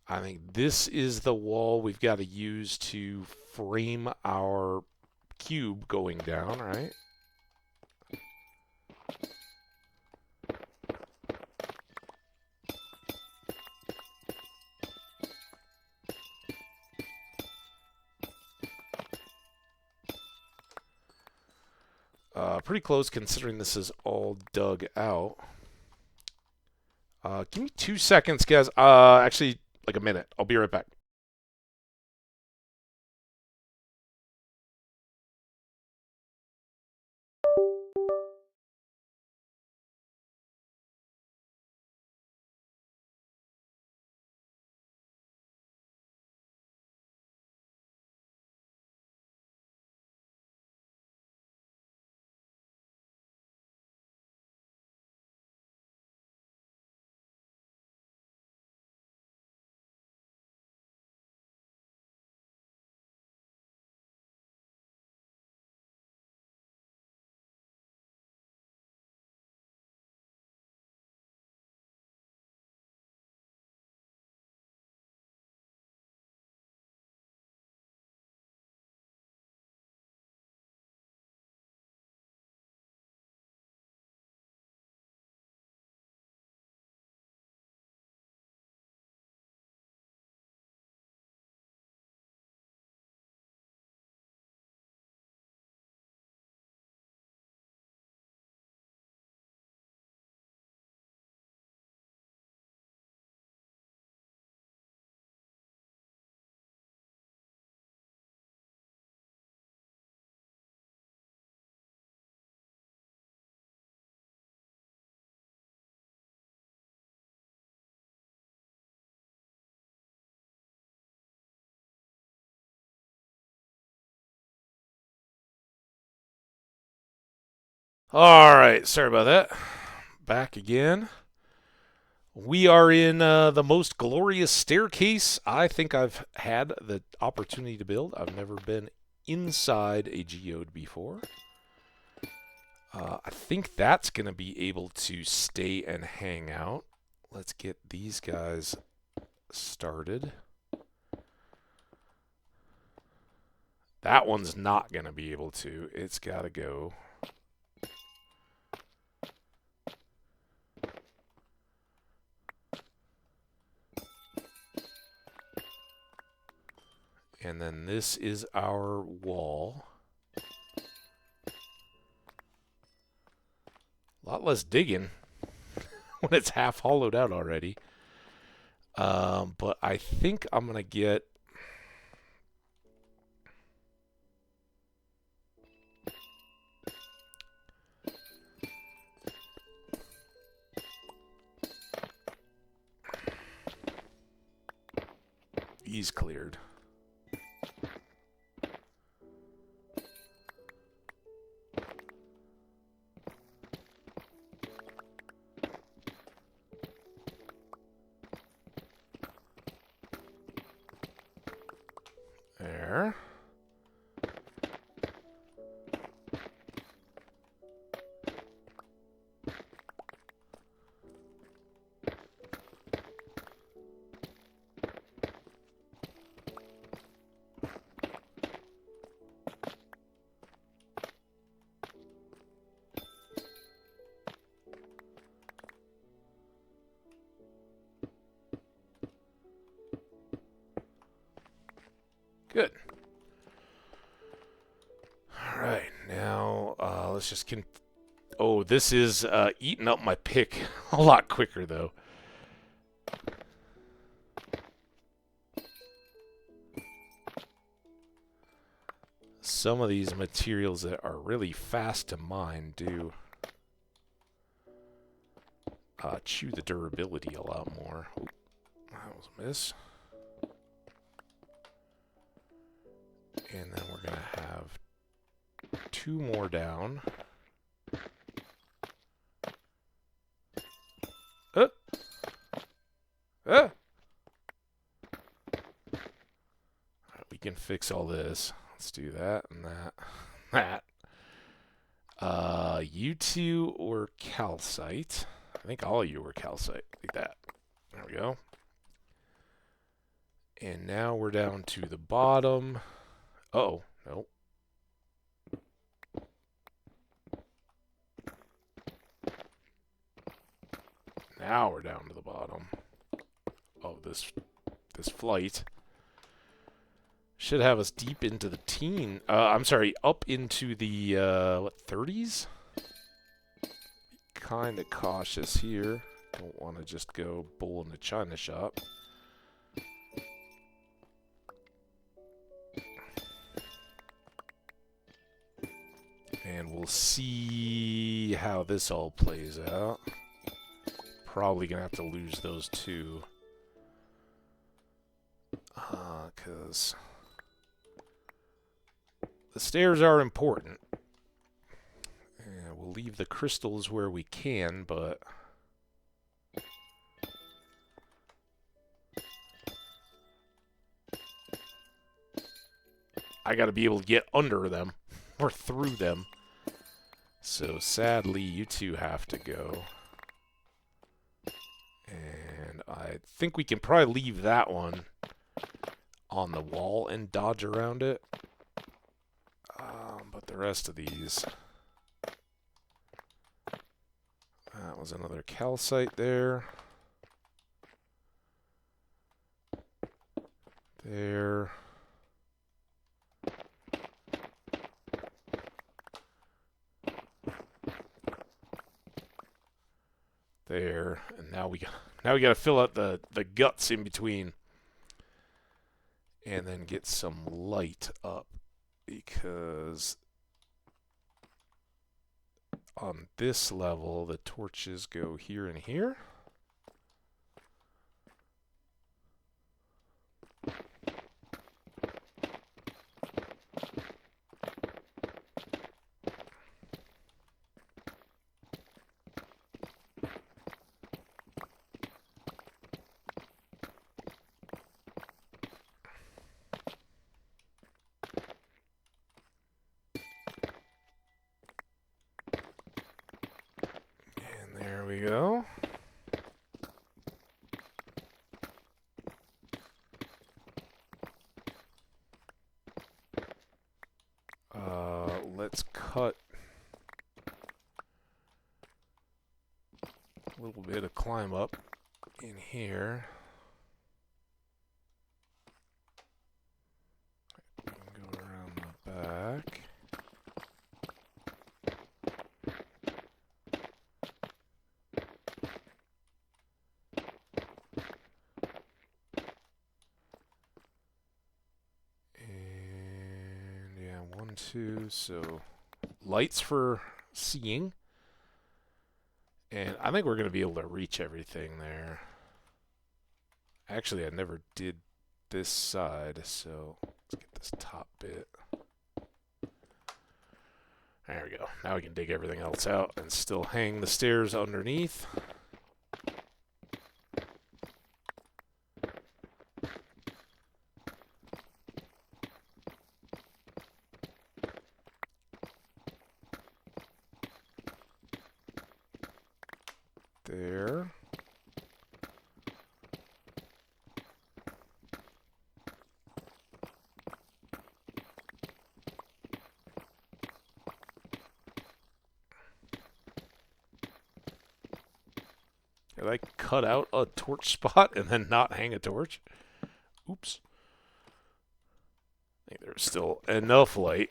I think this is the wall we've got to use to frame our cube going down, right? Pretty close considering this is all dug out. Give me 2 seconds, guys. Actually, like a minute. I'll be right back. All right, sorry about that. Back again. We are in the most glorious staircase I think I've had the opportunity to build. I've never been inside a geode before. I think that's going to be able to stay and hang out. Let's get these guys started. That one's not going to be able to. It's got to go. And then this is our wall. A lot less digging when it's half hollowed out already. But I think I'm going to get... these cleared. There. Good. All right, now let's just oh, this is eating up my pick a lot quicker, though. Some of these materials that are really fast to mine do chew the durability a lot more. Oop, that was a miss. And then we're going to have 2 more down. We can fix all this. Let's do that and that. You two or calcite. I think all of you were calcite. Like that. There we go. And now we're down to the bottom. Uh-oh. Nope. Now we're down to the bottom of this flight. Should have us deep into the I'm sorry, up into the, what, 30s? Kind of cautious here. Don't want to just go bull in the china shop. And we'll see how this all plays out. Probably going to have to lose those 2. Because the stairs are important. And we'll leave the crystals where we can, but I got to be able to get under them or through them. So sadly, you two have to go. And I think we can probably leave that one on the wall and dodge around it. But the rest of these... That was another calcite there. There. There. And now we got to fill out the guts in between. And then get some light up, because on this level the torches go here and here. There we go. Let's cut a little bit of climb up in here. Go around the back. So lights for seeing, and I think we're going to be able to reach everything there. Actually, I never did this side, so let's get this top bit. There we go. Now we can dig everything else out and still hang the stairs underneath. There. Did I cut out a torch spot and then not hang a torch? Oops. I think there's still enough light.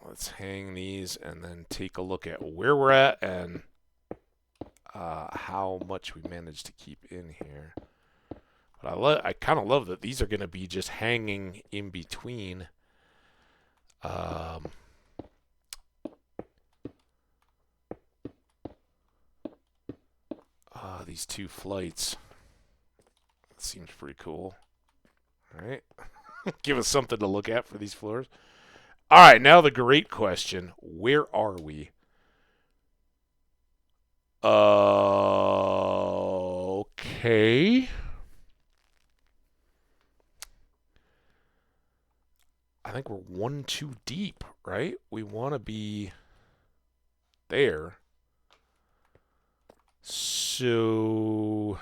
Let's hang these and then take a look at where we're at and how much we managed to keep in here. But I kind of love that these are going to be just hanging in between these two flights. That seems pretty cool. All right. Give us something to look at for these floors. All right, now the great question. Where are we? Okay. I think we're 1 too deep, right? We want to be there. So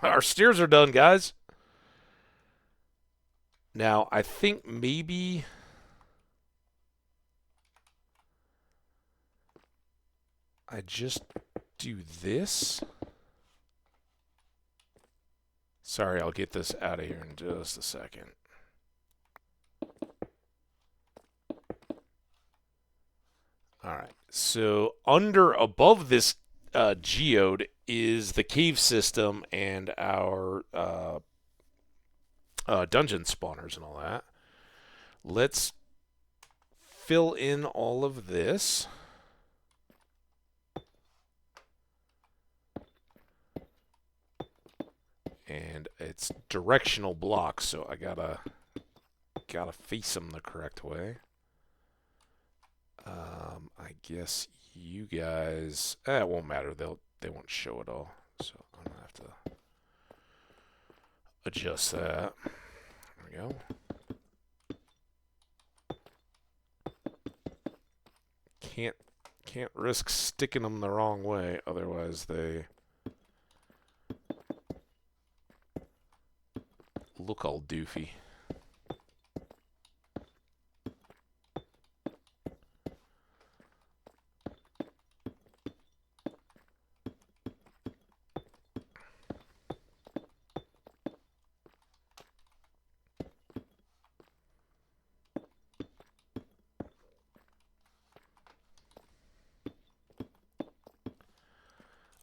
our steers are done, guys. Now, I think maybe I just do this. Sorry, I'll get this out of here in just a second. All right, so above this geode is the cave system and our dungeon spawners and all that. Let's fill in all of this. And it's directional blocks, so I gotta face them the correct way. I guess you guys, it won't matter. They won't show it all, so I'm gonna have to adjust that. There we go. Can't risk sticking them the wrong way, otherwise they look all doofy.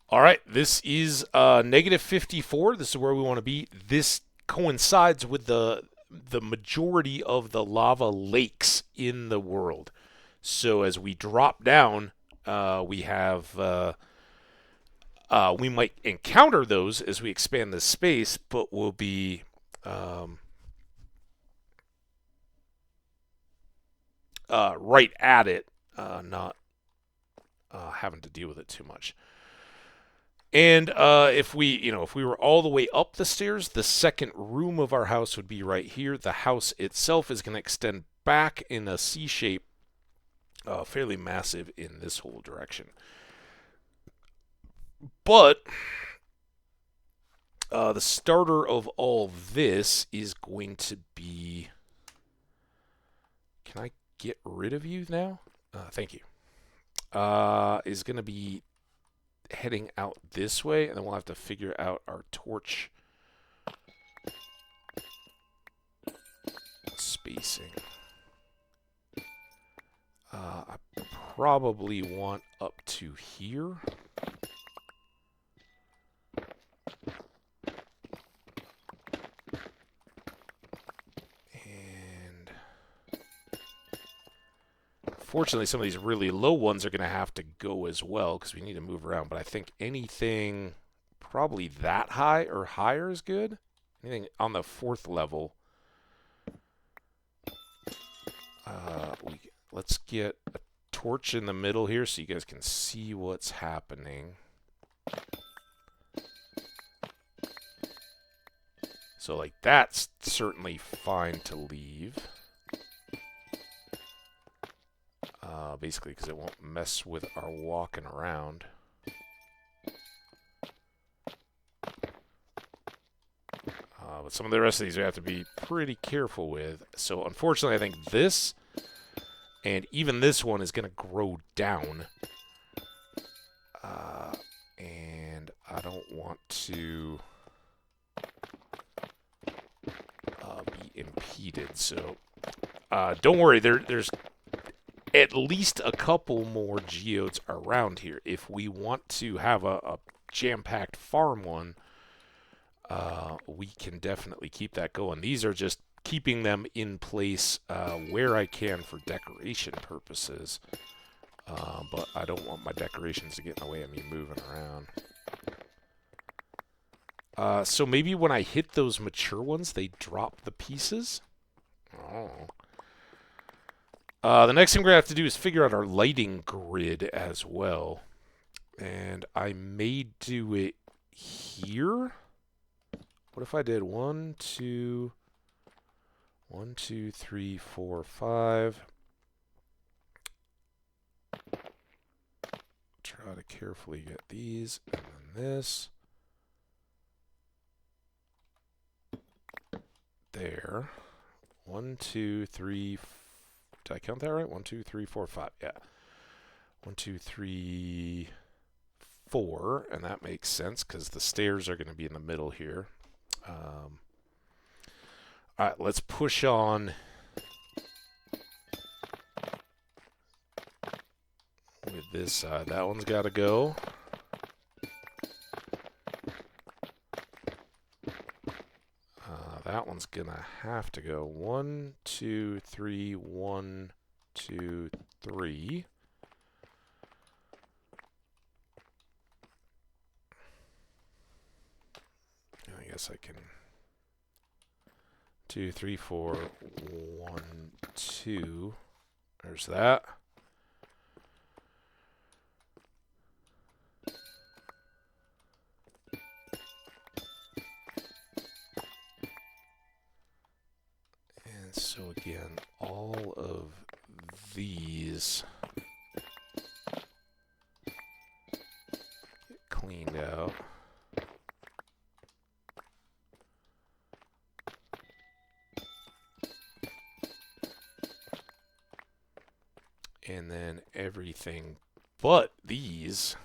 All right, this is -54. This is where we want to be. This coincides with the majority of the lava lakes in the world. So as we drop down, we have we might encounter those as we expand this space, but we'll be right at it, not having to deal with it too much. And if we were all the way up the stairs, the second room of our house would be right here. The house itself is going to extend back in a C shape, fairly massive in this whole direction. But the starter of all this is going to be... Can I get rid of you now? Thank you. Is going to be heading out this way, and then we'll have to figure out our torch spacing. I probably want up to here. Fortunately, some of these really low ones are going to have to go as well because we need to move around. But I think anything probably that high or higher is good. Anything on the 4th level. let's get a torch in the middle here so you guys can see what's happening. So, like, that's certainly fine to leave. Basically, because it won't mess with our walking around. But some of the rest of these we have to be pretty careful with. So, unfortunately, I think this and even this one is going to grow down. And I don't want to be impeded. So, don't worry. There's at least a couple more geodes around here. If we want to have a jam-packed farm one, we can definitely keep that going. These are just keeping them in place where I can for decoration purposes. But I don't want my decorations to get in the way of me moving around. So maybe when I hit those mature ones, they drop the pieces? Oh. The next thing we're going to have to do is figure out our lighting grid as well. And I may do it here. What if I did 1, 2, 3, 4, 5. Try to carefully get these, and then this. There. 1, 2, 3, did I count that right? 1, 2, 3, 4, 5. Yeah. 1, 2, 3, 4. And that makes sense because the stairs are going to be in the middle here. All right, let's push on with this side. That one's got to go. That one's going to have to go. 1, 2, 3, 1, 2, 3. I guess I can 2, 3, 4, 1, 2. There's that. And so again, all of these get cleaned out. And then everything but these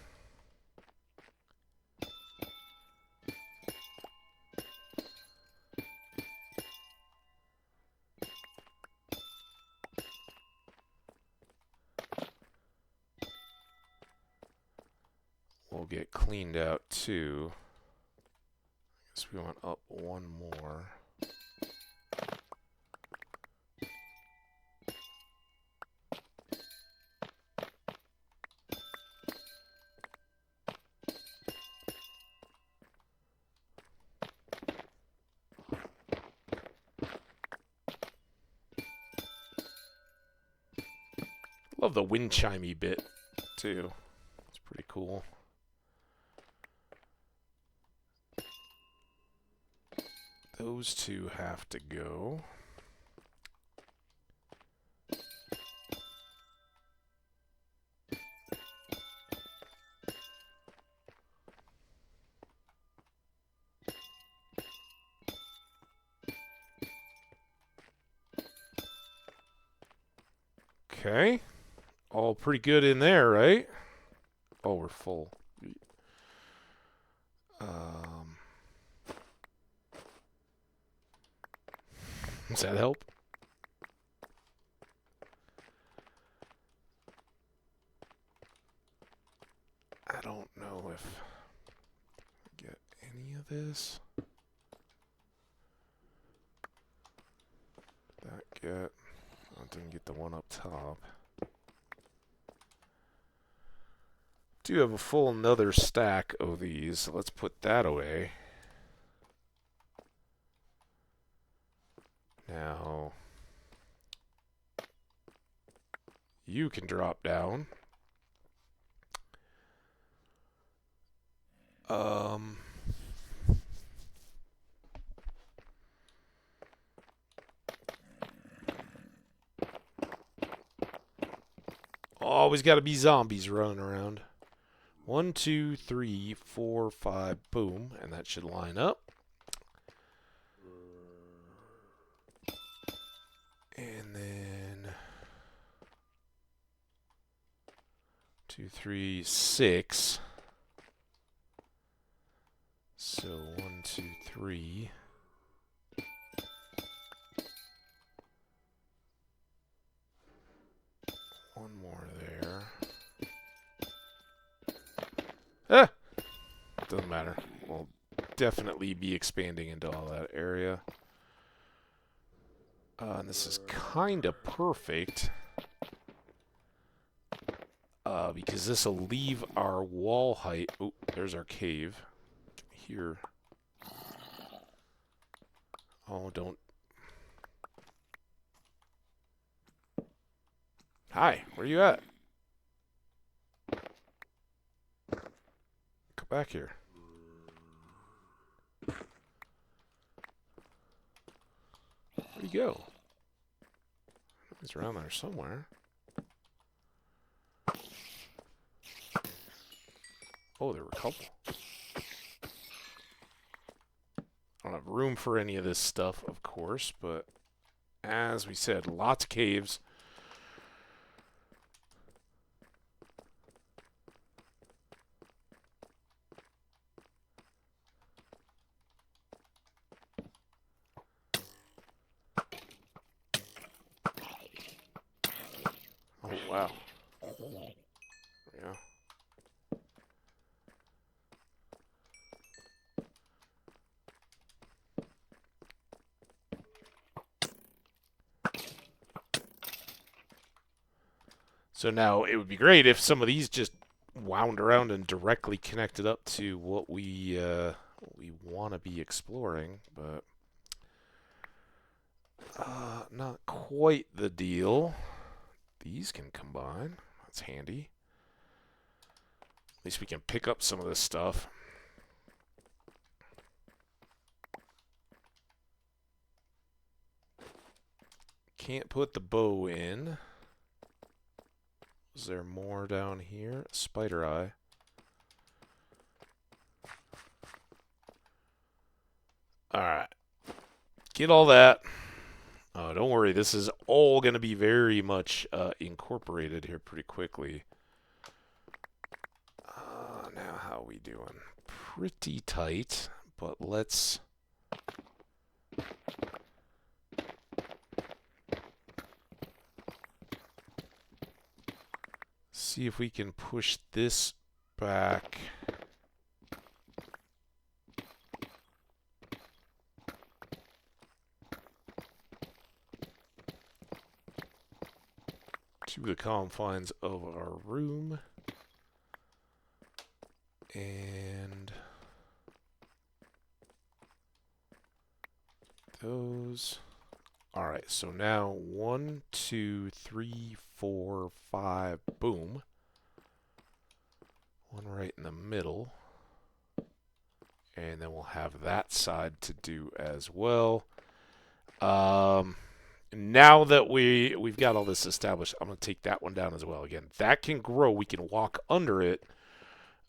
will get cleaned out too. I guess we want up one more. Love the wind chimey bit, too. It's pretty cool. Those two have to go. Okay. All pretty good in there, right? Oh, we're full. Does that help? I don't know if I get any of this. That get... I didn't get the one up top. Do have a full another stack of these, so let's put that away. Now, you can drop down. Always got to be zombies running around. 1, 2, 3, 4, 5, boom, and that should line up. And then 2, 3, 6. So 1, 2, 3. One more there. Ah! Doesn't matter. We'll definitely be expanding into all that area. And this is kind of perfect. Because this will leave our wall height. Oh, there's our cave. Here. Oh, don't. Hi, where you at? Come back here. Where'd he go? He's around there somewhere. Oh, there were a couple. I don't have room for any of this stuff, of course, but as we said, lots of caves. Oh, wow. Yeah. So now it would be great if some of these just wound around and directly connected up to what we want to be exploring, but not quite the deal. These can combine. That's handy. At least we can pick up some of this stuff. Can't put the bow in. Is there more down here? Spider eye. Alright. Get all that. Oh, don't worry. This is all going to be very much incorporated here pretty quickly. Now, how are we doing? Pretty tight, but let's... see if we can push this back. To the confines of our room. And those. Alright, so now 1, 2, 3, 4, 5, boom. One right in the middle. And then we'll have that side to do as well. Now that we've got all this established, I'm going to take that one down as well. Again, that can grow. We can walk under it.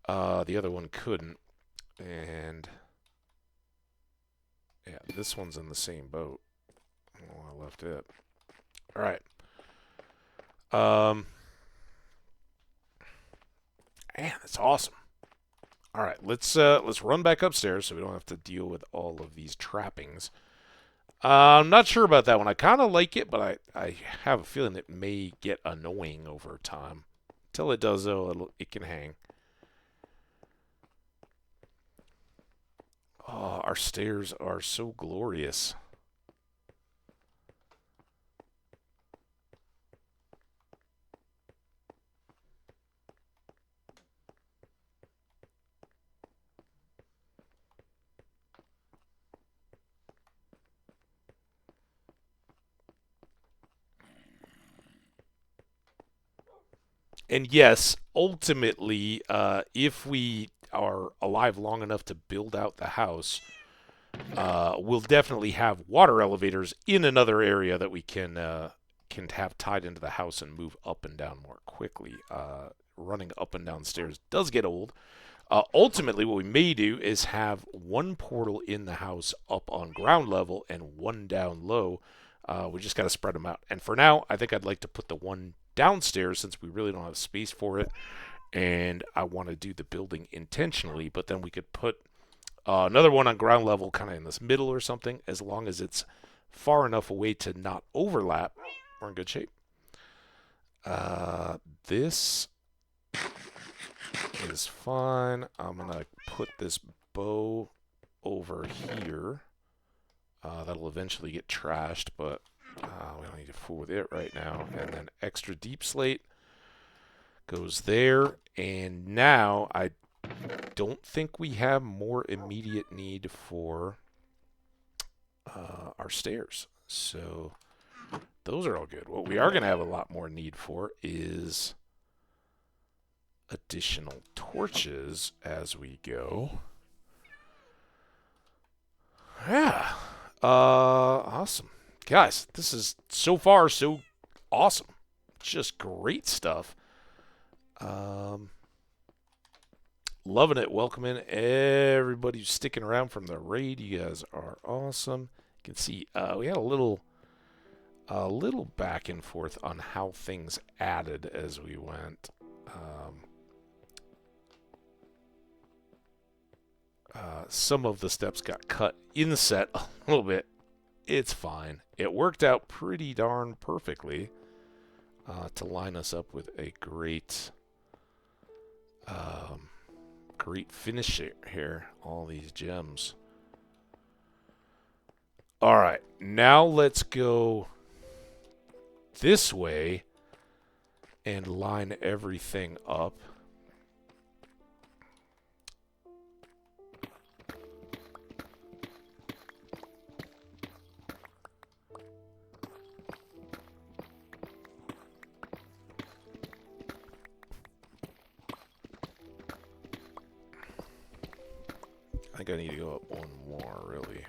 The other one couldn't. And yeah, this one's in the same boat. Oh, I left it. All right. Man, that's awesome. All right, let's run back upstairs so we don't have to deal with all of these trappings. I'm not sure about that one. I kind of like it, but I have a feeling it may get annoying over time. Until it does, though, it can hang. Oh, our stairs are so glorious. And yes, ultimately, if we are alive long enough to build out the house, we'll definitely have water elevators in another area that we can have tied into the house and move up and down more quickly. Running up and down stairs does get old. Ultimately, what we may do is have one portal in the house up on ground level and one down low. We just got to spread them out. And for now, I think I'd like to put the one downstairs since we really don't have space for it. And I want to do the building intentionally, but then we could put another one on ground level kind of in this middle or something. As long as it's far enough away to not overlap, we're in good shape. This is fine. I'm going to put this bow over here. That'll eventually get trashed, but we don't need to fool with it right now. And then extra deep slate goes there. And now I don't think we have more immediate need for our stairs. So those are all good. What we are going to have a lot more need for is additional torches as we go. Yeah. Awesome. Guys, this is so far so awesome. Just great stuff. Loving it. Welcoming everybody who's sticking around from the raid. You guys are awesome. You can see we had a little back and forth on how things added as we went. Some of the steps got cut in the set a little bit. It's fine. It worked out pretty darn perfectly to line us up with a great finish here. All these gems. All right, now let's go this way and line everything up. I think I need to go up one more, really.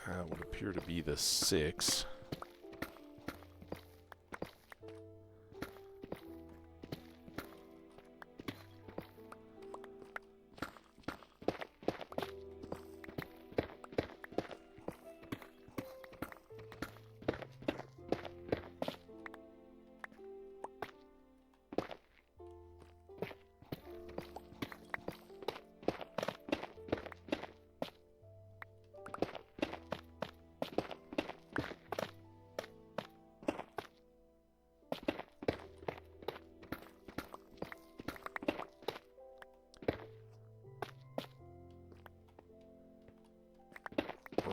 That would appear to be the 6.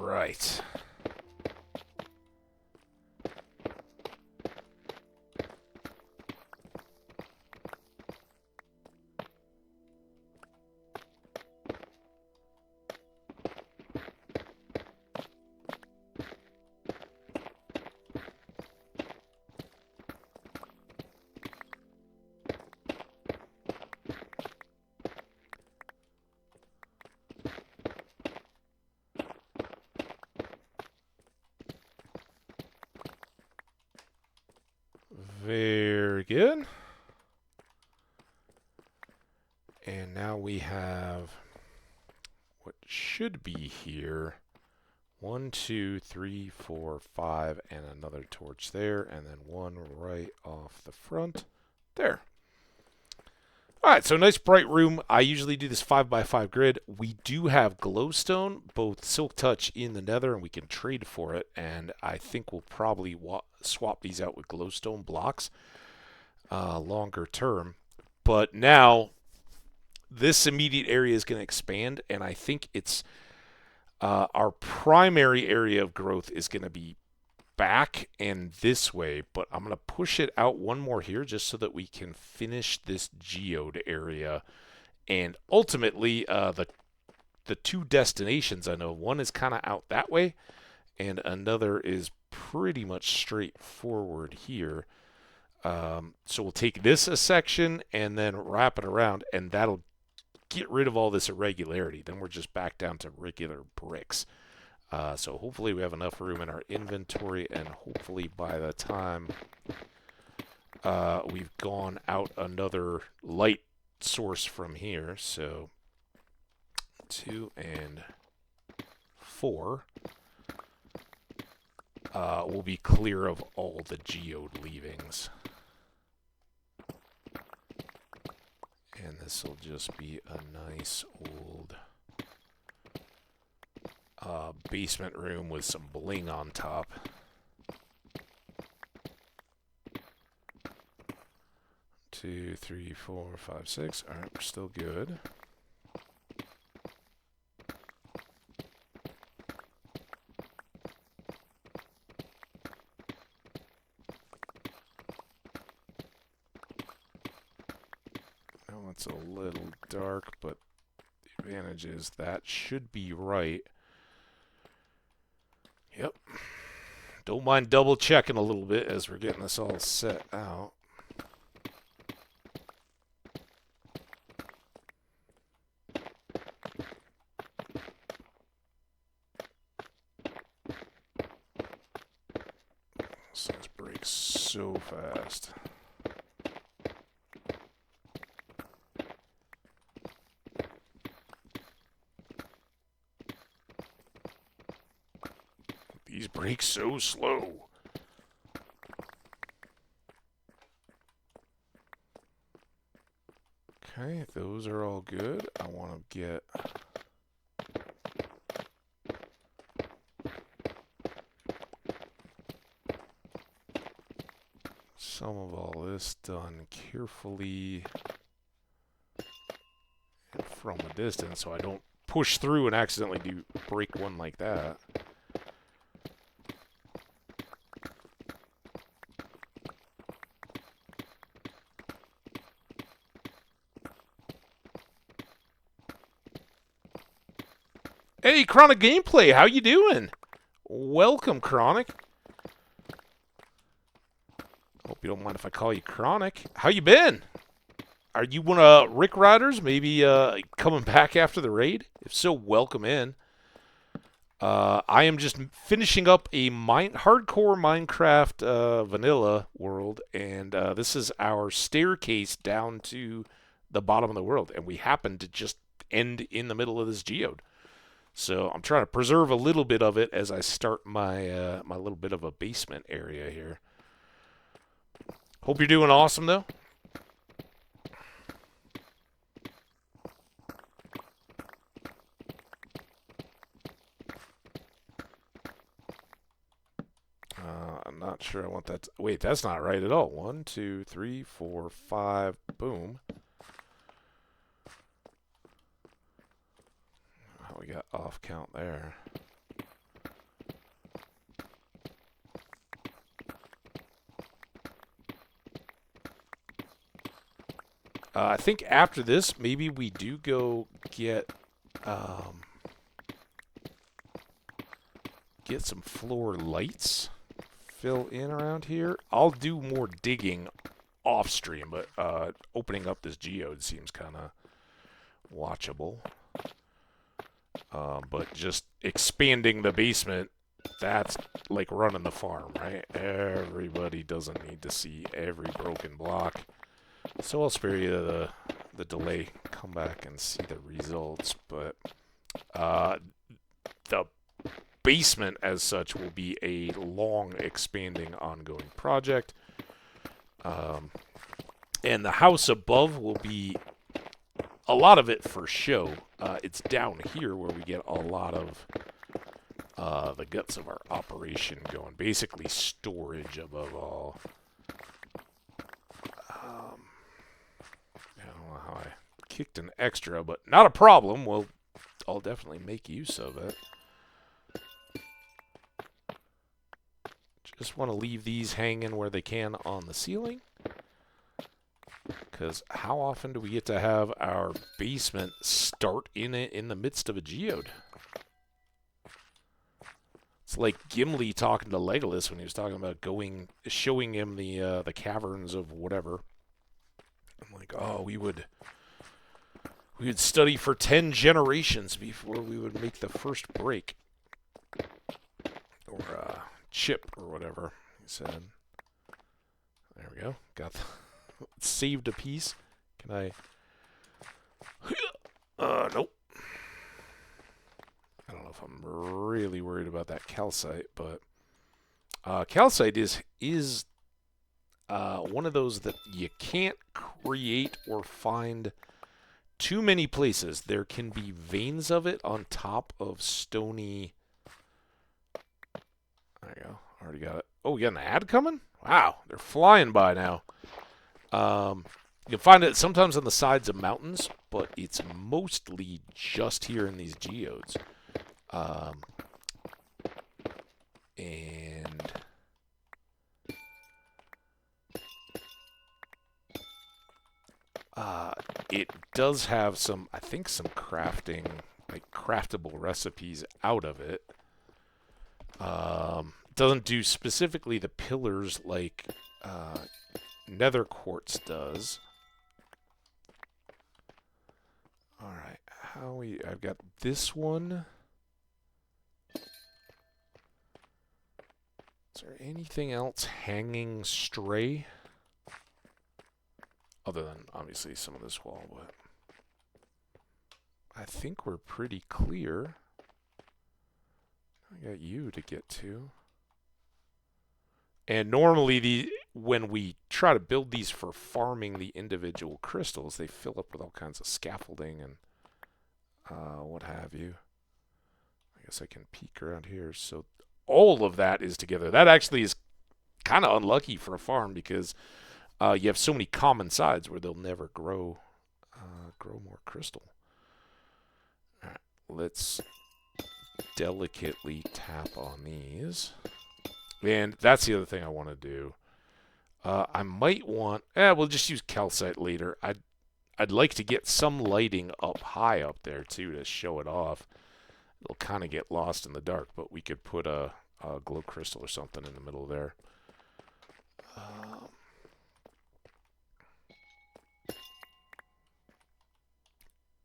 Right. Very good. And now we have what should be here. 1, 2, 3, 4, 5, and another torch there, and then one right off the front. There. Alright, so nice bright room. I usually do this 5x5 grid. We do have glowstone, both silk touch in the nether, and we can trade for it. And I think we'll probably swap these out with glowstone blocks longer term. But now, this immediate area is going to expand, and I think it's our primary area of growth is going to be back and this way, but I'm going to push it out one more here just so that we can finish this geode area. And ultimately, the two destinations I know, one is kind of out that way, and another is pretty much straightforward here. So we'll take this a section and then wrap it around, and that'll get rid of all this irregularity. Then we're just back down to regular bricks. So hopefully we have enough room in our inventory, and hopefully by the time we've gone out another light source from here. So 2 and 4 will be clear of all the geode leavings. And this will just be a nice old basement room with some bling on top. 2, 3, 4, 5, 6. All right, we're still good. Now it's a little dark, but the advantage is that should be right. Yep. Don't mind double checking a little bit as we're getting this all set out. This thing breaks so fast. These break so slow. Okay, those are all good. I want to get some of all this done carefully and from a distance so I don't push through and accidentally break one like that. Hey, Chronic Gameplay, how you doing? Welcome, Chronic. Hope you don't mind if I call you Chronic. How you been? Are you one of Rick Riders? Maybe coming back after the raid? If so, welcome in. I am just finishing up a hardcore Minecraft vanilla world, and this is our staircase down to the bottom of the world, and we happen to just end in the middle of this geode. So I'm trying to preserve a little bit of it as I start my my little bit of a basement area here. Hope you're doing awesome, though. I'm not sure I want that. Wait, that's not right at all. 1, 2, 3, 4, 5. Boom. We got off count there. I think after this, maybe we do go get some floor lights, fill in around here. I'll do more digging off stream, but opening up this geode seems kind of watchable. But just expanding the basement, that's like running the farm, right? Everybody doesn't need to see every broken block. So I'll spare you the delay. Come back and see the results. But the basement as such will be a long, expanding, ongoing project. And the house above will be a lot of it for show. It's down here where we get a lot of the guts of our operation going. Basically storage above all. I don't know how I kicked an extra, but not a problem. I'll definitely make use of it. Just want to leave these hanging where they can on the ceiling. Because how often do we get to have our basement start in the midst of a geode? It's like Gimli talking to Legolas when he was talking about showing him the caverns of whatever. I'm like, oh, we would study for 10 generations before we would make the first break. Or chip or whatever, he said. There we go. Got saved a piece. Can I? Nope. I don't know if I'm really worried about that calcite, but calcite is one of those that you can't create or find too many places. There can be veins of it on top of stony. There you go. Already got it. Oh, we got an ad coming? Wow, they're flying by now. You can find it sometimes on the sides of mountains, but it's mostly just here in these geodes. And it does have some, I think, some crafting, like craftable recipes out of it. Doesn't do specifically the pillars like nether quartz does. Alright, I've got this one. Is there anything else hanging stray? Other than, obviously, some of this wall, but I think we're pretty clear. I got you to get to. And normally, when we try to build these for farming the individual crystals, they fill up with all kinds of scaffolding and what have you. I guess I can peek around here. So all of that is together. That actually is kind of unlucky for a farm because you have so many common sides where they'll never grow more crystal. All right, let's delicately tap on these. And that's the other thing I want to do. I might want... we'll just use calcite later. I'd like to get some lighting up high up there, too, to show it off. It'll kind of get lost in the dark, but we could put a glow crystal or something in the middle there.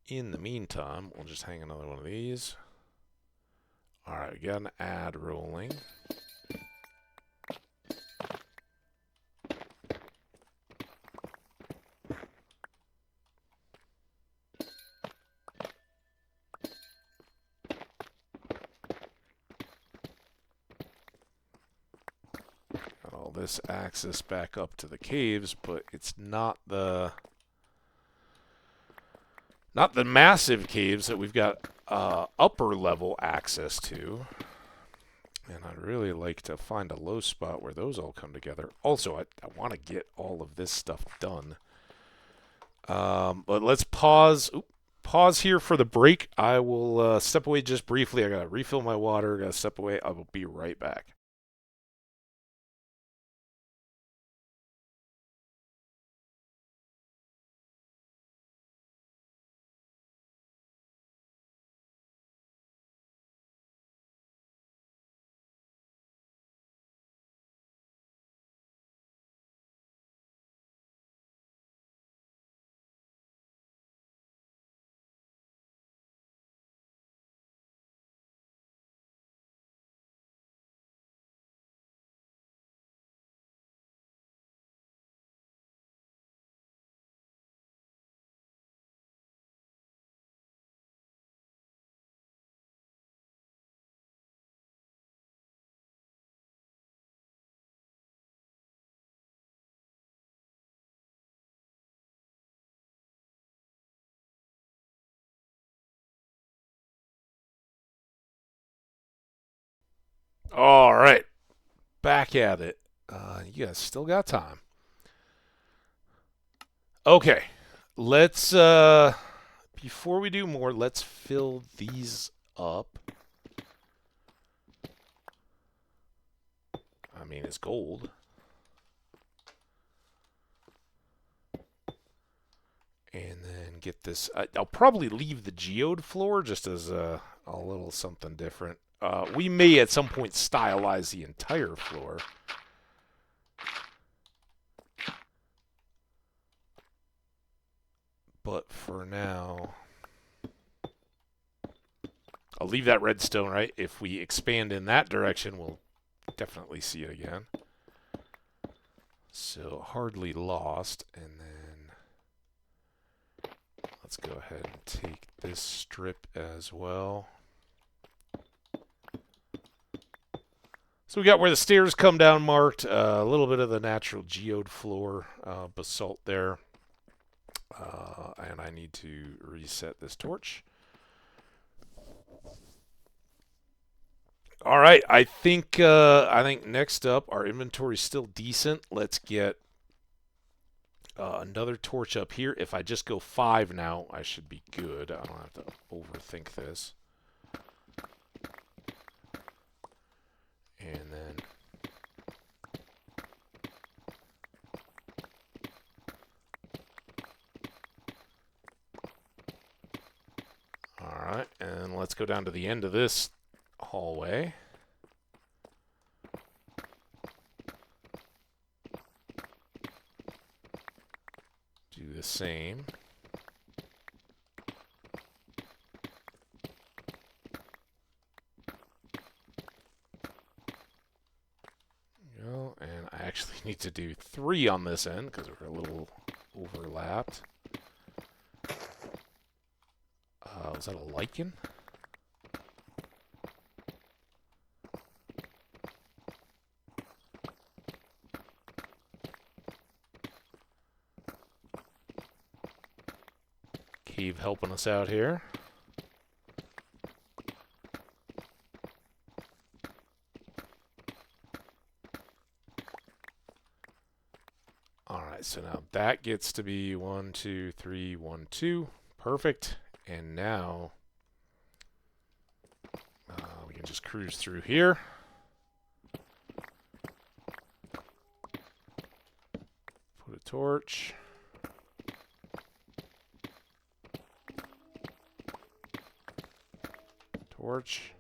In the meantime, we'll just hang another one of these. Alright, we got an ad rolling. This access back up to the caves, but it's not the massive caves that we've got upper level access to. And I'd really like to find a low spot where those all come together. Also, I want to get all of this stuff done. But let's pause here for the break. I will step away just briefly. I gotta refill my water. Gotta step away. I will be right back. All right, back at it. You guys still got time. Okay, let's before we do more, let's fill these up. I mean, it's gold. And then get this. I'll probably leave the geode floor just as a little something different. We may at some point stylize the entire floor. But for now, I'll leave that redstone, right? If we expand in that direction, we'll definitely see it again. So hardly lost, and then let's go ahead and take this strip as well. So we got where the stairs come down marked, a little bit of the natural geode floor, basalt there. And I need to reset this torch. All right, I think next up, our inventory is still decent. Let's get another torch up here. If I just go 5 now, I should be good. I don't have to overthink this. And then all right, and let's go down to the end of this hallway. Do the same. Go, and I actually need to do 3 on this end because we're a little overlapped. Was that a lichen? Cave helping us out here. Alright, so now that gets to be 1, 2, 3, 1, 2. Perfect. And now we can just cruise through here. Put a torch. Torch.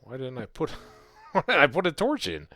Why didn't I put why did I put a torch in?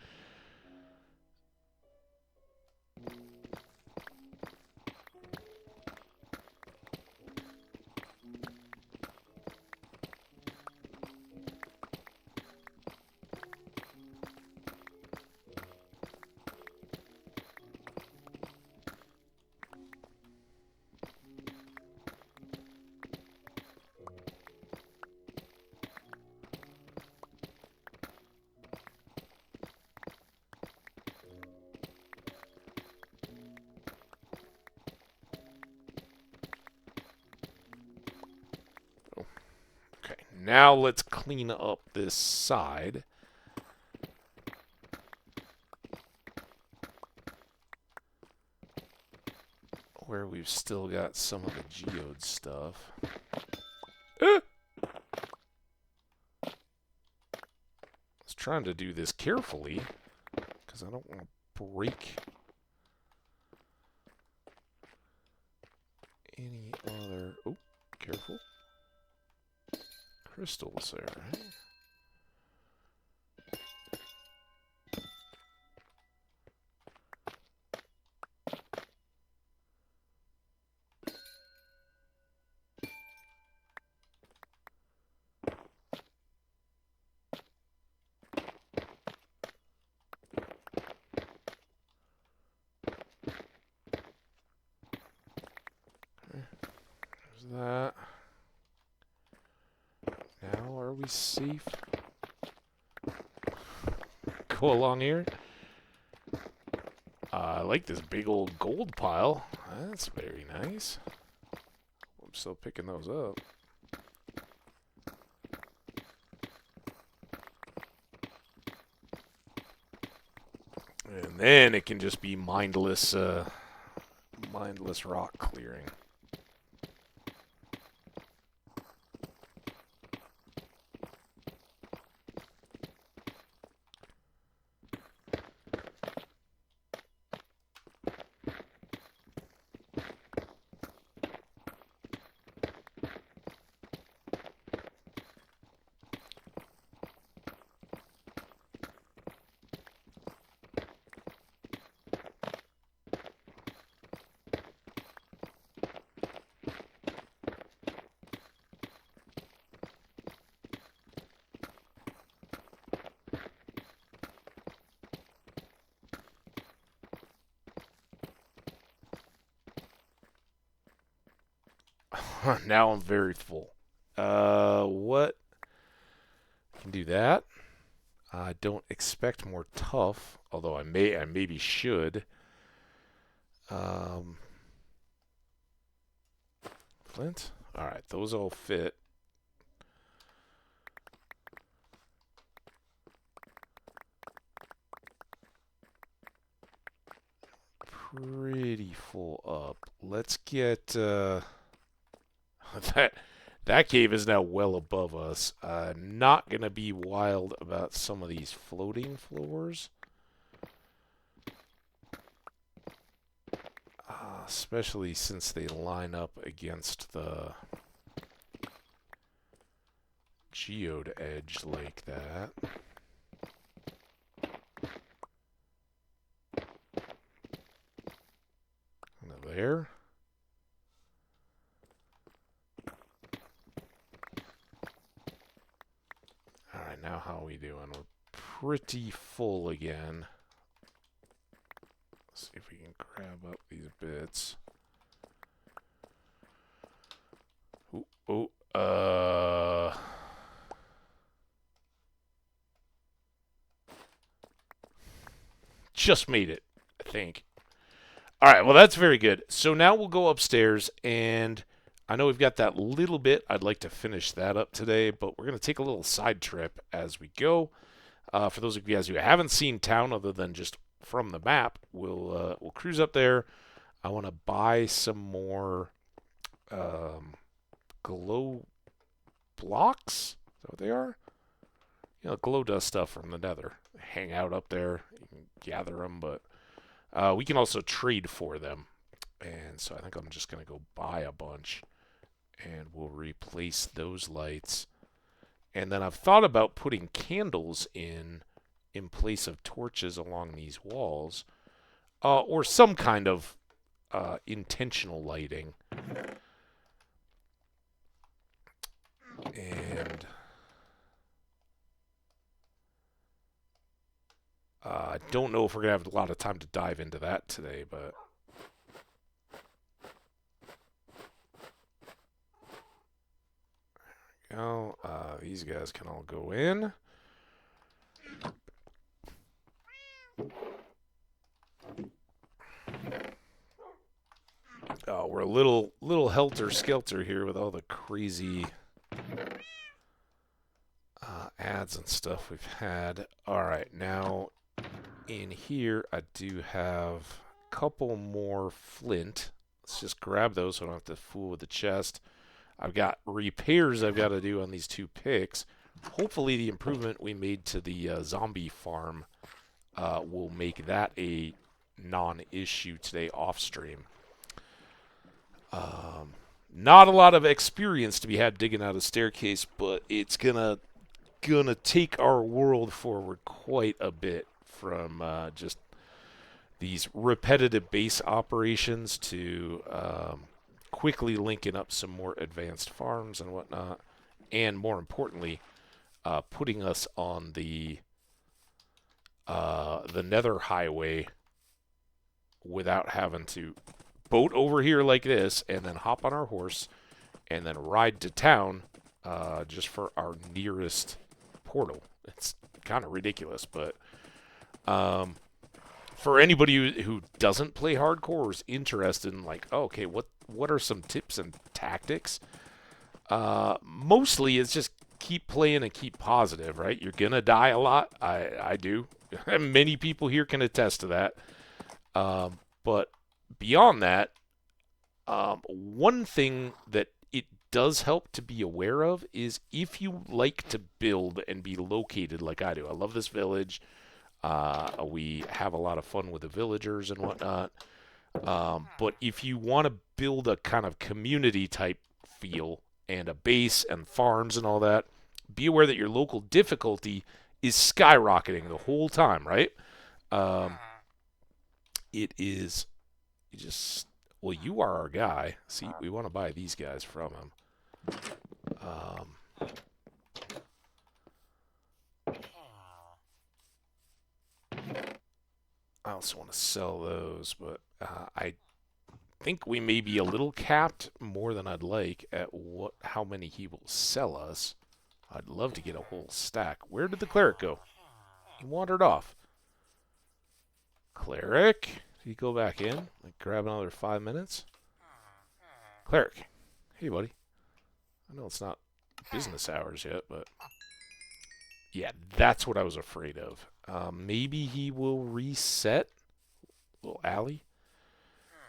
Now let's clean up this side. Where we've still got some of the geode stuff. I was trying to do this carefully because I don't want to break any other... Oh, careful. Crystals there, right? Okay. There's that. Now are we safe? Go along here. I like this big old gold pile. That's very nice. I'm still picking those up. And then it can just be mindless rock clearing. Now I'm very full. What? Can do that. I don't expect more tough, although I maybe should. Um, Flint. All right, those all fit. Pretty full up. Let's get that. That cave is now well above us. Not gonna be wild about some of these floating floors. Especially since they line up against the geode edge like that. There. Alright, now how are we doing? We're pretty full again. Let's see if we can grab up these bits. Just made it, I think. Alright, well that's very good. So now we'll go upstairs, and I know we've got that little bit. I'd like to finish that up today, but we're going to take a little side trip as we go. For those of you guys who haven't seen town other than just from the map, we'll cruise up there. I want to buy some more glow blocks. Is that what they are? You know, glow dust stuff from the nether. Hang out up there. You can gather them, but we can also trade for them. And so I think I'm just going to go buy a bunch, and we'll replace those lights. And then I've thought about putting candles in place of torches along these walls, or some kind of intentional lighting. And I don't know if we're going to have a lot of time to dive into that today, but go. These guys can all go in. We're a little helter-skelter here with all the crazy ads and stuff we've had. All right, now in here I do have a couple more flint. Let's just grab those so I don't have to fool with the chest. I've got repairs I've got to do on these two picks. Hopefully the improvement we made to the zombie farm will make that a non-issue today off stream. Not a lot of experience to be had digging out a staircase, but it's gonna take our world forward quite a bit from just these repetitive base operations to quickly linking up some more advanced farms and whatnot, and more importantly, putting us on the Nether Highway without having to boat over here like this and then hop on our horse and then ride to town just for our nearest portal. It's kind of ridiculous, but for anybody who doesn't play hardcore or is interested in like, oh, okay, what are some tips and tactics? Mostly it's just keep playing and keep positive, right? You're gonna die a lot. I do. Many people here can attest to that. But beyond that, one thing that it does help to be aware of is if you like to build and be located like I do. I love this village. We have a lot of fun with the villagers and whatnot. But if you want to build a kind of community type feel and a base and farms and all that, be aware that your local difficulty is skyrocketing the whole time, right? It is just, well, you are our guy. See, we want to buy these guys from him. I also want to sell those, but I think we may be a little capped more than I'd like at how many he will sell us. I'd love to get a whole stack. Where did the cleric go? He wandered off. Cleric? Did he go back in? Like grab another 5 minutes? Cleric. Hey, buddy. I know it's not business hours yet, but... Yeah, that's what I was afraid of. Maybe he will reset. Little alley.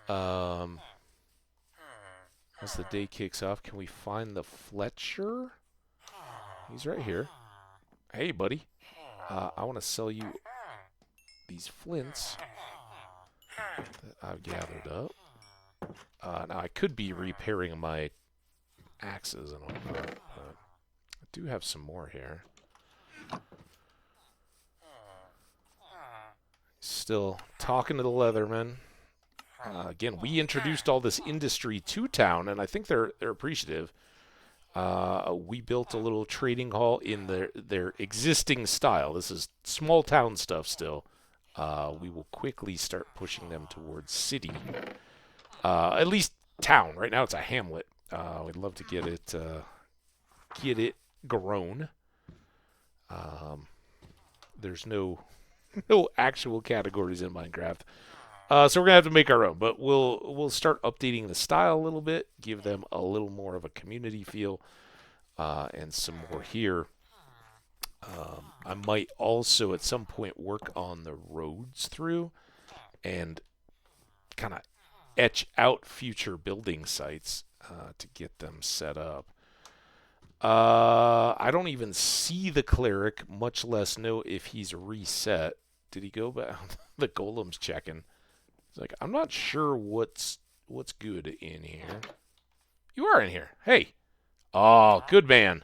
As the day kicks off, can we find the Fletcher? He's right here. Hey, buddy. I want to sell you these flints that I've gathered up. Now, I could be repairing my axes and all that, but I do have some more here. Still talking to the Leatherman. Again, we introduced all this industry to town, and I think they're appreciative. We built a little trading hall in their existing style. This is small town stuff still. We will quickly start pushing them towards city. At least town. Right now it's a hamlet. We'd love to get it grown. There's no actual categories in Minecraft. So we're gonna have to make our own, but we'll start updating the style a little bit, give them a little more of a community feel, and some more here. I might also at some point work on the roads through and kind of etch out future building sites to get them set up. I don't even see the cleric, much less know if he's reset. Did he go back? The golem's checking. It's like, I'm not sure what's good in here. You are in here. Hey. Oh, good man.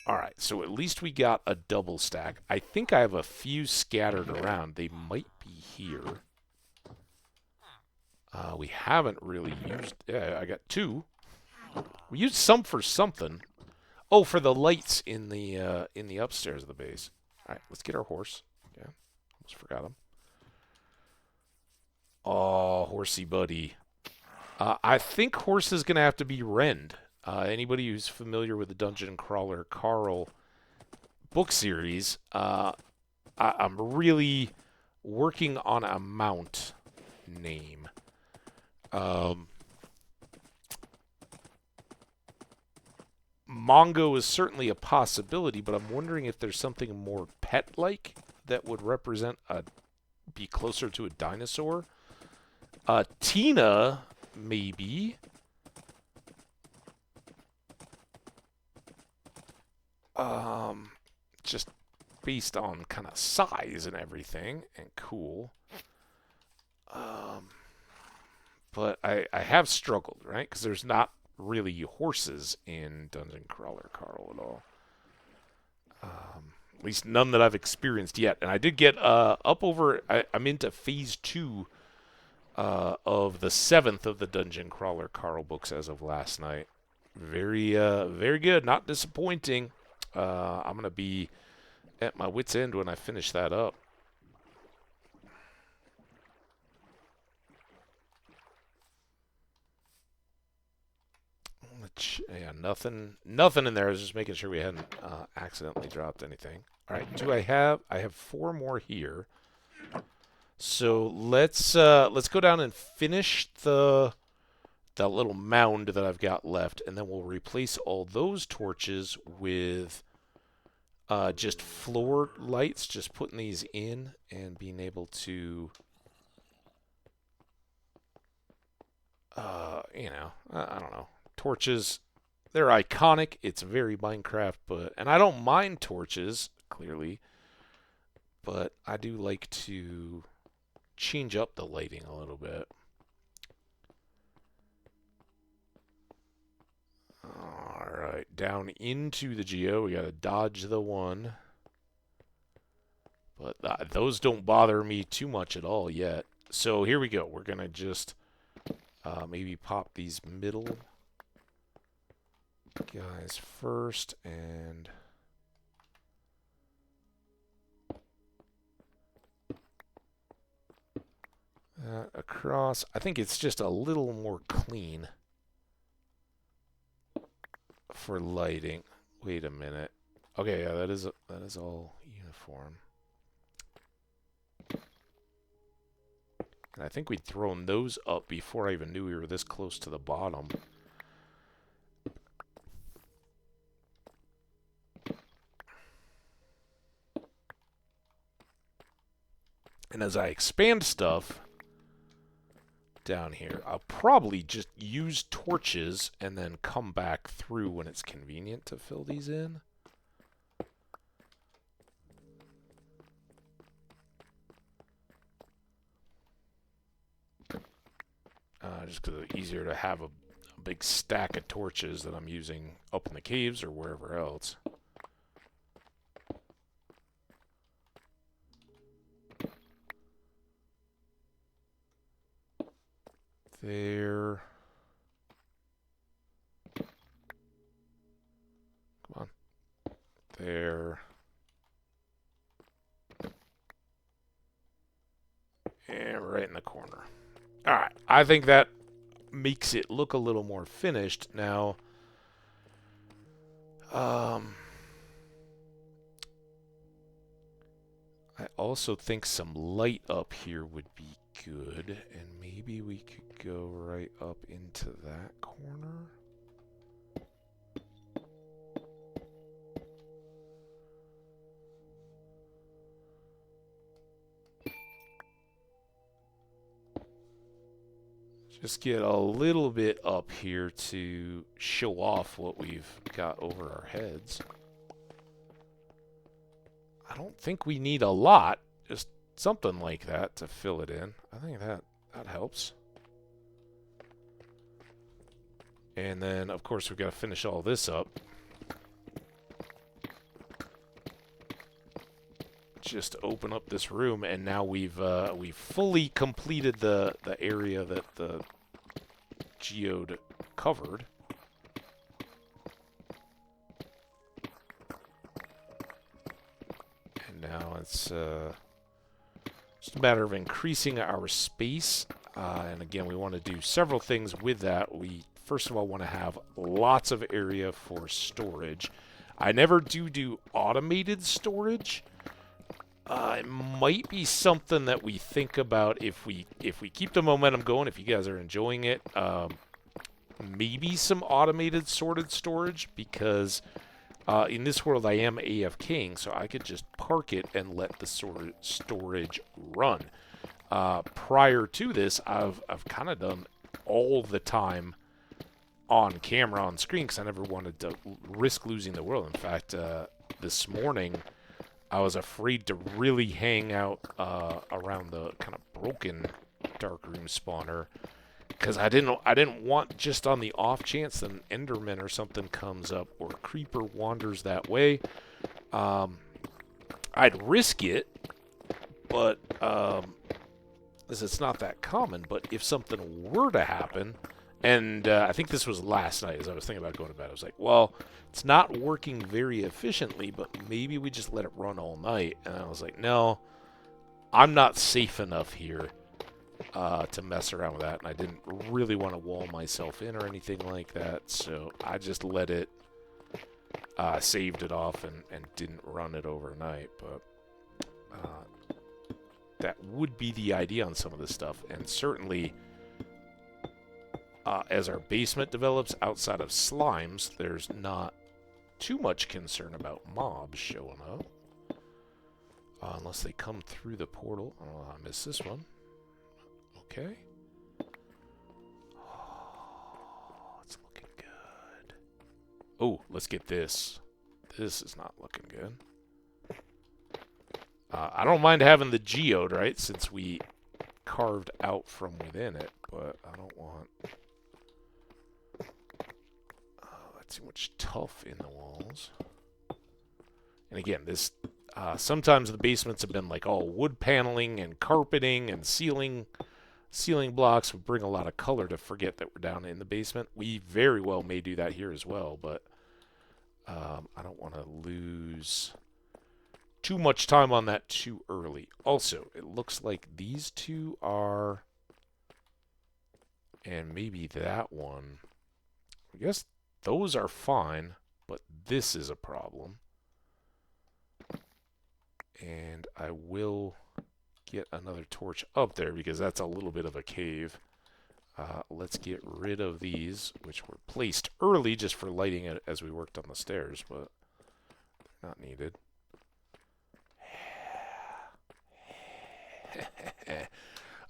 All right, so at least we got a double stack. I think I have a few scattered around. They might be here. We haven't really used... Yeah, I got 2. We used some for something. Oh, for the lights in the upstairs of the base. All right, let's get our horse. Yeah, almost forgot him. Oh, horsey buddy. I think horse is going to have to be rend. Anybody who's familiar with the Dungeon Crawler Carl book series, I'm really working on a mount name. Mongo is certainly a possibility, but I'm wondering if there's something more pet-like that would be closer to a dinosaur. Tina, maybe. Just based on kind of size and everything, and cool. But I have struggled, right? Because there's not really horses in Dungeon Crawler Carl at all. At least none that I've experienced yet. And I did get up over... I'm into Phase 2 of the 7th of the Dungeon Crawler Carl books as of last night. Very good. Not disappointing. I'm going to be at my wit's end when I finish that up. Yeah, nothing in there. I was just making sure we hadn't accidentally dropped anything. All right, I have 4 more here. So let's go down and finish the little mound that I've got left, and then we'll replace all those torches with just floor lights, just putting these in and being able to, I don't know. Torches, they're iconic. It's very Minecraft, and I don't mind torches, clearly, but I do like to change up the lighting a little bit. Alright, down into the geo. We gotta dodge the one. But those don't bother me too much at all yet. So here we go. We're gonna just maybe pop these middle guys first, and Across. I think it's just a little more clean for lighting. Wait a minute. Okay, yeah, that is all uniform. And I think we'd thrown those up before I even knew we were this close to the bottom. And as I expand stuff down here, I'll probably just use torches and then come back through when it's convenient to fill these in. Just because it's easier to have a big stack of torches that I'm using up in the caves or wherever else. There. Come on. There. And right in the corner. Alright, I think that makes it look a little more finished. Now, I also think some light up here would be good, and maybe we could go right up into that corner. Just get a little bit up here to show off what we've got over our heads. I don't think we need a lot, just something like that to fill it in. I think that helps. And then, of course, we've got to finish all this up. Just open up this room, and now we've fully completed the area that the geode covered. And now it's just a matter of increasing our space. And again, we want to do several things with that. We first of all want to have lots of area for storage. I never do automated storage. It might be something that we think about if we keep the momentum going, if you guys are enjoying it. Maybe some automated sorted storage, because in this world I am AFKing, so I could just park it and let the sorted storage run. Prior to this, I've kind of done all the time on camera, on screen, because I never wanted to risk losing the world. In fact, this morning I was afraid to really hang out around the kind of broken darkroom spawner, because I didn't want, just on the off chance that an Enderman or something comes up or a creeper wanders that way, I'd risk it, but it's not that common. But if something were to happen, and I think this was last night as I was thinking about going to bed, I was like, well, it's not working very efficiently, but maybe we just let it run all night. And I was like, no, I'm not safe enough here to mess around with that. And I didn't really want to wall myself in or anything like that. So I just let it, saved it off and didn't run it overnight. But that would be the idea on some of this stuff. And certainly, as our basement develops outside of slimes, there's not too much concern about mobs showing up. Unless they come through the portal. Oh, I missed this one. Okay. Oh, it's looking good. Oh, let's get this. This is not looking good. I don't mind having the geode, right, since we carved out from within it, but I don't want too much tuff in the walls. And again, this sometimes the basements have been like all wood paneling and carpeting and ceiling blocks would bring a lot of color to forget that we're down in the basement. We very well may do that here as well, but I don't want to lose too much time on that too early. Also, it looks like these two are And maybe that one. I guess those are fine, but this is a problem. And I will get another torch up there because that's a little bit of a cave. Let's get rid of these, which were placed early just for lighting it as we worked on the stairs, but they're not needed.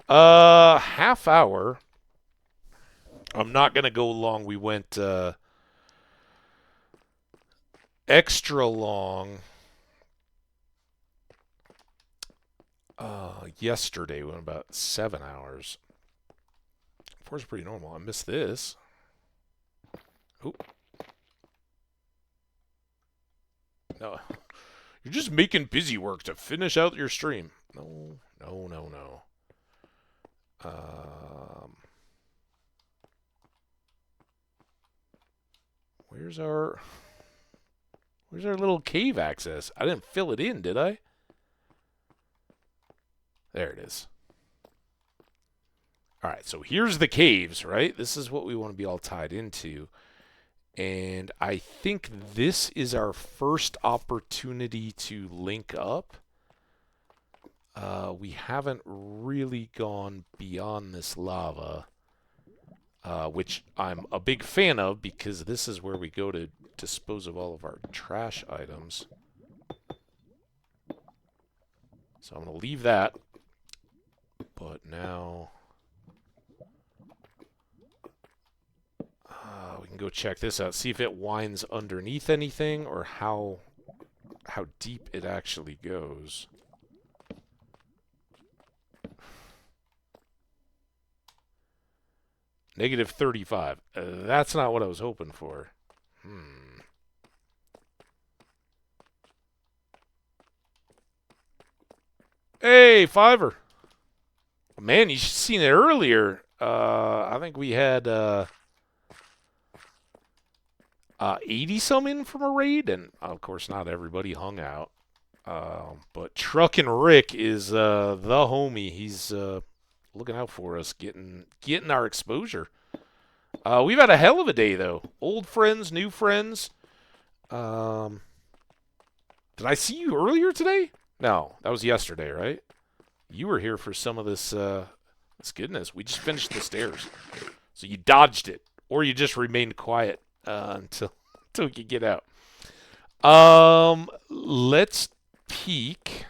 Half hour. I'm not going to go long. We went extra long yesterday. We went about 7 hours. 4 is pretty normal. I missed this. Oop. No. You're just making busy work to finish out your stream. No, no, no, no. Where's our little cave access? I didn't fill it in, did I? There it is. All right, so here's the caves, right? This is what we want to be all tied into. And I think this is our first opportunity to link up. We haven't really gone beyond this lava, which I'm a big fan of because this is where we go to dispose of all of our trash items. So I'm going to leave that. But now we can go check this out, see if it winds underneath anything or how deep it actually goes. -35. That's not what I was hoping for. Hey, Fiverr. Man, you should have seen it earlier. I think we had 80-some in from a raid, and of course not everybody hung out. But Truckin' Rick is the homie. He's looking out for us, getting our exposure. We've had a hell of a day, though. Old friends, new friends. Did I see you earlier today? No, that was yesterday, right? You were here for some of this goodness. We just finished the stairs. So you dodged it, or you just remained quiet until we could get out. Let's peek.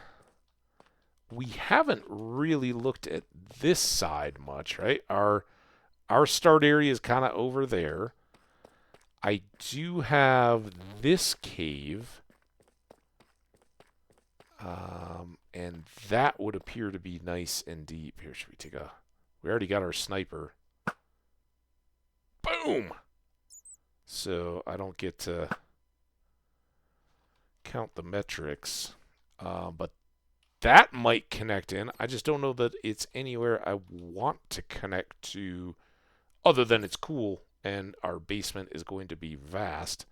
We haven't really looked at this side much, right? Our start area is kind of over there. I do have this cave. And that would appear to be nice and deep. Here, should we take a... We already got our sniper. Boom! So I don't get to count the metrics. But that might connect in. I just don't know that it's anywhere I want to connect to other than it's cool and our basement is going to be vast.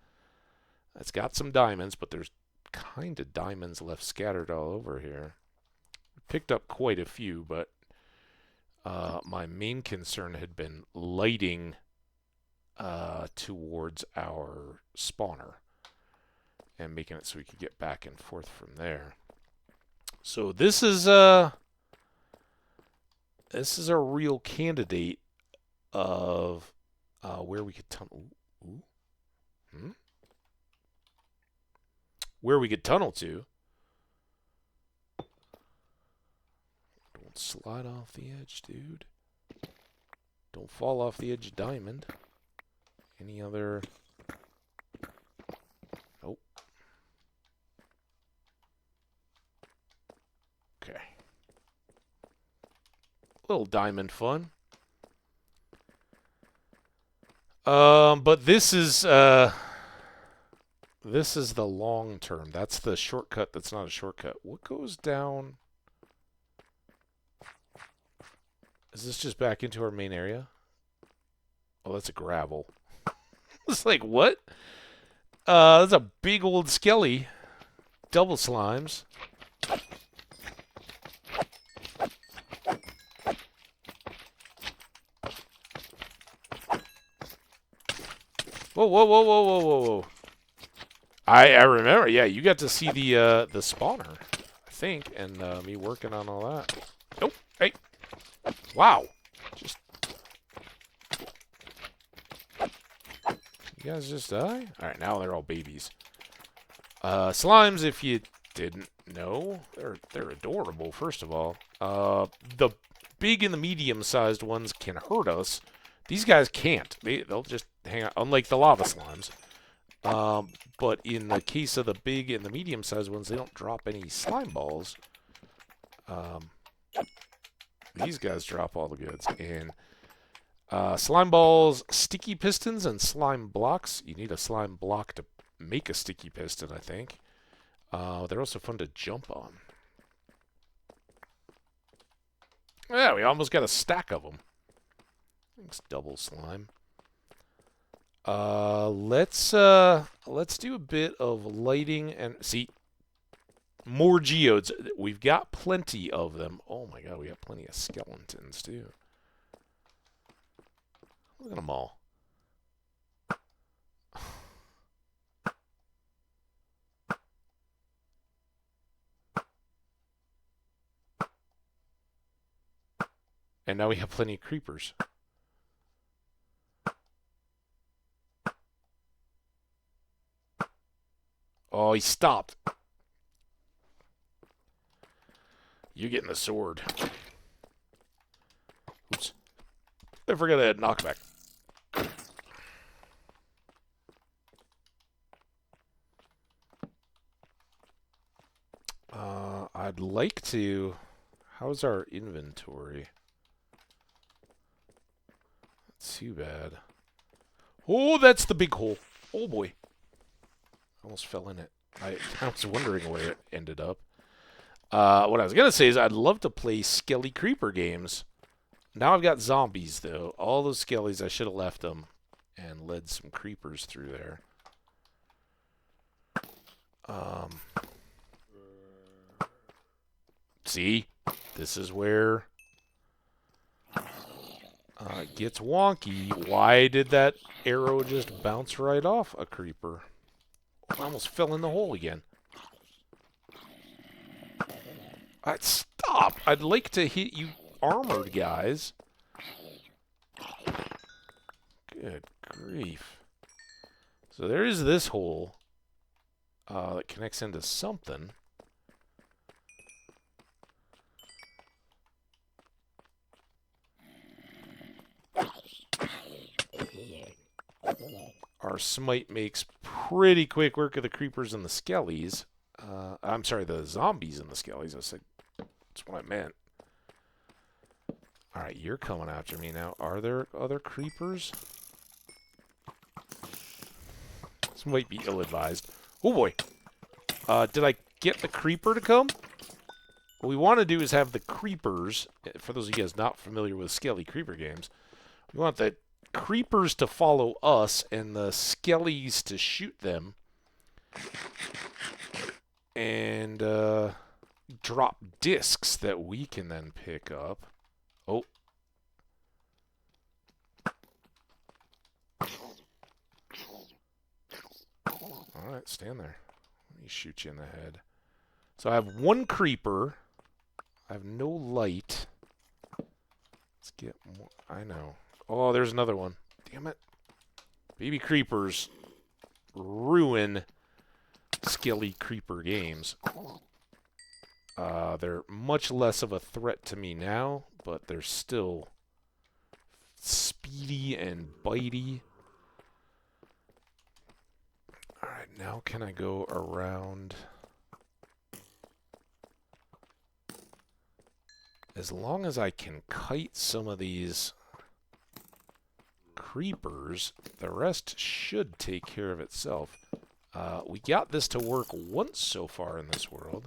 It's got some diamonds, but there's kind of diamonds left scattered all over here. Picked up quite a few, but my main concern had been lighting towards our spawner and making it so we could get back and forth from there. So this is a real candidate of where we could tunnel. Where we could tunnel to. Don't slide off the edge, dude. Don't fall off the edge of diamond. Any other... Nope. Okay. Little diamond fun. But this is the long term. That's the shortcut that's not a shortcut. What goes down? Is this just back into our main area? Oh, that's a gravel. It's like, what? That's a big old skelly. Double slimes. Whoa, whoa, whoa, whoa, whoa, whoa, whoa. I remember, yeah, you got to see the spawner, I think, and me working on all that. Nope, hey. Wow. Just... You guys just die? Alright, now they're all babies. Slimes, if you didn't know, they're adorable, first of all. The big and the medium-sized ones can hurt us. These guys can't. They'll just hang out, unlike the lava slimes. But in the case of the big and the medium-sized ones, they don't drop any slime balls. These guys drop all the goods. And slime balls, sticky pistons, and slime blocks. You need a slime block to make a sticky piston, I think. They're also fun to jump on. Yeah, we almost got a stack of them. Thanks, double slime. Let's do a bit of lighting and see more geodes. We've got plenty of them. Oh my god, we got plenty of skeletons too. Look at them all. And now we have plenty of creepers. Oh, he stopped. You're getting the sword. Oops. I forgot I had knockback. I'd like to... How's our inventory? Not too bad. Oh, that's the big hole. Oh, boy. Almost fell in it. I was wondering where it ended up. What I was going to say is I'd love to play Skelly Creeper games. Now I've got zombies, though. All those Skellies, I should have left them and led some creepers through there. See? This is where it gets wonky. Why did that arrow just bounce right off a creeper? I almost fell in the hole again. Stop! I'd like to hit you armored guys. Good grief. So there is this hole that connects into something. Our smite makes pretty quick work of the creepers and the skellies. I'm sorry, the zombies and the skellies. I said, that's what I meant. Alright, you're coming after me now. Are there other creepers? This might be ill-advised. Oh boy! Did I get the creeper to come? What we want to do is have the creepers, for those of you guys not familiar with Skelly Creeper games, we want the creepers to follow us and the skellies to shoot them and drop discs that we can then pick up. Oh. Alright, stand there. Let me shoot you in the head. So I have one creeper. I have no light. Let's get more. I know. Oh, there's another one. Damn it. Baby creepers ruin Skelly Creeper games. They're much less of a threat to me now, but they're still speedy and bitey. Alright, now can I go around? As long as I can kite some of these creepers, the rest should take care of itself. We got this to work once so far in this world.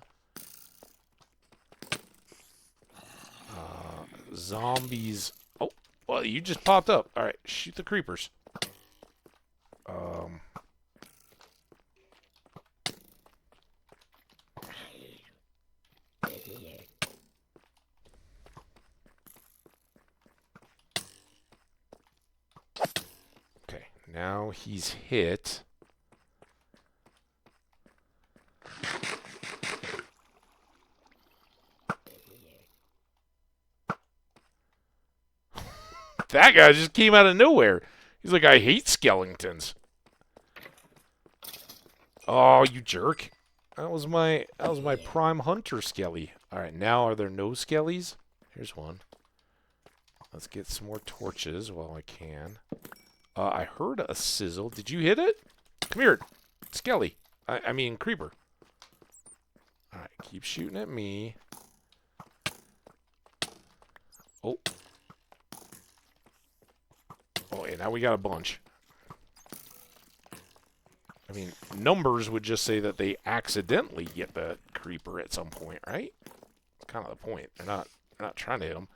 Zombies. Oh, well, you just popped up. All right, shoot the creepers. Okay, now now he's hit. That guy just came out of nowhere. He's like, I hate skeletons. Oh, you jerk. That was my prime hunter skelly. Alright, now are there no skellies? Here's one. Let's get some more torches while I can. I heard a sizzle. Did you hit it? Come here, skelly. I mean, creeper. Alright, keep shooting at me. Oh. Oh, yeah, now we got a bunch. I mean, numbers would just say that they accidentally get the creeper at some point, right? That's kind of the point. They're not trying to hit them.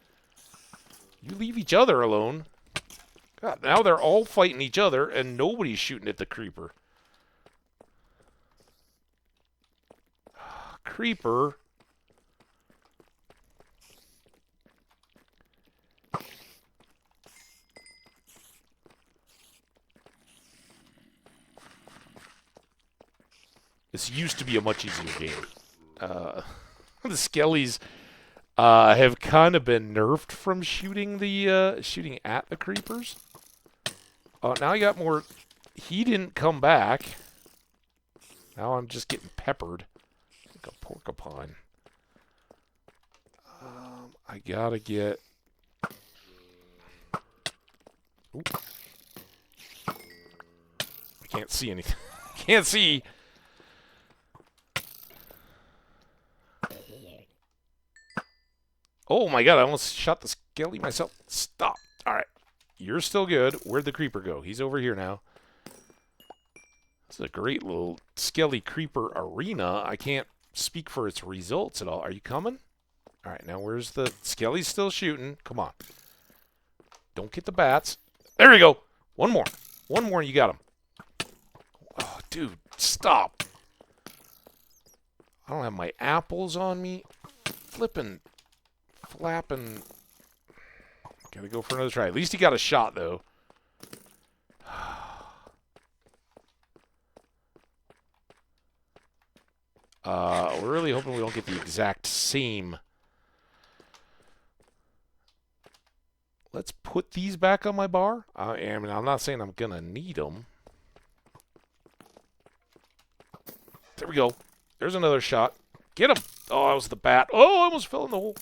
You leave each other alone. God, now they're all fighting each other, and nobody's shooting at the creeper. Creeper. This used to be a much easier game. The skellies have kind of been nerfed from shooting at the creepers. Now I got more. He didn't come back. Now I'm just getting peppered like a porcupine. I gotta get. Ooh. I can't see anything. Can't see. Oh my god, I almost shot the skelly myself. Stop. Alright. You're still good. Where'd the creeper go? He's over here now. This is a great little skelly creeper arena. I can't speak for its results at all. Are you coming? Alright, now where's the... Skelly's still shooting. Come on. Don't get the bats. There we go. One more. One more and you got him. Oh, dude. Stop. I don't have my apples on me. Flippin'. Flapping. Gotta go for another try. At least he got a shot, though. We're really hoping we don't get the exact same. Let's put these back on my bar. I mean, I'm not saying I'm gonna need them. There we go. There's another shot. Get him! Oh, that was the bat. Oh, I almost fell in the hole.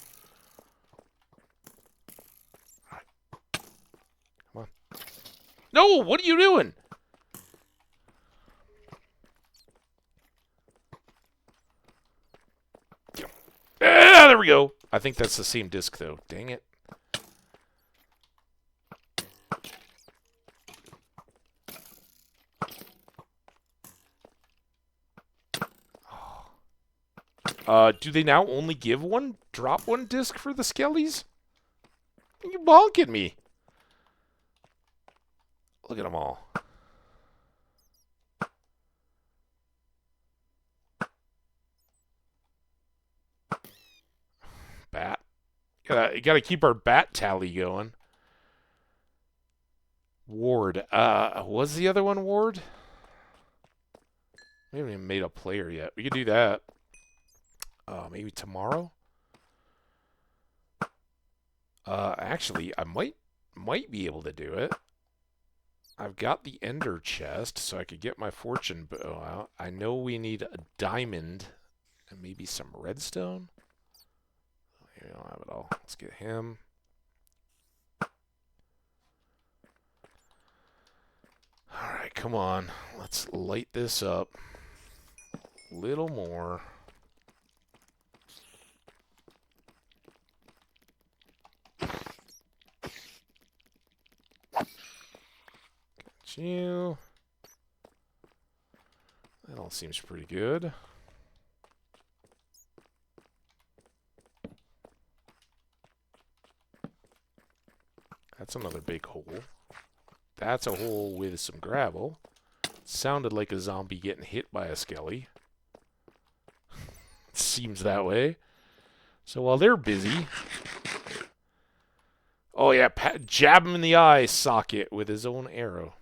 No, what are you doing? Ah, there we go. I think that's the same disc, though. Dang it. Do they now only give one? Drop one disc for the skellies? You bonking me. Look at them all. Bat. You gotta keep our bat tally going. Ward. Was the other one Ward? We haven't even made a player yet. We could do that. Maybe tomorrow? Actually, I might be able to do it. I've got the ender chest, so I could get my fortune bow out. I know we need a diamond and maybe some redstone. We don't have it all. Let's get him. Alright, come on. Let's light this up. A little more. You. That all seems pretty good. That's another big hole. That's a hole with some gravel. Sounded like a zombie getting hit by a skelly. Seems that way. So while they're busy... Oh yeah, jab him in the eye socket with his own arrow.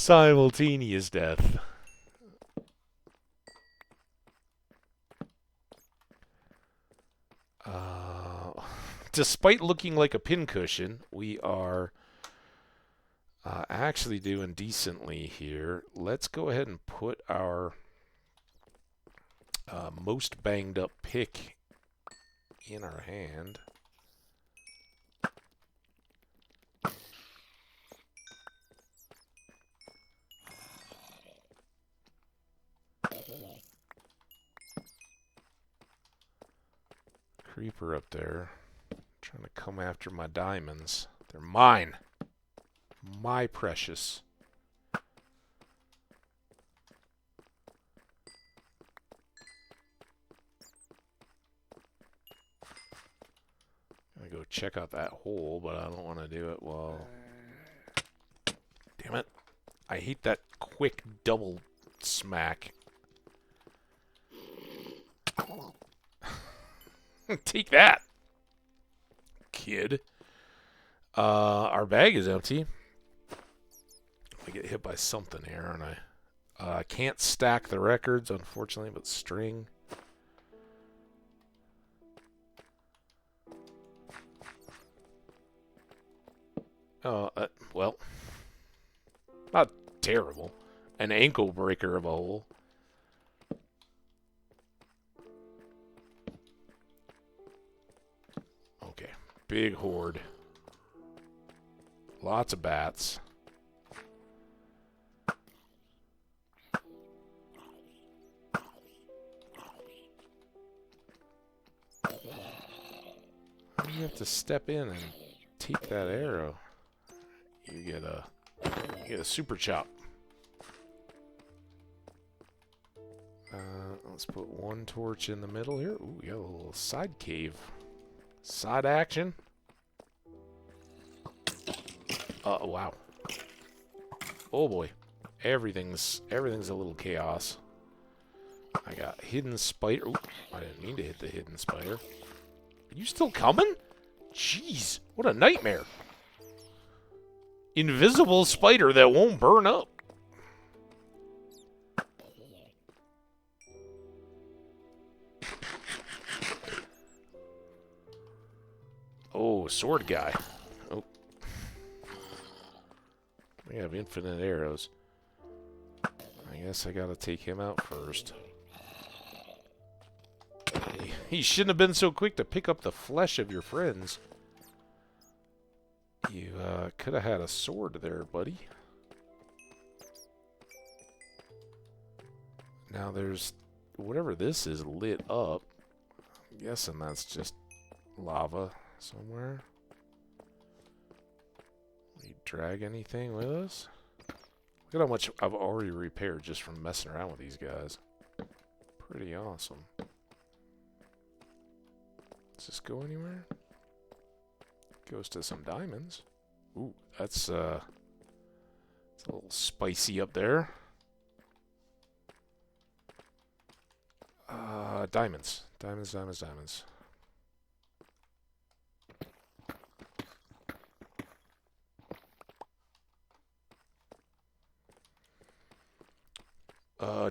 Simultaneous death. Despite looking like a pincushion, we are actually doing decently here. Let's go ahead and put our most banged up pick in our hand. Creeper up there. Trying to come after my diamonds. They're mine. My precious. I'm gonna go check out that hole, but I don't want to do it while... Damn it. I hate that quick double smack. Take that, kid. Our bag is empty. I get hit by something here, aren't I? I can't stack the records, unfortunately, but string. Well, not terrible. An ankle breaker of a hole. Okay, big horde. Lots of bats. You have to step in and take that arrow. You get a super chop. Let's put one torch in the middle here. Ooh, we got a little side cave. Side action. Wow. Oh boy. Everything's a little chaos. I got hidden spider. Ooh, I didn't mean to hit the hidden spider. Are you still coming? Jeez, what a nightmare. Invisible spider that won't burn up. Oh, sword guy. Oh. We have infinite arrows. I guess I gotta take him out first. He shouldn't have been so quick to pick up the flesh of your friends. You could have had a sword there, buddy. Now there's whatever this is lit up. I'm guessing that's just lava somewhere. We drag anything with us? Look at how much I've already repaired just from messing around with these guys. Pretty awesome. Does this go anywhere? Goes to some diamonds. Ooh, it's a little spicy up there. Diamonds. Diamonds, diamonds, diamonds.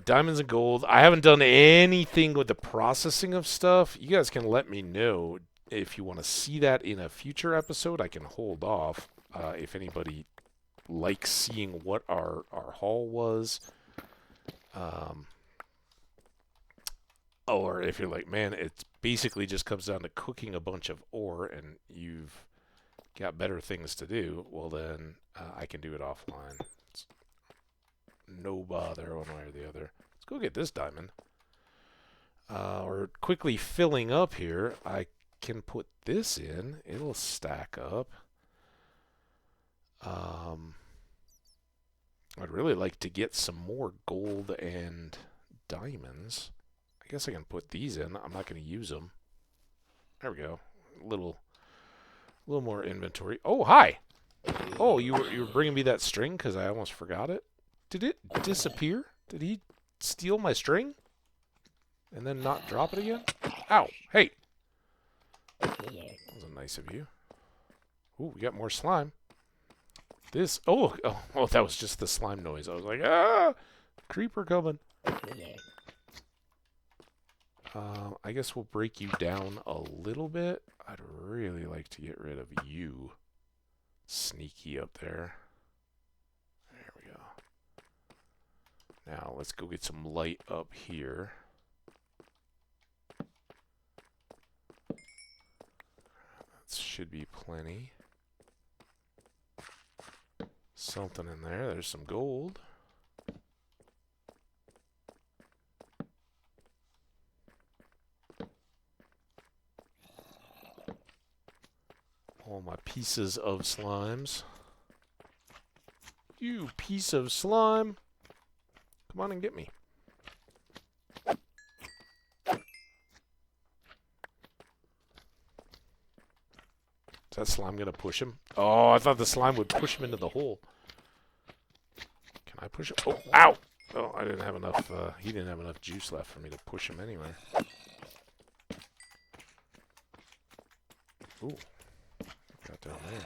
Diamonds and gold. I haven't done anything with the processing of stuff. You guys can let me know if you want to see that in a future episode. I can hold off if anybody likes seeing what our haul was. Or if you're like, man, it basically just comes down to cooking a bunch of ore and you've got better things to do, well then I can do it offline. It's no bother one way or the other. Let's go get this diamond. We're quickly filling up here. I can put this in. It'll stack up. I'd really like to get some more gold and diamonds. I guess I can put these in. I'm not going to use them. There we go. A little more inventory. Oh, hi. Oh, you were bringing me that string because I almost forgot it. Did it disappear? Did he steal my string and then not drop it again? Ow! Hey. That was nice of you. Ooh, we got more slime. This... Oh, that was just the slime noise. I was like, ah! Creeper coming. I guess we'll break you down a little bit. I'd really like to get rid of you. Sneaky up there. There we go. Now, let's go get some light up here. That should be plenty. Something in there. There's some gold. All my pieces of slimes. You piece of slime. Come on and get me. Is that slime going to push him? Oh, I thought the slime would push him into the hole. Can I push him? Oh, ow! Oh, I didn't have enough, he didn't have enough juice left for me to push him anywhere. Ooh. Got down there.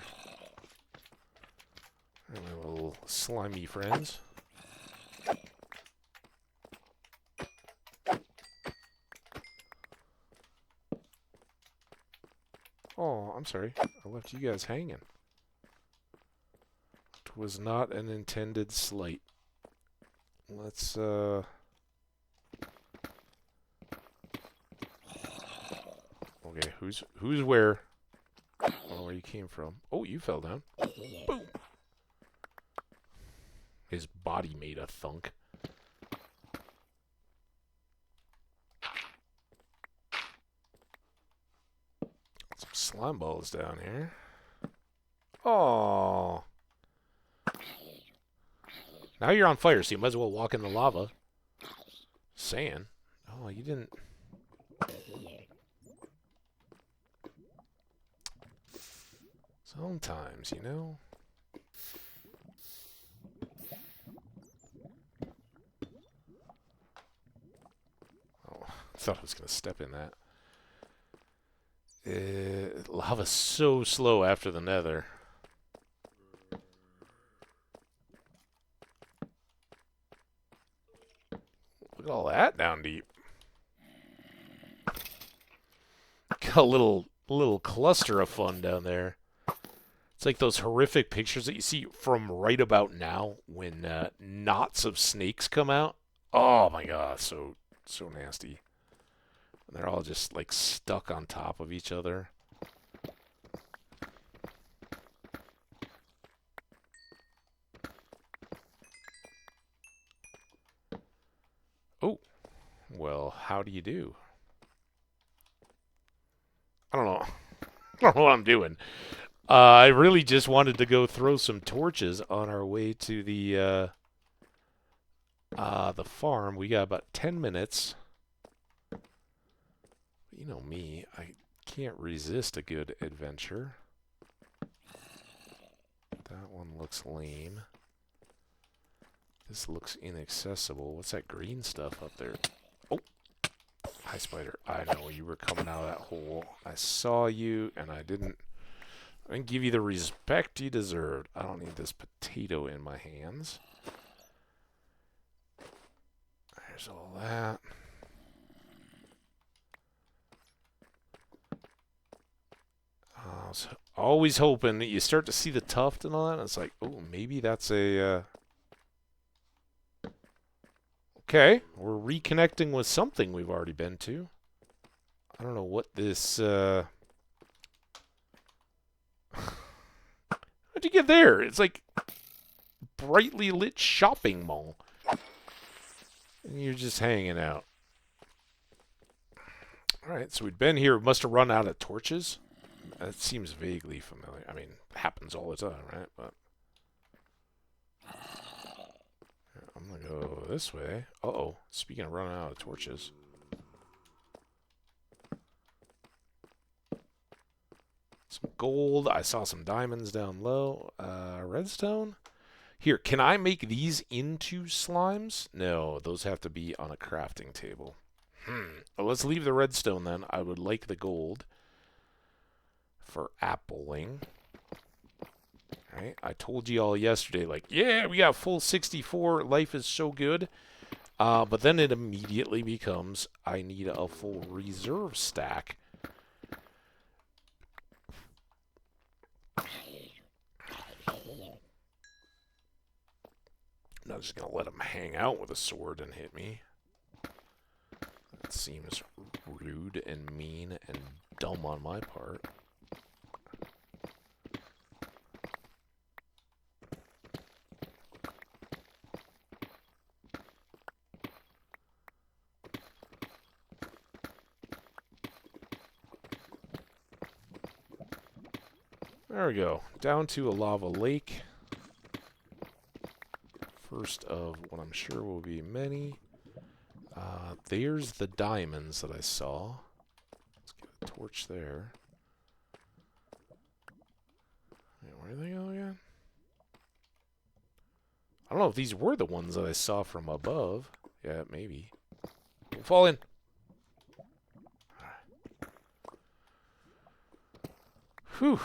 And my little slimy friends. Oh, I'm sorry. I left you guys hanging. It was not an intended slight. Let's, Okay, who's where? I don't know where you came from. Oh, you fell down. Boom! His body made a thunk. Some slime balls down here. Oh. Now you're on fire, so you might as well walk in the lava. Saying. Oh, you didn't... Sometimes, you know. Oh, I thought I was going to step in that. Lava's so slow after the nether. Look at all that down deep. Got a little cluster of fun down there. It's like those horrific pictures that you see from right about now when knots of snakes come out. Oh my god, so nasty. And they're all just like stuck on top of each other. Oh, well, how do you do? I don't know. I don't know what I'm doing. I really just wanted to go throw some torches on our way to the farm. We got about 10 minutes. You know me, I can't resist a good adventure. That one looks lame. This looks inaccessible. What's that green stuff up there? Oh! Hi, spider. I know, you were coming out of that hole. I saw you, and I didn't give you the respect you deserved. I don't need this potato in my hands. There's all that. I was always hoping that you start to see the tuft and all that, and it's like, oh, maybe that's a... Okay, we're reconnecting with something we've already been to. I don't know what this... How'd you get there? It's like brightly lit shopping mall. And you're just hanging out. Alright, so we'd been here. We must have run out of torches. That seems vaguely familiar. I mean, it happens all the time, right? But I'm going to go this way. Uh-oh. Speaking of running out of torches. Some gold. I saw some diamonds down low. Redstone. Here, can I make these into slimes? No, those have to be on a crafting table. Well, let's leave the redstone then. I would like the gold for appling. Right? I told you all yesterday, like, yeah, we got full 64. Life is so good. But then it immediately becomes, I need a full reserve stack. I'm not just going to let him hang out with a sword and hit me. That seems rude and mean and dumb on my part. There we go. Down to a lava lake. First of what I'm sure will be many. There's the diamonds that I saw. Let's get a torch there. Wait, where do they go again? I don't know if these were the ones that I saw from above. Yeah, maybe. Don't fall in. Whew.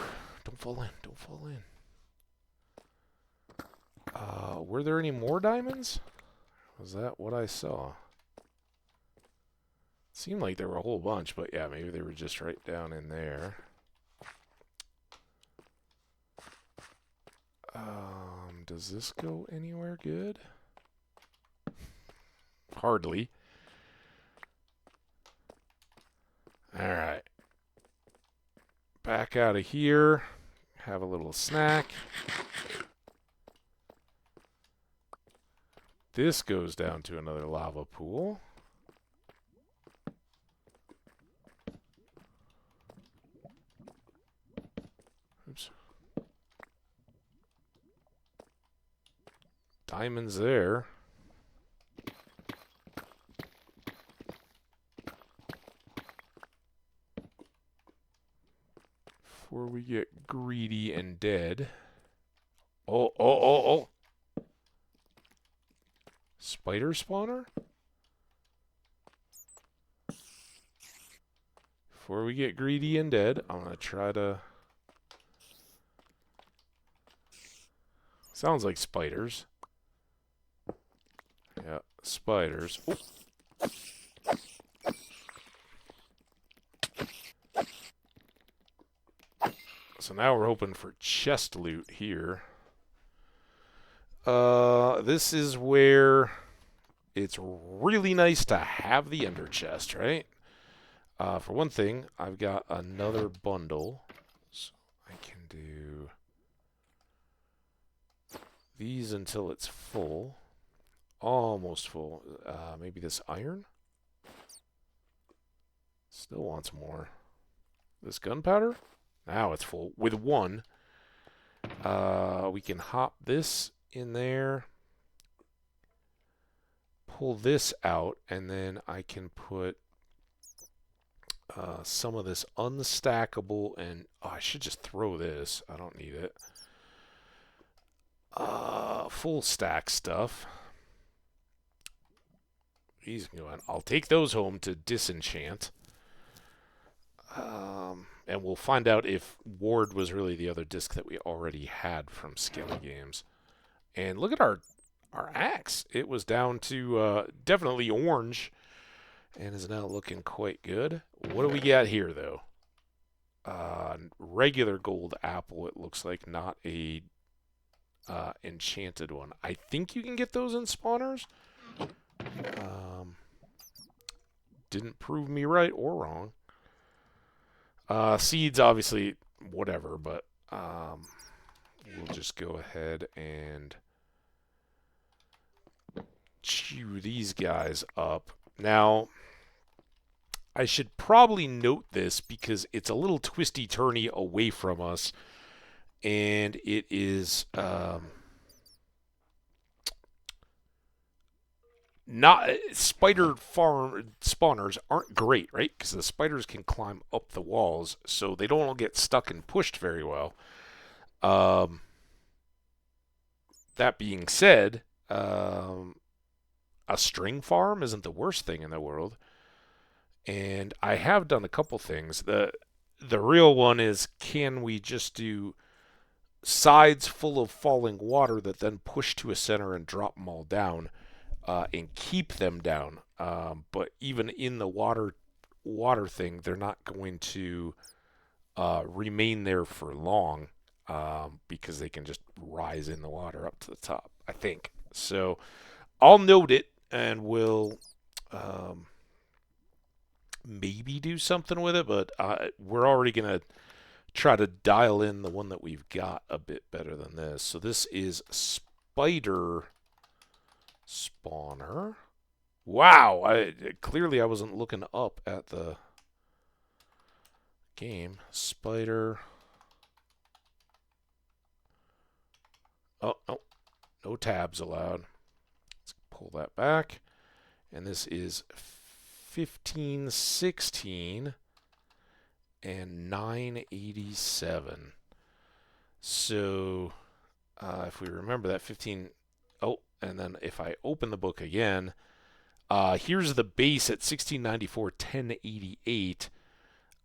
Don't fall in. Don't fall in. Were there any more diamonds? Was that what I saw? Seemed like there were a whole bunch, but yeah, maybe they were just right down in there. Does this go anywhere good? Hardly. Alright. Back out of here. Have a little snack. This goes down to another lava pool. Oops. Diamonds there. Before we get greedy and dead. Oh. Spider spawner? Before we get greedy and dead, I'm going to try to... Sounds like spiders. Yeah, spiders. Oh. So now we're hoping for chest loot here. This is where it's really nice to have the ender chest, right? For one thing, I've got another bundle. So I can do these until it's full. Almost full. Maybe this iron? Still wants more. This gunpowder? Now it's full. With one. We can hop this in there. Pull this out. And then I can put some of this unstackable and... Oh, I should just throw this. I don't need it. Full stack stuff. These can go on. I'll take those home to disenchant. And we'll find out if Ward was really the other disc that we already had from Skelly Games. And look at our axe. It was down to definitely orange and is now looking quite good. What do we got here, though? Regular gold apple, it looks like, not a enchanted one. I think you can get those in spawners. Didn't prove me right or wrong. Seeds, obviously, whatever, but we'll just go ahead and chew these guys up. Now, I should probably note this because it's a little twisty-turny away from us, and it is not spider farm spawners aren't great, right? Because the spiders can climb up the walls, so they don't get stuck and pushed very well. That being said, a string farm isn't the worst thing in the world, and I have done a couple things. The real one is, can we just do sides full of falling water that then push to a center and drop them all down and keep them down. But even in the water thing, they're not going to remain there for long because they can just rise in the water up to the top, I think. So I'll note it and we'll maybe do something with it, but we're already going to try to dial in the one that we've got a bit better than this. So this is spider spawner. Wow, clearly I wasn't looking up at the game. Spider. Oh, no. No tabs allowed. Let's pull that back. And this is 1516 and 987. So if we remember that 15... Oh, and then if I open the book again, here's the base at 1694, 1088.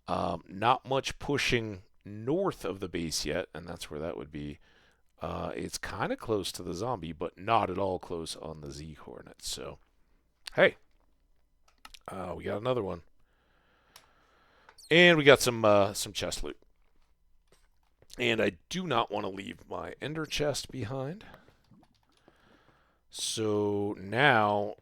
Not much pushing north of the base yet, and that's where that would be. It's kind of close to the zombie, but not at all close on the Z Hornet. So, hey, we got another one, and we got some chest loot. And I do not want to leave my ender chest behind. So now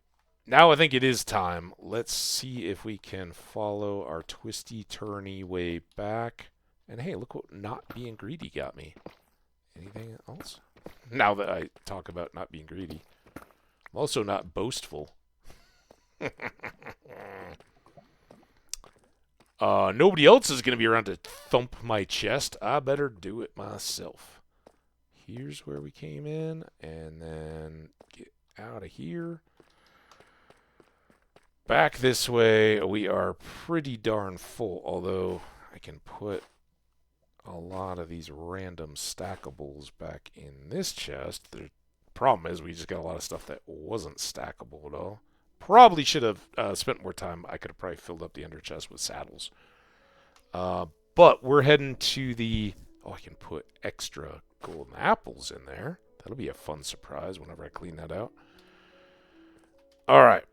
I think it is time. Let's see if we can follow our twisty-turny way back. And hey, look what not being greedy got me. Anything else? Now that I talk about not being greedy. I'm also not boastful. Nobody else is going to be around to thump my chest. I better do it myself. Here's where we came in. And then get out of here. Back this way. We are pretty darn full. Although I can put a lot of these random stackables back in this chest. The problem is we just got a lot of stuff that wasn't stackable at all. Probably should have spent more time. I could have probably filled up the ender chest with saddles. But we're heading to the... Oh, I can put extra golden apples in there. That'll be a fun surprise whenever I clean that out. All right.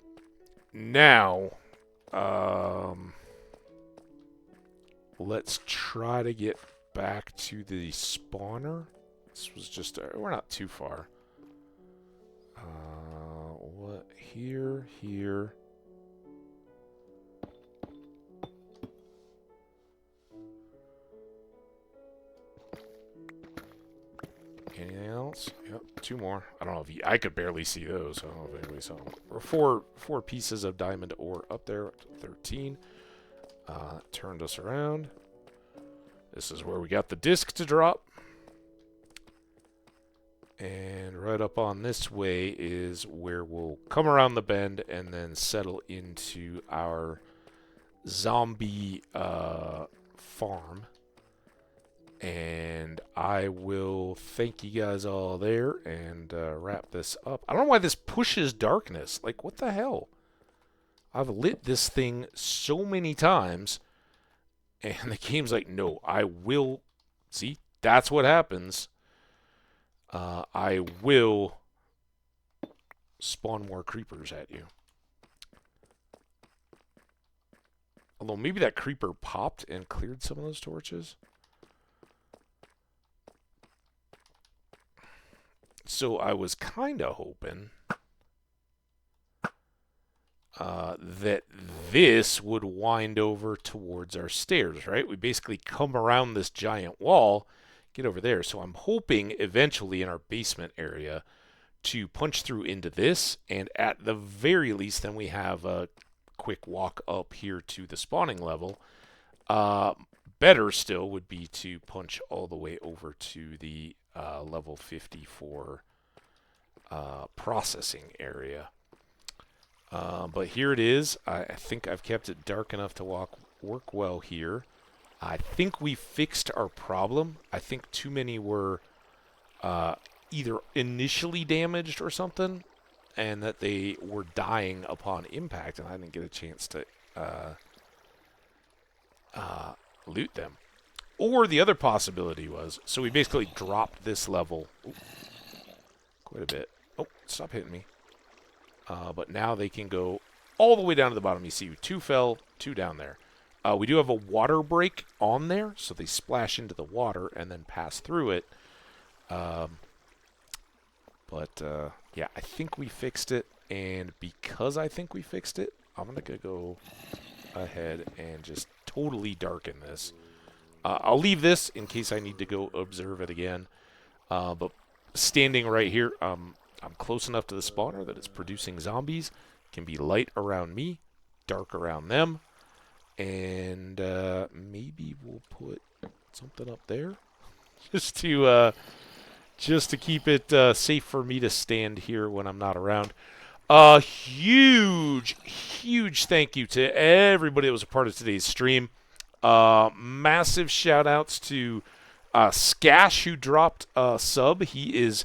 Now, let's try to get back to the spawner. This was just... we're not too far. What? Here. Anything else? Yep, 2 more. I don't know if I could barely see those. I don't know if anybody saw them. Or four pieces of diamond ore up there, up to 13. Turned us around. This is where we got the disc to drop. And right up on this way is where we'll come around the bend and then settle into our zombie farm. And I will thank you guys all there and wrap this up. I don't know why this pushes darkness. Like, what the hell? I've lit this thing so many times. And the game's like, no, I will. See, that's what happens. I will spawn more creepers at you. Although maybe that creeper popped and cleared some of those torches. So I was kind of hoping that this would wind over towards our stairs, right? We basically come around this giant wall, get over there. So I'm hoping eventually in our basement area to punch through into this, and at the very least then we have a quick walk up here to the spawning level. Better still would be to punch all the way over to the level 54 processing area. But here it is. I think I've kept it dark enough to work well here. I think we fixed our problem. I think too many were either initially damaged or something, and that they were dying upon impact, and I didn't get a chance to loot them. Or the other possibility was, so we basically dropped this level quite a bit. Oh, stop hitting me. But now they can go all the way down to the bottom. You see 2 fell, 2 down there. We do have a water break on there, so they splash into the water and then pass through it. Yeah, I think we fixed it. And because I think we fixed it, I'm going to go ahead and just totally darken this. I'll leave this in case I need to go observe it again. But standing right here, I'm close enough to the spawner that it's producing zombies. It can be light around me, dark around them. And maybe we'll put something up there just to keep it safe for me to stand here when I'm not around. Huge thank you to everybody that was a part of today's stream. Massive shout outs to Skash, who dropped a sub. He is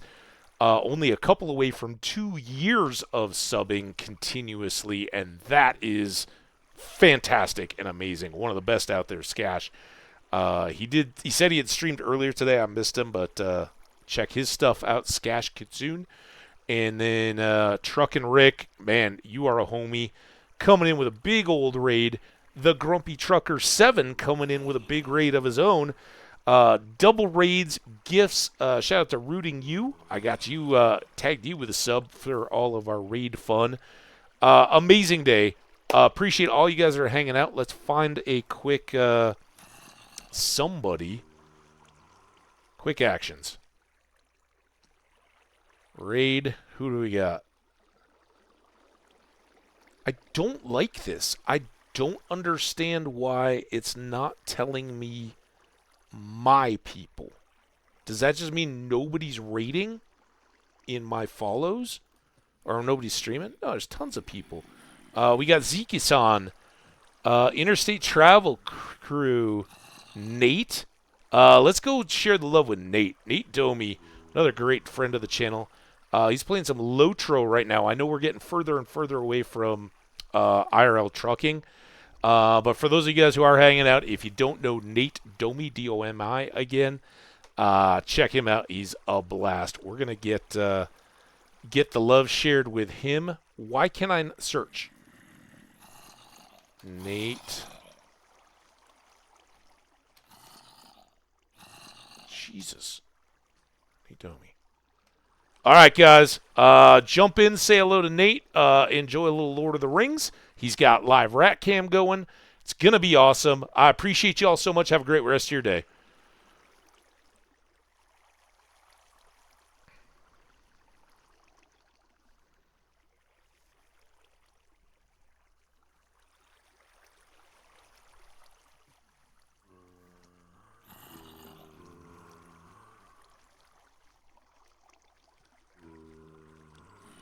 only a couple away from 2 years of subbing continuously, and that is fantastic and amazing. One of the best out there, Skash. He said he had streamed earlier today. I missed him, but check his stuff out, Skash Kitsune. And then Truckin' Rick, man, you are a homie, coming in with a big old raid. The Grumpy Trucker 7 coming in with a big raid of his own. Double raids, gifts. Shout out to Rooting You. I got you, tagged you with a sub for all of our raid fun. Amazing day. Appreciate all you guys that are hanging out. Let's find a quick somebody. Quick actions. Raid. Who do we got? I don't like this. I don't understand why it's not telling me my people. Does that just mean nobody's raiding in my follows? Or nobody's streaming? No, there's tons of people. We got Ziki-san, Interstate Travel Crew, Nate. Let's go share the love with Nate. Nate Domi, another great friend of the channel. He's playing some Lotro right now. I know we're getting further and further away from IRL trucking. But for those of you guys who are hanging out, if you don't know Nate Domi, D-O-M-I again, check him out. He's a blast. We're going to get the love shared with him. Why can't I search? Nate. Jesus. Nate Domi. All right, guys. Jump in, say hello to Nate. Enjoy a little Lord of the Rings. He's got live rat cam going. It's going to be awesome. I appreciate you all so much. Have a great rest of your day.